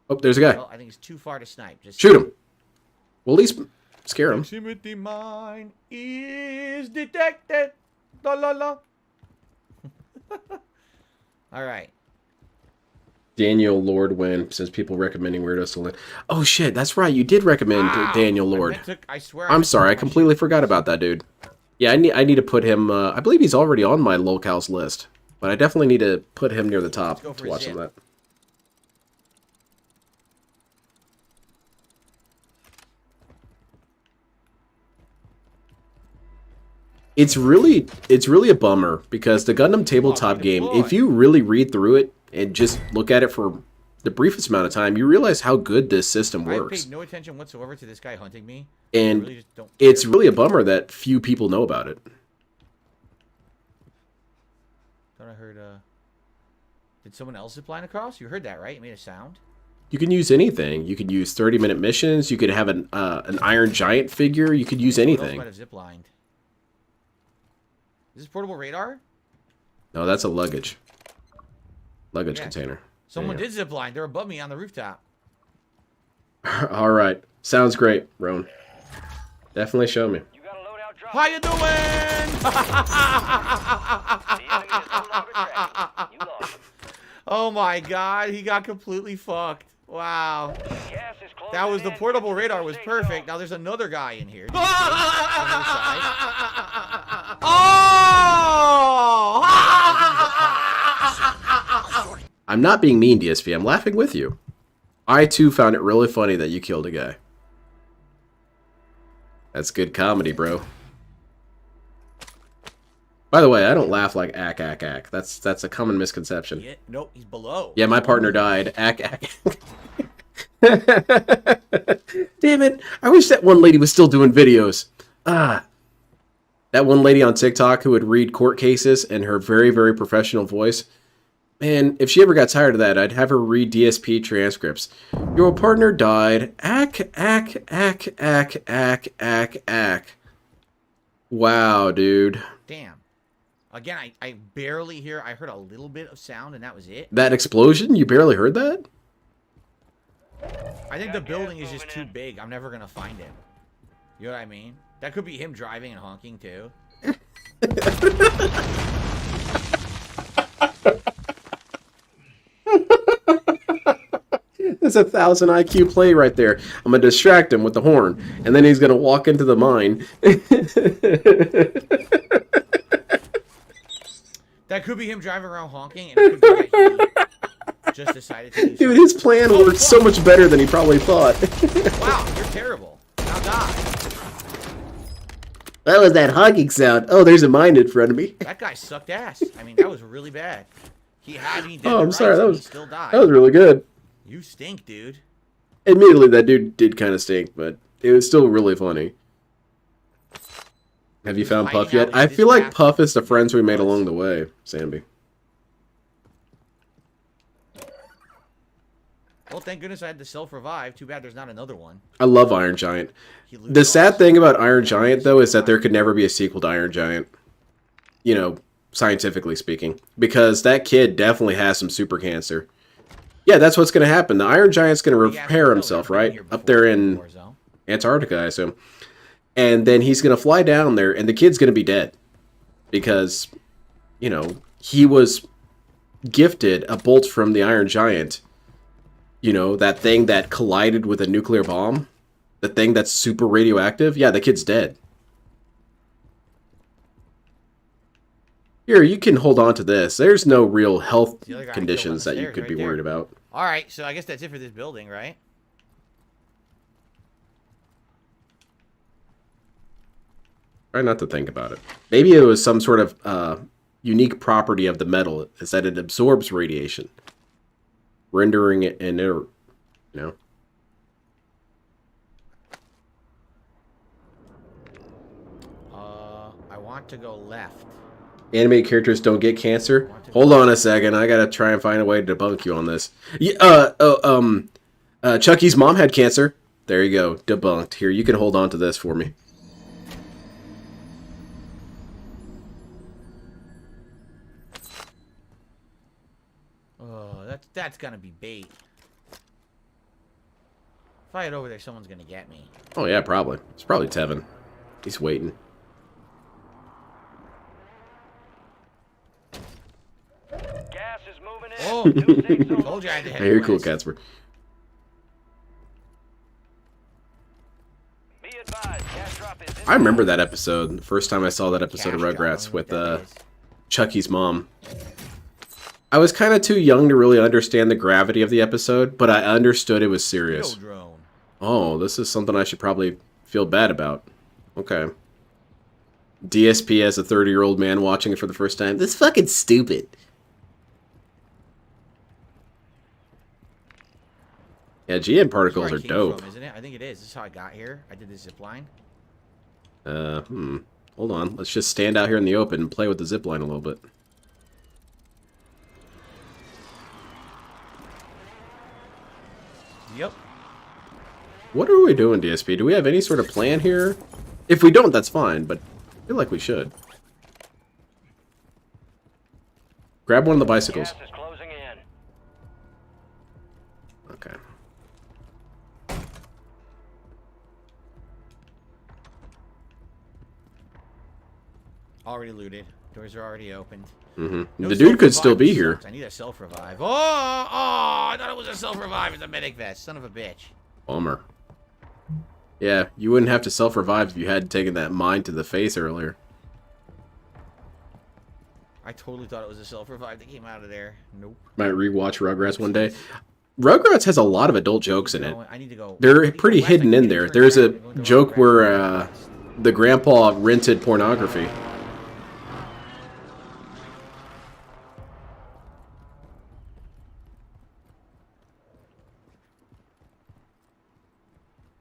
Oh, there's a guy. Well, I think it's too far to snipe. Just Shoot him. Well, at least scare him. Proximity mine is detected. La la la. All right. Daniel Lord win, since people recommending weirdos to win. Oh shit, that's right. You did recommend Daniel Lord. I swear. I'm sorry, I completely forgot about that dude. Yeah, I need to put him. I believe he's already on my locales list, but I definitely need to put him near the top go to for watch Zip. some of that. It's really a bummer because the Gundam tabletop game, if you really read through it and just look at it for the briefest amount of time, you realize how good this system works. I paid no attention whatsoever to this guy hunting me. And really just don't it's really a bummer that few people know about it. Thought I heard, did someone else zip line across? You heard that, right? It made a sound. You can use anything. You could use 30-minute missions. You could have an Iron Giant figure. You could use anything. Might have zip lined. Is this portable radar? No, that's a luggage container. Someone did zip line. They're above me on the rooftop. All right. Sounds great, Roan. Definitely show me. You got a loadout drop. How you doing? The enemy is no longer tracking. You lost him. Oh my god, he got completely fucked. Wow. Gas is closing That was the in. portable Get radar your was safe perfect. zone. Now there's another guy in here. Oh! I'm not being mean, DSP. I'm laughing with you. I, too, found it really funny that you killed a guy. That's good comedy, bro. By the way, I don't laugh like ack, ack, ack. That's a common misconception. Yeah, nope, he's below. Yeah, my partner died. Ack, ack. Damn it. I wish that one lady was still doing videos. That one lady on TikTok who would read court cases in her very, very professional voice. Man, if she ever got tired of that, I'd have her read DSP transcripts. Your partner died. Ack, ack, ack, ack, ack, ack, ack. Wow, dude. Damn. Again, I barely hear. I heard a little bit of sound, and that was it. That explosion? You barely heard that? I think the building is just too big. I'm never going to find him. You know what I mean? That could be him driving and honking, too. There's 1,000 IQ play right there. I'm going to distract him with the horn, and then he's going to walk into the mine. That could be him driving around honking, and it could be that he just decided to do Dude, his plan worked so much better than he probably thought. Wow, you're terrible. Now die. What was that honking sound? Oh, there's a mine in front of me. That guy sucked ass. I mean, that was really bad. He had me dead. Oh, I'm sorry. He still died. That was really good. You stink, dude. Admittedly, that dude did kind of stink, but it was still really funny. Have you found Puff yet? I feel like Puff is the friends we made along the way, Samby. Well, thank goodness I had the self-revive. Too bad there's not another one. I love Iron Giant. The sad thing about Iron Giant, though, is that there could never be a sequel to Iron Giant. You know, scientifically speaking. Because that kid definitely has some super cancer. Yeah, that's what's going to happen. The Iron Giant's going to repair himself, right? Up there in Antarctica, I assume. And then he's going to fly down there, and the kid's going to be dead. Because, you know, he was gifted a bolt from the Iron Giant. You know, that thing that collided with a nuclear bomb. The thing that's super radioactive. Yeah, the kid's dead. Here, you can hold on to this. There's no real health conditions that you could be worried about. All right, so I guess that's it for this building, right? Try not to think about it. Maybe it was some sort of unique property of the metal is that it absorbs radiation, rendering it inert. You know. I want to go left. Animated characters don't get cancer. Hold on a second. I gotta try and find a way to debunk you on this. Chucky's mom had cancer. There you go. Debunked. Here, you can hold on to this for me. Oh, that's gonna be bait. If I head over there, someone's gonna get me. Oh yeah, probably. It's probably Tevin. He's waiting. Gas is moving in. Oh, New safe zone told you I had to head Hey, you're cool, west. Catsper. Be advised, gas drop is in. I remember that episode. The first time I saw that episode of Cash drop, I Rugrats don't know with what that is. Chucky's mom. I was kind of too young to really understand the gravity of the episode, but I understood it was serious. DSP as a 30-year-old man watching it for the first time. This is fucking stupid. Yeah, GM particles are dope. From, isn't it? I think it is. This is how I got here. I did the zip line. Hold on. Let's just stand out here in the open and play with the zip line a little bit. Yep. What are we doing, DSP? Do we have any sort of plan here? If we don't, that's fine, but I feel like we should. Grab one of the bicycles. Gas is closing in. Okay. Already looted. Doors are already opened. Mm-hmm. No The dude could still be here. Sucks. I need a self-revive. Oh, I thought it was a self-revive. It's a medic vest. Son of a bitch. Bummer. Yeah, you wouldn't have to self-revive if you hadn't taken that mine to the face earlier. I totally thought it was a self-revive that came out of there. Nope. Might rewatch Rugrats one day. Rugrats has a lot of adult jokes in it. I need to go. They're pretty hidden in there. There's a joke where the grandpa rented pornography.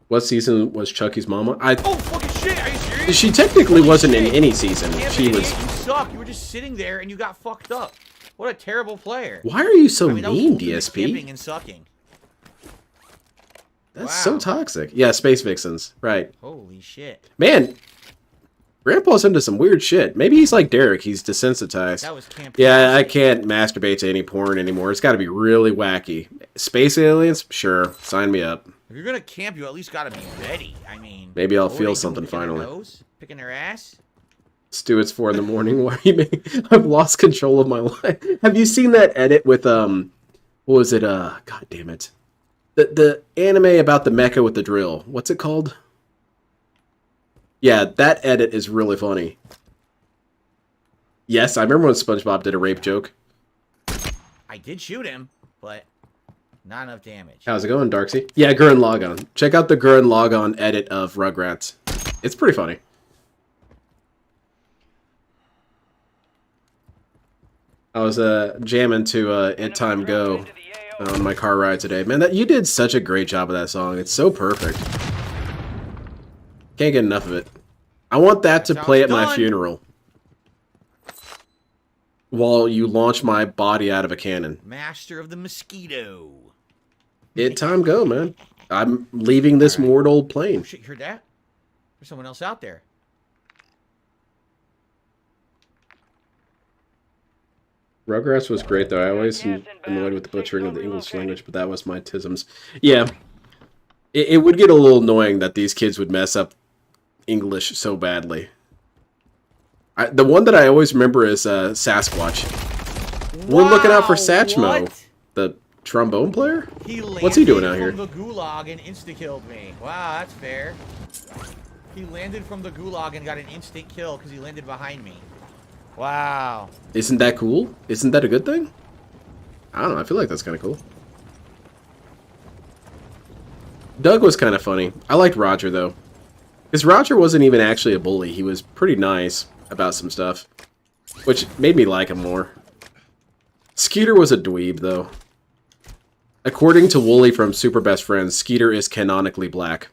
What season was Chucky's mama? Oh, fucking shit! Are you serious? She technically wasn't in any season. She was. You suck. You were just sitting there and you got fucked up. What a terrible player. Why are you so I mean, that was mean, ultimate DSP? skipping and sucking. That's Wow. so toxic. Yeah, Space Vixens. Right. Holy shit. Man, Grandpa's into some weird shit. Maybe he's like Derek. He's desensitized. That was camp. Yeah, I can't masturbate to any porn anymore. It's got to be really wacky. Space aliens? Sure. Sign me up. If you're gonna camp, you at least gotta be ready. I mean, Maybe I'll what feel are they something doing, picking their finally. nose? Picking their ass? Stu, it's 4 in the morning. Why are you making... I've lost control of my life. Have you seen that edit with, what was it? God damn it. The anime about the mecha with the drill. What's it called? Yeah, that edit is really funny. Yes, I remember when SpongeBob did a rape joke. I did shoot him, but not enough damage. How's it going, Darksy? Yeah, Gurren Lagann. Check out the Gurren Lagann edit of Rugrats. It's pretty funny. I was jamming to It Time Go on my car ride today. Man, you did such a great job of that song. It's so perfect. Can't get enough of it. I want that to play at my funeral. While you launch my body out of a cannon. Master of the mosquito. It Time Go, man. I'm leaving this mortal plane. Oh, shit, you heard that? There's someone else out there. Rugrats was great, though. I always am annoyed with the butchering of the English language, but that was my tisms. Yeah. It would get a little annoying that these kids would mess up English so badly. The one that I always remember is Sasquatch. We're looking out for Satchmo, what? the trombone player? What's What's he doing out here? From the gulag and insta-killed me. Wow, that's fair. He landed from the gulag and got an instant kill because he landed behind me. Wow. Isn't that cool? Isn't that a good thing? I don't know. I feel like that's kind of cool. Doug was kind of funny. I liked Roger, though. Because Roger wasn't even actually a bully. He was pretty nice about some stuff. Which made me like him more. Skeeter was a dweeb, though. According to Wooly from Super Best Friends, Skeeter is canonically black.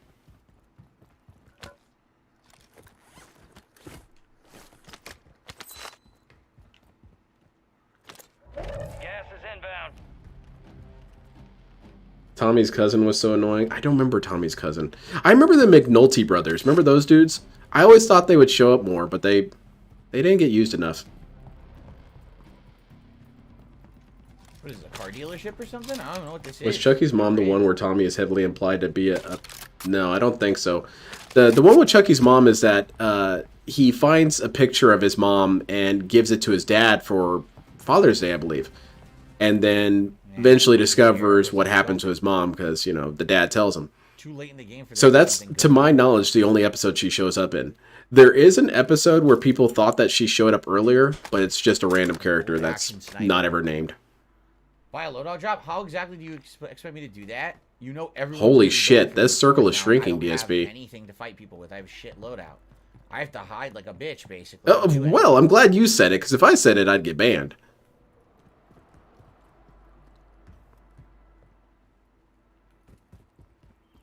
Tommy's cousin was so annoying. I don't remember Tommy's cousin. I remember the McNulty brothers. Remember those dudes? I always thought they would show up more, but they didn't get used enough. What is it, a car dealership or something? I don't know what this is. Was Chucky's mom the one where Tommy is heavily implied to be a... No, I don't think so. The one with Chucky's mom is that he finds a picture of his mom and gives it to his dad for Father's Day, I believe. And then eventually discovers what happened to his mom because, you know, the dad tells him. Too late in the game for So that's, to my knowledge, the only episode she shows up in. There is an episode where people thought that she showed up earlier, but it's just a random character that's not ever named. Buy a loadout drop? How exactly do you expect me to do that? You know everyone. Holy shit, this circle is shrinking, DSP. Anything to fight people with. I have shit loadout. I have to hide like a bitch, basically. Well, I'm glad you said it, because if I said it, I'd get banned.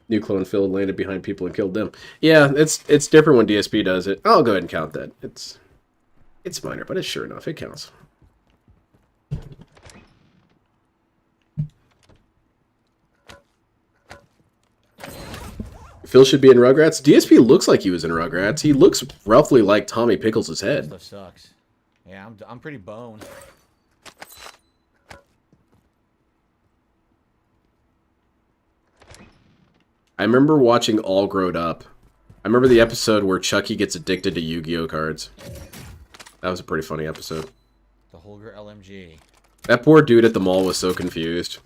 New clone field landed behind people and killed them. Yeah, it's different when DSP does it. I'll go ahead and count that. It's minor, but it's sure enough, it counts. Phil should be in Rugrats. DSP looks like he was in Rugrats. He looks roughly like Tommy Pickles' head. Stuff sucks. Yeah, I'm pretty boned. I remember watching All Growed Up. I remember the episode where Chucky gets addicted to Yu-Gi-Oh cards. That was a pretty funny episode. The Holger LMG. That poor dude at the mall was so confused.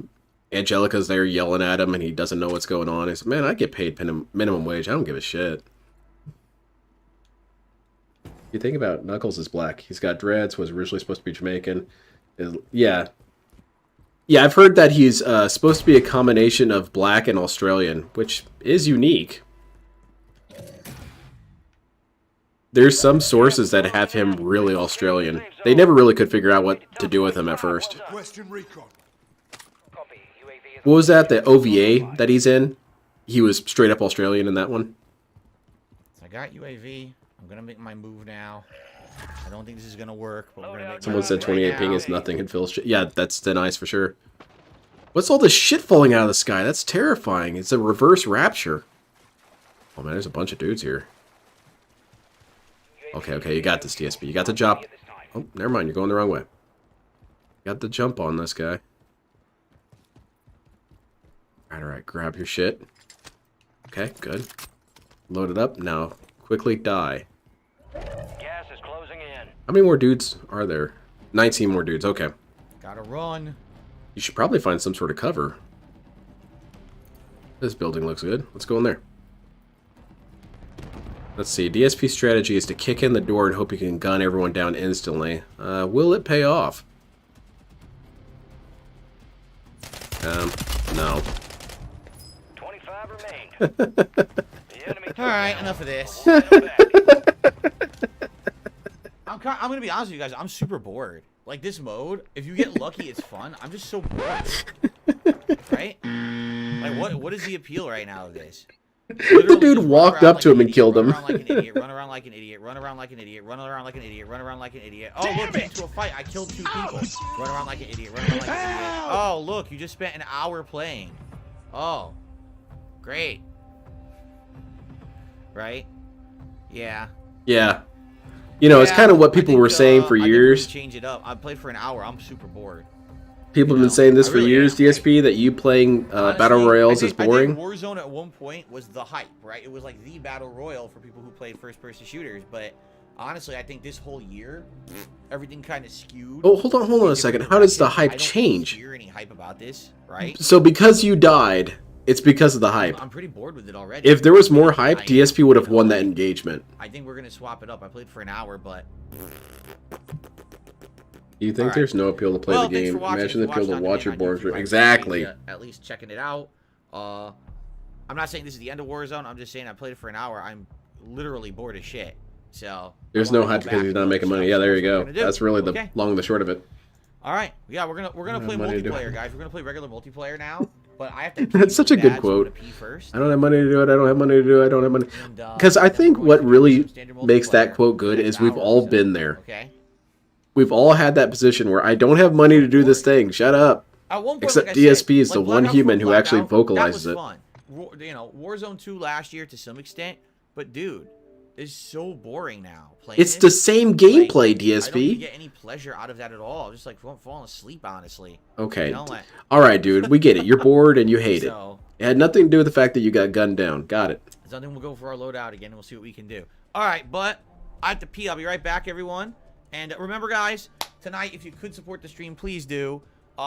Angelica's there yelling at him, and he doesn't know what's going on. He said, man, I get paid minimum wage. I don't give a shit. You think about Knuckles is black. He's got dreads, was originally supposed to be Jamaican. Yeah. Yeah, I've heard that he's supposed to be a combination of black and Australian, which is unique. There's some sources that have him really Australian. They never really could figure out what to do with him at first. What was that? The OVA that he's in? He was straight up Australian in that one. So I got UAV. I'm gonna make my move now. I don't think this is gonna work, but we're gonna make. Someone said 28 ping is nothing and Phil's shit. Yeah, that's the nice for sure. What's all this shit falling out of the sky? That's terrifying. It's a reverse rapture. Oh man, there's a bunch of dudes here. Okay, you got this, DSP. You got the job. Oh, never mind. You're going the wrong way. Got the jump on this guy. Alright, grab your shit. Okay, good. Load it up. Now, quickly die. Gas is closing in. How many more dudes are there? 19 more dudes. Okay. Gotta run. You should probably find some sort of cover. This building looks good. Let's go in there. Let's see. DSP's strategy is to kick in the door and hope he can gun everyone down instantly. Will it pay off? No. 25 remain. Alright, enough of this. I'm gonna be honest with you guys. I'm super bored. Like, this mode, if you get lucky, it's fun. I'm just so bored. Right? Like, what is the appeal right now of this? The dude walked up to him and killed him. Run around like an idiot, run around like an idiot, run around like an idiot, run around like an idiot, run around like an idiot. Oh, look, get into a fight. I killed 2 people. Run around like an idiot, run around like an idiot. Oh, look, you just spent an hour playing. Oh, great. Right? Yeah. Yeah. You know, it's kind of what people were saying for years. Change it up. I played for an hour. I'm super bored. People have been saying this for years, DSP, that you playing Battle Royales is boring. I think Warzone at one point was the hype, right? It was like the Battle Royale for people who played first-person shooters. But honestly, I think this whole year, everything kind of skewed. Oh, hold on a second. How does the hype change? I don't hear any hype about this, right? So because you died, it's because of the hype. I'm pretty bored with it already. If there was more hype, DSP would have won that engagement. I think we're going to swap it up. I played for an hour, but... You think there's no appeal to play the game? Imagine the appeal to watch your boards. Exactly. At least checking it out. I'm not saying this is the end of Warzone. I'm just saying I played it for an hour. I'm literally bored as shit. So there's no hype because he's not making money. Yeah, there you go. That's really the long and the short of it. All right. Yeah, we're gonna play multiplayer, guys. We're gonna play regular multiplayer now. But I have to. That's such a good quote. I don't have money to do it. I don't have money to do it. I don't have money. Because I think what really makes that quote good is we've all been there. Okay. We've all had that position where I don't have money to do this thing. Shut up. At one point, except like DSP is the one human who actually vocalizes it. Fun. You know, Warzone 2 last year to some extent, but dude, it's so boring now. It's the same gameplay, DSP. I don't get any pleasure out of that at all. I'm just like falling asleep, honestly. Okay. You know, like, all right, dude. We get it. You're bored and you hate it. It had nothing to do with the fact that you got gunned down. Got it. Something we'll go for our loadout again and we'll see what we can do. All right, but I have to pee. I'll be right back, everyone. And remember, guys, tonight, if you could support the stream, please do.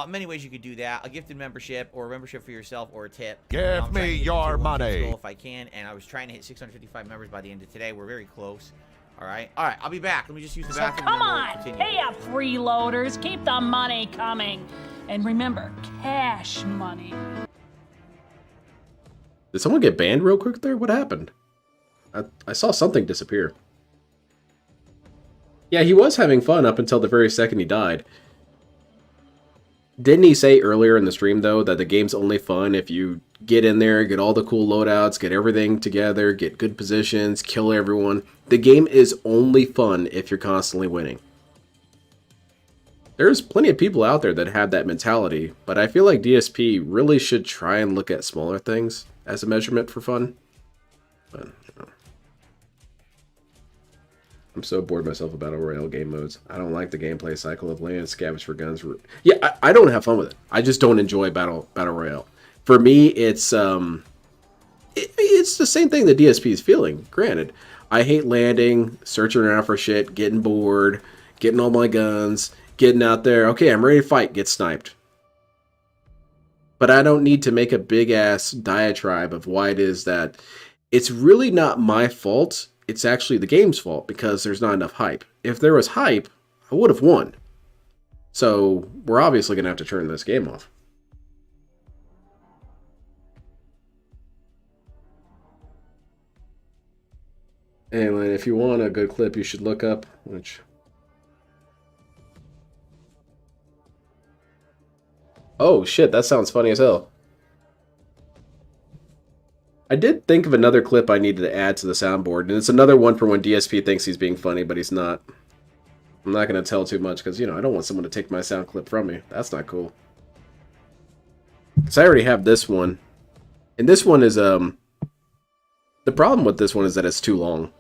Many ways you could do that. A gifted membership or a membership for yourself or a tip. Give me your money. If I can. And I was trying to hit 655 members by the end of today. We're very close. All right. All right. I'll be back. Let me just use the bathroom. Come on. Hey up, freeloaders. Keep the money coming. And remember, cash money. Did someone get banned real quick there? What happened? I saw something disappear. Yeah, he was having fun up until the very second he died. Didn't he say earlier in the stream, though, that the game's only fun if you get in there, get all the cool loadouts, get everything together, get good positions, kill everyone? The game is only fun if you're constantly winning. There's plenty of people out there that have that mentality, but I feel like DSP really should try and look at smaller things as a measurement for fun. But, you know. I'm so bored myself of Battle Royale game modes. I don't like the gameplay cycle of land, scavenge for guns. Yeah, I don't have fun with it. I just don't enjoy Battle Royale. For me, it's the same thing that DSP is feeling. Granted, I hate landing, searching around for shit, getting bored, getting all my guns, getting out there. Okay, I'm ready to fight. Get sniped. But I don't need to make a big ass diatribe of why it is that it's really not my fault. It's actually the game's fault because there's not enough hype. If there was hype, I would have won. So we're obviously going to have to turn this game off. Anyway, if you want a good clip, you should look up, which... Oh shit, that sounds funny as hell. I did think of another clip I needed to add to the soundboard, and it's another one for when DSP thinks he's being funny, but he's not. I'm not going to tell too much, because, you know, I don't want someone to take my sound clip from me. That's not cool. Because I already have this one. And this one is, the problem with this one is that it's too long.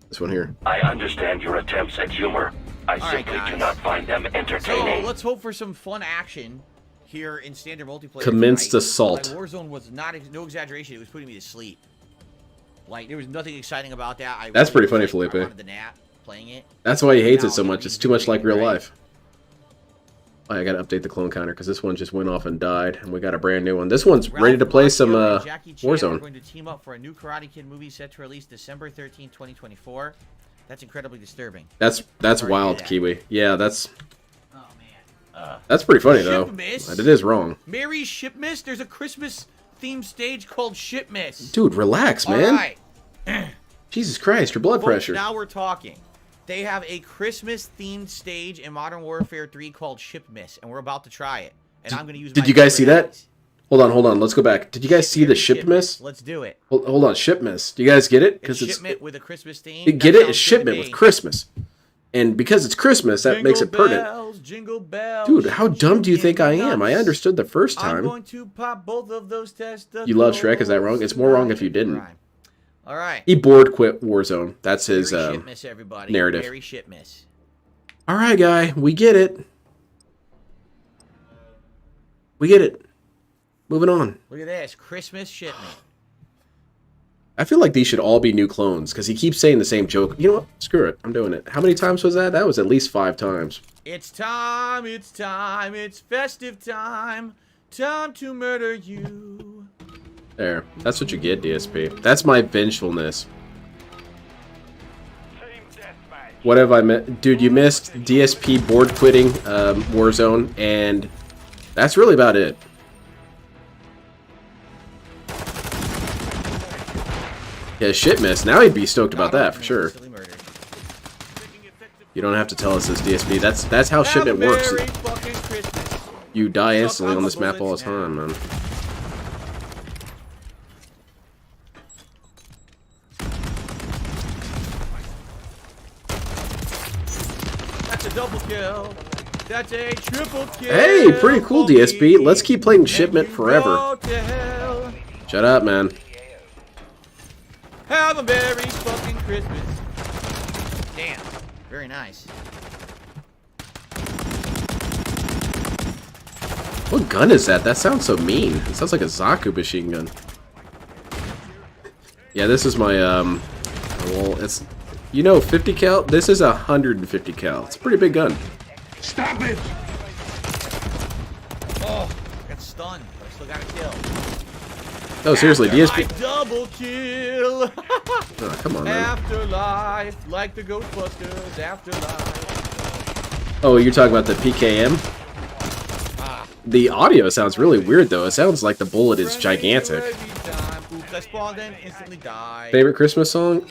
This one here. I understand your attempts at humor. I simply do not find them entertaining. So, let's hope for some fun action here in standard multiplayer. Commenced assault. Warzone was no exaggeration. It was putting me to sleep. Like, there was nothing exciting about that. That's pretty funny, Felipe. I wanted the nap playing it. That's why he hates it so much. It's too much like real life. Oh, I gotta update the clone counter because this one just went off and died, and we got a brand new one. This one's ready to play some Warzone. We're going to team up for a new Karate Kid movie set to release December 13, 2024. That's incredibly disturbing. That's wild, Kiwi. Yeah, that's... Oh, man. That's pretty funny, though. But it is wrong. Merry Shipmas? There's a Christmas-themed stage called Shipmas. Dude, relax, man. All right. Jesus Christ, your blood pressure. Now we're talking. They have a Christmas-themed stage in Modern Warfare 3 called Shipmas, and we're about to try it. And I'm going to use. Did you guys see that? Hold on. Let's go back. Did you guys see the Shipmas? Let's do it. Hold on, Shipmas. Do you guys get it? Because it's shipment with a Christmas theme. You get it? It's shipment with Christmas. And because it's Christmas, that makes it pertinent. Jingle bells. Dude, how dumb do you think I am? I understood the first time. I'm going to pop both of those testicles. You love Shrek? Is that wrong? It's more wrong if you didn't. All right. He bored quit Warzone. That's his everybody. narrative. Merry Shipmas. All right, guy. We get it. We get it. Moving on. Look at this. Christmas shipment. I feel like these should all be new clones because he keeps saying the same joke. You know what? Screw it. I'm doing it. How many times was that? That was at least 5 times. It's time. It's time. It's festive time. Time to murder you. There. That's what you get, DSP. That's my vengefulness. What have I met? Dude, you missed DSP board quitting Warzone, and that's really about it. Yeah, shit miss. Now he'd be stoked about that for sure. You don't have to tell us this, DSP. That's how shipment works. You die instantly on this map all the time, man. That's a double kill. That's a triple kill. Hey, pretty cool, DSP. Let's keep playing shipment forever. Shut up, man. Have a merry fucking Christmas. Damn. Very nice. What gun is that? That sounds so mean. It sounds like a Zaku machine gun. Yeah, this is my, well, it's, you know, 50 cal? This is 150 cal. It's a pretty big gun. Stop it! Oh, I got stunned, but I still got a kill. No, seriously, DSP. Double kill. Oh, come on, man. Afterlife, like the Ghostbusters. Afterlife. Oh, you're talking about the PKM? The audio sounds really weird, though. It sounds like the bullet is gigantic. Oops, I spawned in, instantly died. Favorite Christmas song?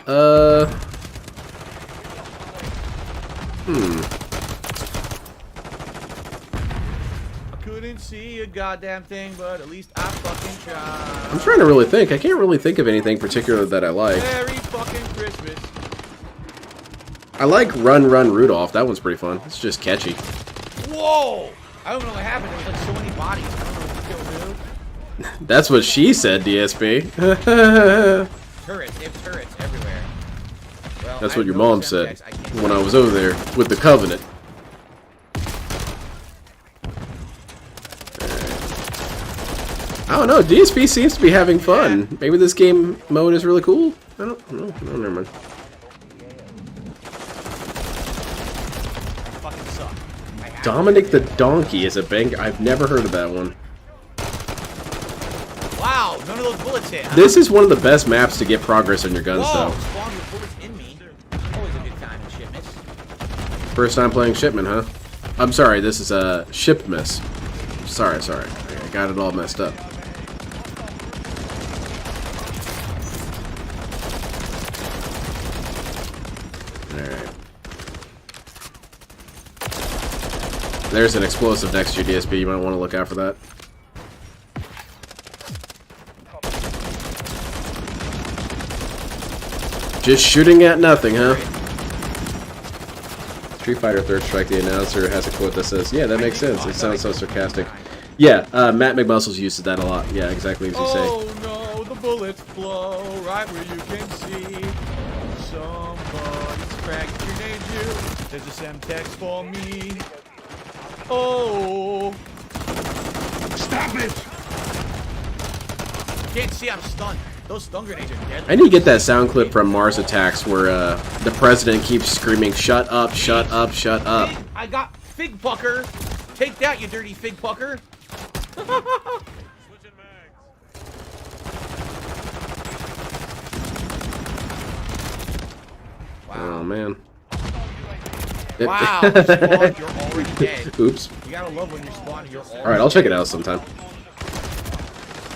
I couldn't see a goddamn thing, but at least I fucking tried. I'm trying to really think. I can't really think of anything particular that I like. Merry fucking Christmas. I like Run Run Rudolph. That one's pretty fun. It's just catchy. Whoa! I don't know what happened. There was like so many bodies. I don't know what to kill, dude. That's what she said, DSP. Turrets. They have turrets everywhere. Well, That's what your mom said when I was over there with the Covenant. I don't know. DSP seems to be having fun. Maybe this game mode is really cool. I don't know. No, never mind. Fucking suck. Dominic the Donkey is a banger. I've never heard of that one. Wow, none of those bullets hit. Huh? This is one of the best maps to get progress on your guns, Whoa, though. spawn with bullets in me. Always a good time in shipments. First time playing Shipment, huh? I'm sorry, this is a Shipmas. Sorry. I got it all messed up. Alright. There's an explosive next to your DSP. You might want to look out for that. Just shooting at nothing, huh? Street Fighter Third Strike, the announcer, has a quote that says, yeah, that makes sense. It sounds so sarcastic. Yeah, Matt McMuscles uses that a lot. Yeah, exactly as you say. Oh no, the bullets blow right where you can see. Somebody's cracked grenade you. There's a Semtex for me. Oh. Stop it! Can't see, I'm stunned. Those stun grenades are deadly. I need to get that sound clip from Mars Attacks where the president keeps screaming, shut up, shut up, shut up. I got fig pucker. Take that, you dirty fig pucker. Oh, man. Wow, you spawned, you're already dead. Oops. You gotta love when you spawn, you're already Alright, I'll check it out sometime.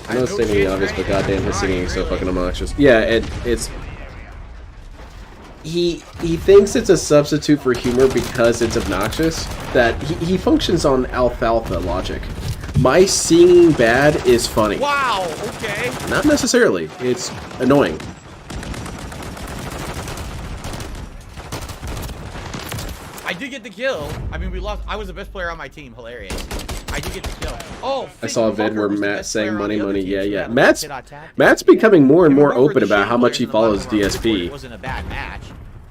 I know I it's know stating shit, the obvious, but right? goddamn, his singing is so fucking obnoxious. Yeah, it's... He thinks it's a substitute for humor because it's obnoxious. That he functions on alfalfa logic. My singing bad is funny. Wow, okay. Not necessarily. It's annoying. I did get the kill. I mean, we lost. I was the best player on my team. Hilarious. I did get the kill. Oh, I saw a vid where was the Matt best saying player on money, the other money. team, Yeah, so yeah. that Matt's hit on tactic. Matt's becoming more and more Remember, open the about how much he shitty follows players in the bottom DSP. It wasn't a bad match.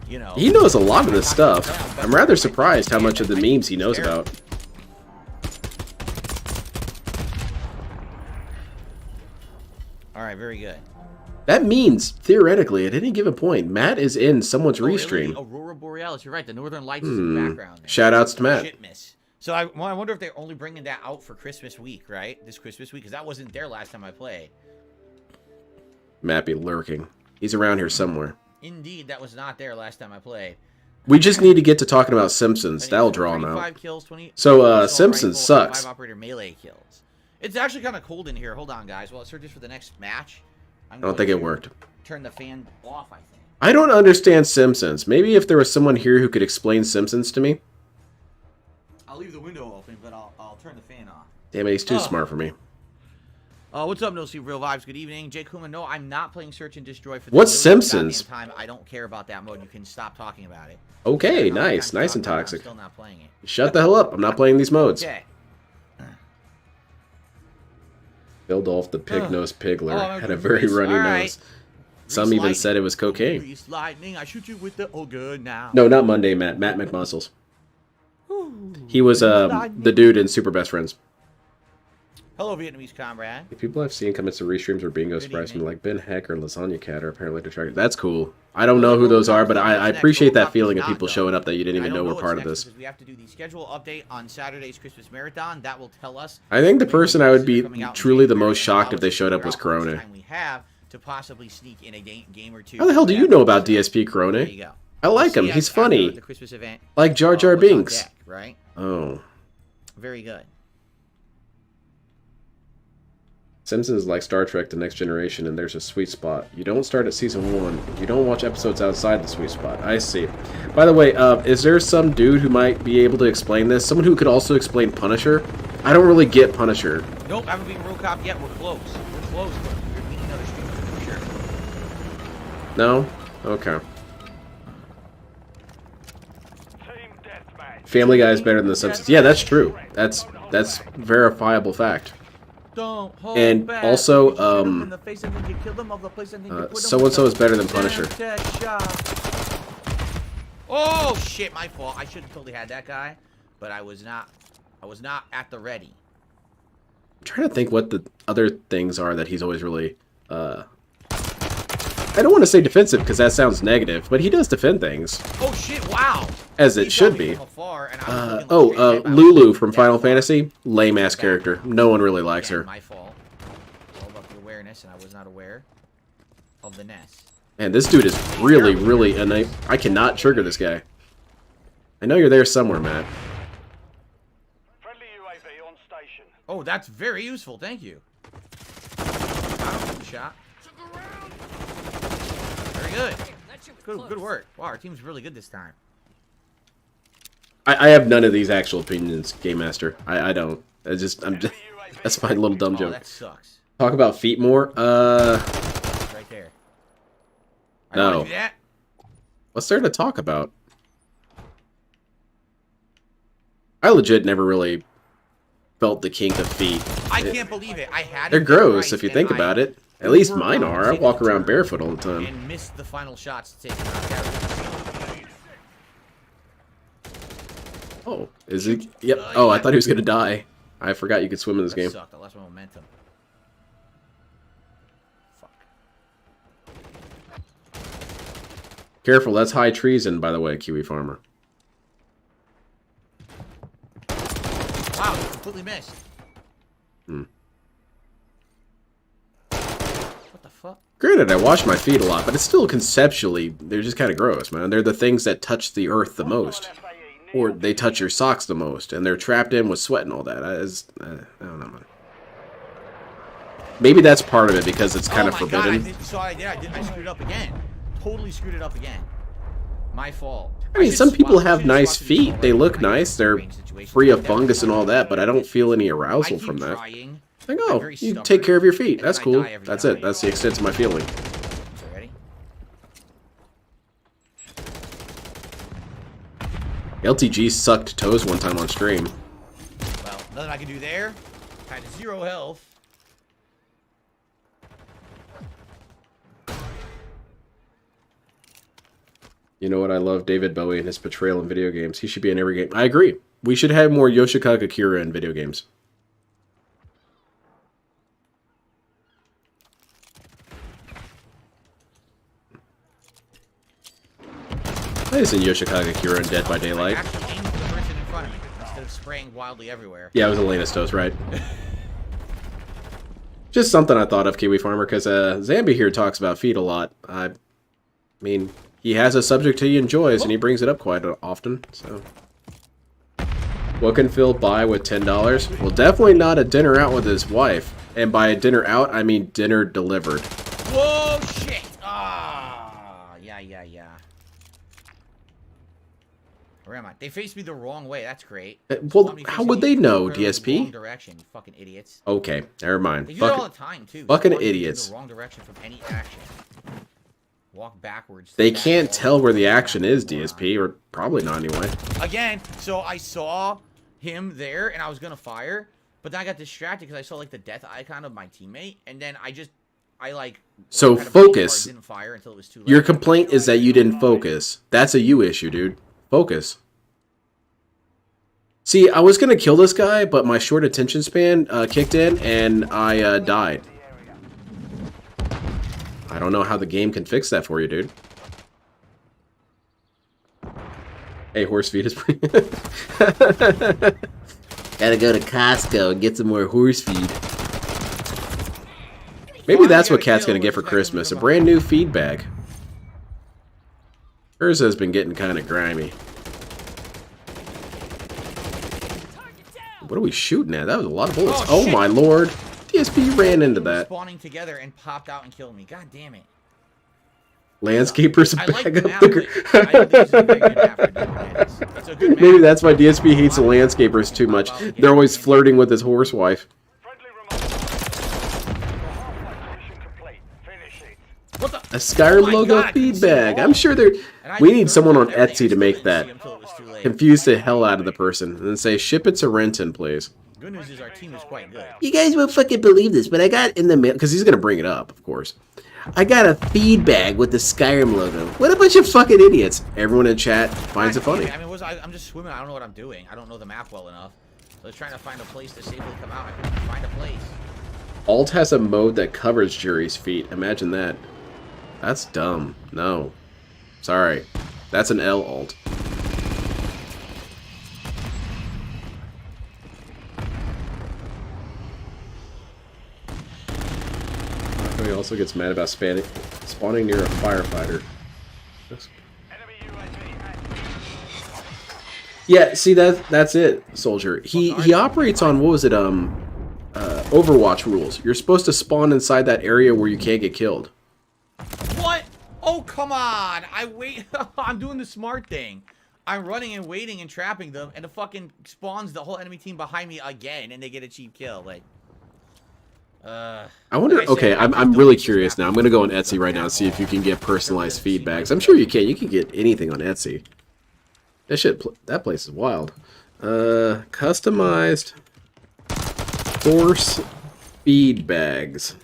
You know. He knows a lot of this stuff. I'm rather surprised how much of the memes he knows about. All right, very good. That means, theoretically, at any given point, Matt is in someone's Restream. Aurora Borealis. You're right. The Northern Lights is in the background. There. Shoutouts to Matt. Shit miss. So I wonder if they're only bringing that out for Christmas week, right? This Christmas week, because that wasn't there last time I played. Matt be lurking. He's around here somewhere. Indeed, that was not there last time I played. We just need to get to talking about Simpsons. That'll draw him out. Kills, 20, So, Simpsons sucks. 5 operator melee kills. It's actually kind of cold in here. Hold on, guys. While it searches for the next match. I don't think it worked. Turn the fan off, I think. I don't understand Simpsons. Maybe if there was someone here who could explain Simpsons to me. I'll leave the window open, but I'll turn the fan off. Damn it, he's too smart for me. What's up, No See Real Vibes? Good evening. Jake Kuma, no, I'm not playing Search and Destroy for the What's goddamn Simpsons? time. I don't care about that mode. You can stop talking about it. Okay, I'm nice. not Nice and talking about it. toxic. I'm still not playing it. Shut the hell up. I'm not playing these modes. Okay. Bildolph the pig-nosed pigler Oh, had a very runny All right. nose. Some even said it was cocaine. Grease lightning, I shoot you with the good now. No, not Monday, Matt. Matt McMuscles. He was the dude in Super Best Friends. Hello, Vietnamese comrade. The people I've seen come into restreams or bingo Good surprise me, evening. like Ben Heck or Lasagna Cat are apparently detractors. That's cool. I don't know who those are, but I appreciate that feeling of people showing up that you didn't even know were part of this. We have to do the schedule update on Saturday's Christmas Marathon. That will tell us. I think the person I would be coming out truly the January most and shocked allow if they us to showed up figure was out how much Corona. time we have to possibly sneak in a game or two. How the hell do you know about DSP Corona? There you go. I like him. See, He's after funny. The Christmas event. Like Jar Jar what's on Binks. deck, right? Oh. Very good. Simpsons is like Star Trek The Next Generation, and there's a sweet spot. You don't start at season 1. You don't watch episodes outside the sweet spot. I see. By the way, is there some dude who might be able to explain this? Someone who could also explain Punisher? I don't really get Punisher. Nope, I haven't been Real Cop yet. We're close. We're close, but we're beating other streamers for sure. No? Okay. Family Guy is better than The Simpsons. Yeah, that's true. That's verifiable fact. Don't hold and back. also, so-and-so is better than Punisher. Oh shit, my fault. I should have totally had that guy, but I was not at the ready. I'm trying to think what the other things are that he's always really, I don't want to say defensive because that sounds negative, but he does defend things. Oh shit, wow. As it should be. Lulu from Final Fantasy, lame-ass character. No one really likes her. My fault. All about the awareness, and I was not aware of the nest. And this dude is really, really, and I cannot trigger this guy. I know you're there somewhere, Matt. Oh, that's very useful. Thank you. Shot. Very good. Good work. Wow, our team's really good this time. I have none of these actual opinions, Game Master. I don't. That's my little dumb joke. That sucks. Talk about feet more. Right there. No. What's there to talk about? I legit never really felt the kink of feet. I can't believe it. I had. They're gross if you think about it. At least mine are. I walk around barefoot all the time. And missed the final shots to take him out. Oh, is he? Yep. Oh, I thought he was gonna die. I forgot you could swim in this game. Sucked. I lost my momentum. Fuck. Careful, that's high treason, by the way, Kiwi Farmer. Wow, you completely missed. What the fuck? Granted, I wash my feet a lot, but it's still conceptually, they're just kind of gross, man. They're the things that touch the earth the most. Or they touch your socks the most, and they're trapped in with sweat and all that. I don't know, man. Maybe that's part of it, because it's kind of forbidden. God, you saw what I did? I screwed it up again. Totally screwed it up again. My fault. I mean, some people have nice feet. They look nice. They're free of fungus and all that, but I don't feel any arousal from that. Like, oh, you take care of your feet. That's cool. That's it. That's the extent of my feeling. LTG sucked toes one time on stream. Well, nothing I can do there. Had 0 health. You know what? I love David Bowie and his portrayal in video games. He should be in every game. I agree. We should have more Yoshikage Kira in video games. I just seen Yoshikage Kira in Dead by Daylight. Actually aimed at the person in front of me instead of spraying wildly everywhere. Yeah, it was Elena's toes, right? Just something I thought of, Kiwi Farmer, because Zambi here talks about feet a lot. I mean, he has a subject he enjoys, and he brings it up quite often, so... What can Phil buy with $10? Well, definitely not a dinner out with his wife. And by a dinner out, I mean dinner delivered. Whoa, shit! Ah, yeah. Where am I? They faced me the wrong way. That's great. Well, how would they know, DSP? Wrong direction, you fucking idiots. Okay, never mind. They do it all the time too. Fucking idiots. In the wrong direction from any action. Walk backwards. They can't tell where the action is, DSP, or probably not anyway. Again, so I saw him there, and I was gonna fire, but then I got distracted because I saw like the death icon of my teammate, and then So focus. Didn't fire until it was too late. Your complaint is that you didn't focus. That's a you issue, dude. Focus. See, I was gonna kill this guy, but my short attention span kicked in, and I died. I don't know how the game can fix that for you, dude. Hey, horse feed is pretty... Gotta go to Costco and get some more horse feed. Maybe that's what Kat's gonna get for Christmas. A brand new feed bag. Hers has been getting kind of grimy. What are we shooting at? That was a lot of bullets. Oh my lord. DSP, DSP ran into that. Spawning together and popped out and killed me. God damn it. Landscapers I like back the up map, the but I don't think this is a very good map for doing it. It's a good map. Maybe that's why DSP hates the landscapers too much. They're always flirting with his horse wife. What the? A Skyrim Oh my logo God, I couldn't feed see it bag. all. I'm sure there. And I We did need burn someone on down everything. Etsy to I make couldn't that. see until it was too late. Confuse the hell out of the person and then say, ship it to Renton, please. Good news is our team is quite good. You guys won't fucking believe this, but I got in the mail, Because he's going to bring it up, of course. I got a feed bag with the Skyrim logo. What a bunch of fucking idiots. Everyone in chat finds it funny. I mean, I'm just swimming. I don't know what I'm doing. I don't know the map well enough. So I was trying to find a place to safely come out. I couldn't find a place. Alt has a mode that covers Jury's feet. Imagine that. That's dumb. No. Sorry. That's an L alt. He also gets mad about spawning near a firefighter. Yeah, see that's it, Soldier. He operates on, what was it, Overwatch rules. You're supposed to spawn inside that area where you can't get killed. What? Oh, come on. I'm doing the smart thing. I'm running and waiting and trapping them, and it fucking spawns the whole enemy team behind me again, and they get a cheap kill. Like, I wonder, okay, I'm really curious now. I'm going to go on Etsy right now and see if you can get personalized feedbacks. I'm sure you can. You can get anything on Etsy. That place is wild. Customized horse feed bags.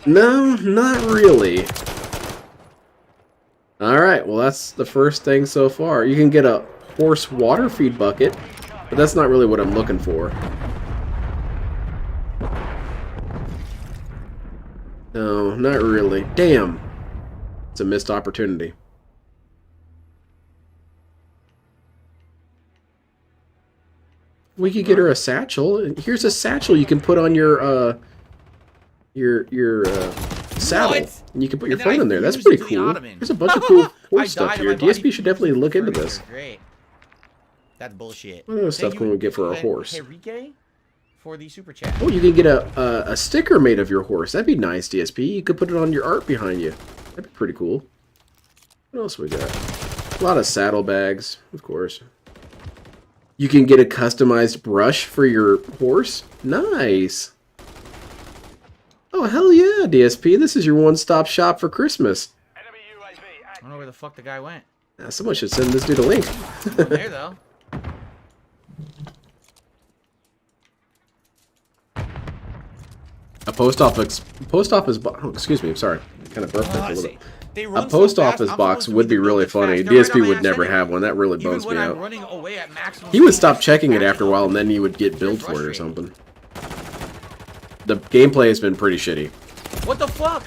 No, not really. Alright, well that's the first thing so far. You can get a horse water feed bucket, but that's not really what I'm looking for. No, not really. Damn. It's a missed opportunity. We could get her a satchel. Here's a satchel you can put on your saddle. What? And you can put your And then phone I in there. That's fused pretty to the cool. ottoman. There's a bunch of cool horse I stuff died here. and my body DSP should definitely look into furniture. this. Great. That's bullshit. What other stuff can we get for our horse? Enrique for the super chat. Oh, you can get a sticker made of your horse. That'd be nice, DSP. You could put it on your art behind you. That'd be pretty cool. What else we got? A lot of saddlebags, of course. You can get a customized brush for your horse. Nice. Oh, hell yeah, DSP. This is your one-stop shop for Christmas. I don't know where the fuck the guy went. Someone should send this dude a link. Over there, though. A post office box. Oh, excuse me. I'm sorry. I kind of burped that a little bit. A So post fast, office I'm box supposed to would be be really building funny. fast. They're right on DSP my would ass never anyway. have one. That really Even bums when me I'm out. running away at maximum He would speed, stop I checking it fast after a while, and then you would get billed It's for it or frustrating. something. The gameplay has been pretty shitty. What the fuck?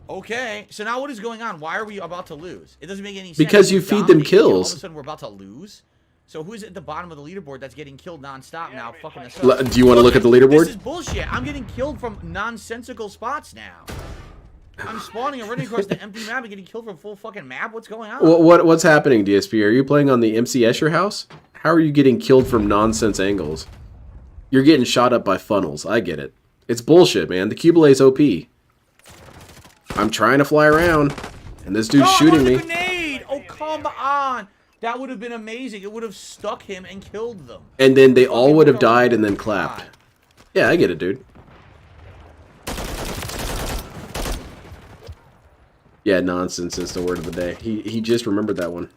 Okay, so now what is going on? Why are we about to lose? It doesn't make any sense. Because you feed them Dominating, and All kills. of a sudden we're about to lose? So who's at the bottom of the leaderboard that's getting killed nonstop now? Fucking us up. Do you want to look at the leaderboard? This is bullshit. I'm getting killed from nonsensical spots now. I'm spawning and running across the empty map and getting killed from full fucking map. What's going on? What's happening, DSP? Are you playing on the MC Escher house? How are you getting killed from nonsense angles? You're getting shot up by funnels. I get it. It's bullshit, man. The Cubelay's OP. I'm trying to fly around, and this dude's shooting me. Grenade! Oh, come on! That would have been amazing. It would have stuck him and killed them. And then they all would have died and then clapped. Yeah, I get it, dude. Yeah, nonsense is the word of the day. He just remembered that one.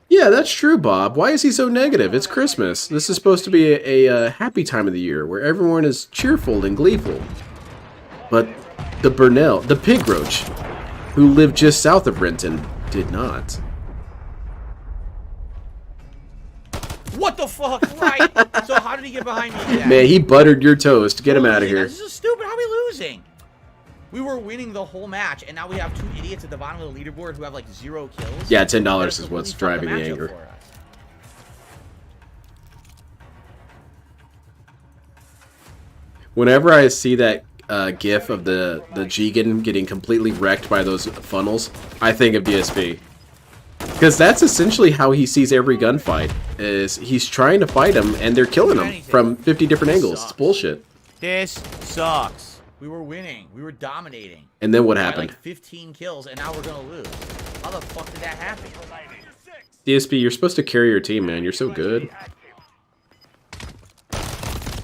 Yeah, that's true, Bob. Why is he so negative? It's Christmas. This is supposed to be a happy time of the year where everyone is cheerful and gleeful. But the pig roach, who lived just south of Renton, did not. What the fuck? Right. So how did he get behind me again? Man, he buttered your toast. Get him out of here. This is stupid. How are we losing? We were winning the whole match, and now we have two idiots at the bottom of the leaderboard who have like 0 kills. Yeah, $10 is what's driving the anger. Whenever I see that gif of the Jigen getting completely wrecked by those funnels, I think of DSP. Because that's essentially how he sees every gunfight, is he's trying to fight him, and they're killing him from 50 different angles. It's bullshit. This sucks. We were winning. We were dominating. And then what By happened? like 15 kills, and now we're gonna lose. How the fuck did that happen? DSP, you're supposed to carry your team, man. You're so good.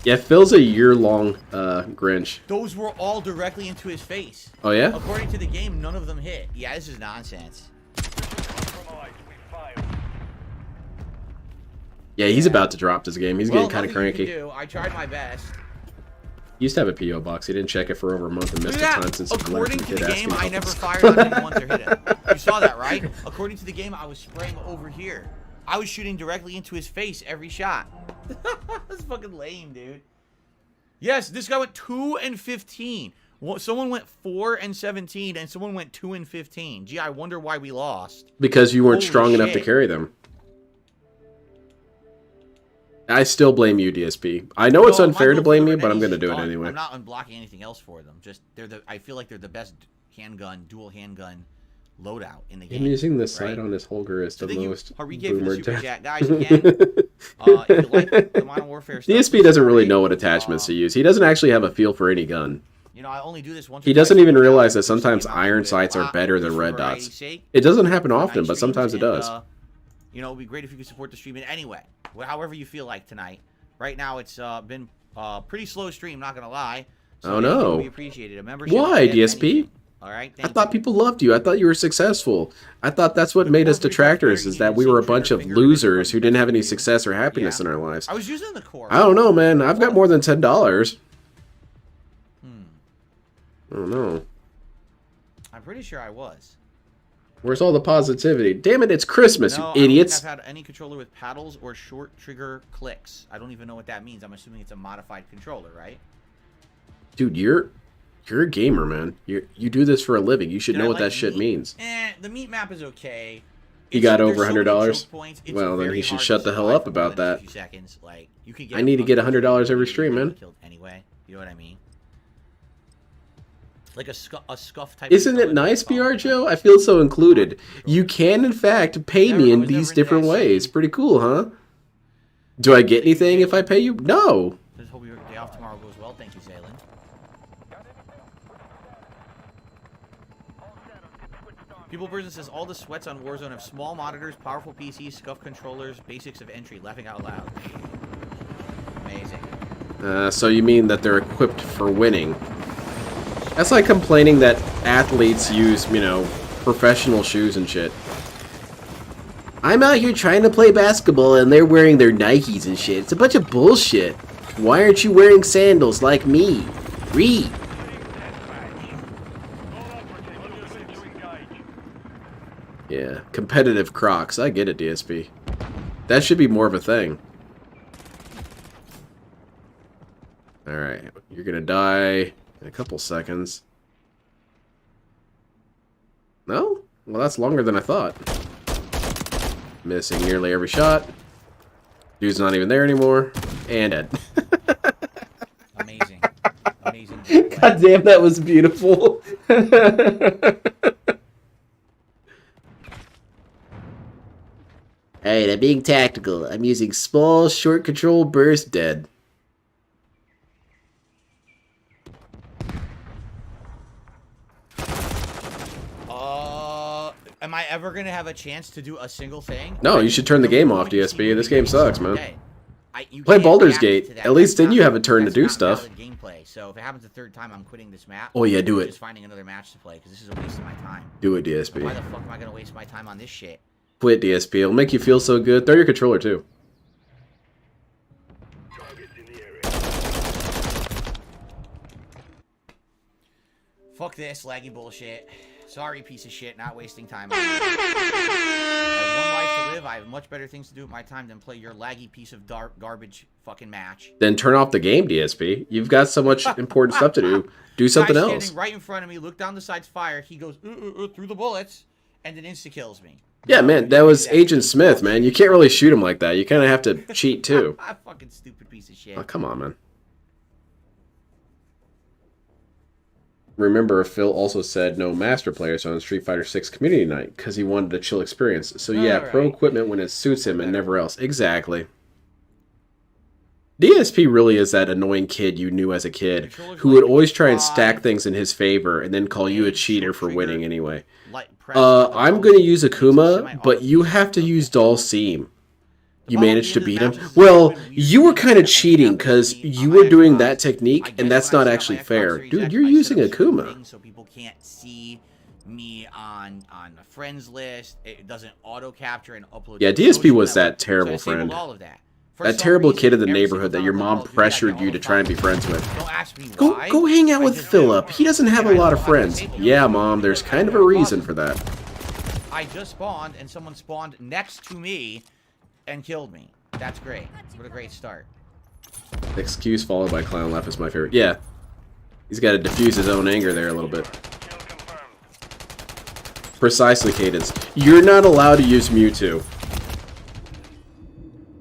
Yeah, Phil's a year-long Grinch. Those were all directly into his face. Oh, yeah? According to the game, none of them hit. Yeah, this is nonsense. Yeah, he's about to drop this game. He's getting kind of cranky. I tried my best. He used to have a P.O. box. He didn't check it for over a month and missed a time since according to the game, I never fired on him once or hit him. You saw that, right? According to the game, I was spraying over here. I was shooting directly into his face every shot. That's fucking lame, dude. Yes, this guy went 2 and 15. Well, someone went 4 and 17, and someone went 2 and 15. Gee, I wonder why we lost. Because you weren't Holy strong enough to shit. carry them. I still blame you, DSP. I know it's unfair to blame you, but I'm going to do it anyway. I'm not unblocking anything else for them. Just I feel like they're the best handgun, dual handgun loadout in the game. Him using this sight on his Holger is the most boomer chat. Guys, again, if you like the Modern Warfare stuff, DSP doesn't really know what attachments to use. He doesn't actually have a feel for any gun. You know, I only do this once. He doesn't even realize that sometimes iron sights are better than red dots. It doesn't happen often, but sometimes it does. You know, it'd be great if you could support the stream in any way, however you feel like tonight. Right now, it's been pretty slow stream, not gonna lie. So oh no! We appreciate it. A membership. Why, DSP? All right. I thought people loved you. I thought you were successful. I thought that's what made us detractors, is that we were a bunch of losers who didn't have any success or happiness in our lives. I was using the core. I don't know, man. I've got more than $10. I don't know. I'm pretty sure I was. Where's all the positivity? Damn it, it's Christmas, No, you idiots. I don't think I've had any controller with paddles or short trigger clicks. I don't even know what that means. I'm assuming it's a modified controller, right? Dude, you're a gamer, man. You do this for a living. You should know what that shit means. The meat map is okay. You got over $100? Well, then he should shut the hell up about that. I need to get $100 every stream, man. Anyway, you know what I mean? Like a scuff type. Isn't it nice, BR Joe? I feel so included. You can, in fact, pay me in these different ways. Pretty cool, huh? Do I get anything if I pay you? No. Just hope your day off tomorrow goes well. Thank you, Zaylin. People Person says all the sweats on Warzone have small monitors, powerful PCs, scuff controllers, basics of entry. Laughing out loud. Amazing. So you mean that they're equipped for winning? That's like complaining that athletes use, you know, professional shoes and shit. I'm out here trying to play basketball and they're wearing their Nikes and shit. It's a bunch of bullshit. Why aren't you wearing sandals like me? Read. Yeah, competitive Crocs. I get it, DSP. That should be more of a thing. Alright, you're gonna die in a couple seconds. No? Well, that's longer than I thought. Missing nearly every shot. Dude's not even there anymore. And dead. Amazing. Amazing. God damn, that was beautiful. Alright, I'm being tactical. I'm using small, short control burst dead. Am I ever gonna have a chance to do a single thing? No, you should turn the game off, DSP. This game sucks, man. You Play can't Baldur's react Gate. to that. At least then That's you not- have a turn to that's do not stuff. valid gameplay. So if it happens a third time, I'm quitting this map. Oh, yeah, do it. Just finding another match to play because this is a waste of my time. Do it, DSP. Why the fuck am I gonna waste my time on this shit? Quit, DSP. It'll make you feel so good. Throw your controller, too. Fuck this laggy bullshit. Sorry, piece of shit. Not wasting time on it. I have one life to live. I have much better things to do with my time than play your laggy piece of garbage fucking match. Then turn off the game, DSP. You've got so much important stuff to do. Do something Guy else. standing right in front of me, look down the side's fire. He goes through the bullets, and then insta kills me. Yeah, man, that was Agent Smith, man. You can't really shoot him like that. You kind of have to cheat, too. Fucking stupid piece of shit. Oh, come on, man. Remember, Phil also said no master players on Street Fighter 6 community night because he wanted a chill experience. So yeah, pro equipment when it suits him and never else. Exactly. DSP really is that annoying kid you knew as a kid who would always try and stack things in his favor and then call you a cheater for winning anyway. I'm going to use Akuma, but you have to use Dalsim. You managed to beat him? Well, you were kind of cheating because you were doing that technique, and that's not actually fair. Dude, you're using Akuma. So people can't see me on the friends list. It doesn't auto capture and upload. Yeah, DSP was that terrible friend. That terrible kid in the neighborhood that your mom pressured you to try and be friends with. Don't ask me why. Go hang out with Philip. He doesn't have a lot of friends. Yeah, Mom, there's kind of a reason for that. I just spawned, and someone spawned next to me and killed me. That's great. What a great start. Excuse followed by clown laugh is my favorite. Yeah. He's got to diffuse his own anger there a little bit. Precisely, Cadence. You're not allowed to use Mewtwo.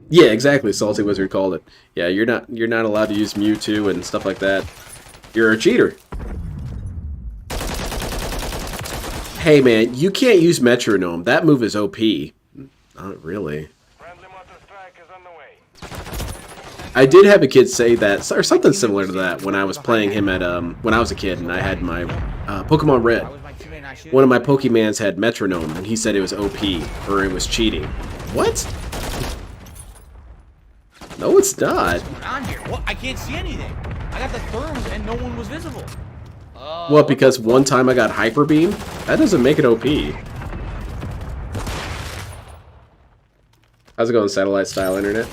Yeah, exactly. Salty Wizard called it. Yeah, you're not allowed to use Mewtwo and stuff like that. You're a cheater. Hey man, you can't use Metronome. That move is OP. Not really. I did have a kid say that, or something similar to that, when I was playing him at when I was a kid and I had my Pokemon Red. One of my Pokemans had Metronome and he said it was OP or it was cheating. What? No, it's not. What's going on here? What? I can't see anything. I got the therms and no one was visible. What, because one time I got Hyper Beam? That doesn't make it OP. How's it going, satellite style internet?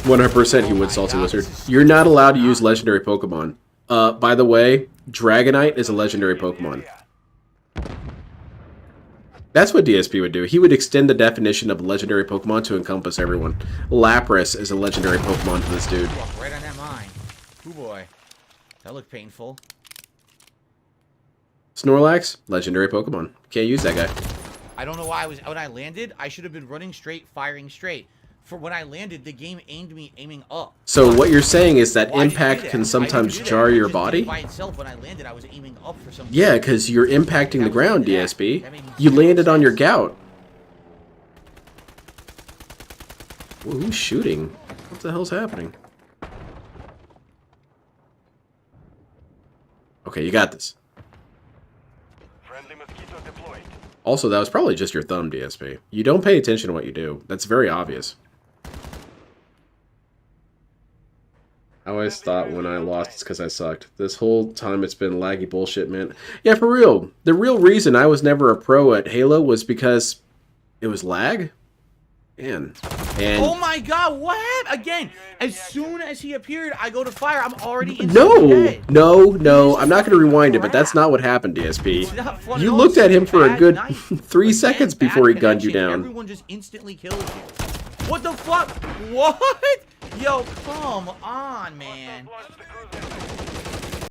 100% he would, Salty Wizard. You're not allowed to use legendary Pokemon. By the way, Dragonite is a legendary Pokemon. That's what DSP would do. He would extend the definition of legendary Pokemon to encompass everyone. Lapras is a legendary Pokemon to this dude. Right on that mine. Oh boy. That looked painful. Snorlax, legendary Pokemon. Can't use that guy. I don't know why when I landed, I should have been running straight, firing straight. For when I landed, the game aimed me aiming up. So what you're saying is that impact can sometimes jar your body? By itself, when I landed, I was aiming up for some. Yeah, because you're impacting the ground, DSP. You landed on your gout. Whoa, who's shooting? What the hell's happening? Okay, you got this. Also, that was probably just your thumb, DSP. You don't pay attention to what you do. That's very obvious. I always thought when I lost it's because I sucked. This whole time it's been laggy bullshit, man. Yeah, for real. The real reason I was never a pro at Halo was because it was lag. Man. And oh my god, what happened? Again, as soon as he appeared, I go to fire. I'm already in dead. No. I'm not going to rewind it, but that's not what happened, DSP. You looked at him for a good 3 seconds before he gunned you down. Everyone just instantly kills you. What the fuck? What? Yo, come on, man.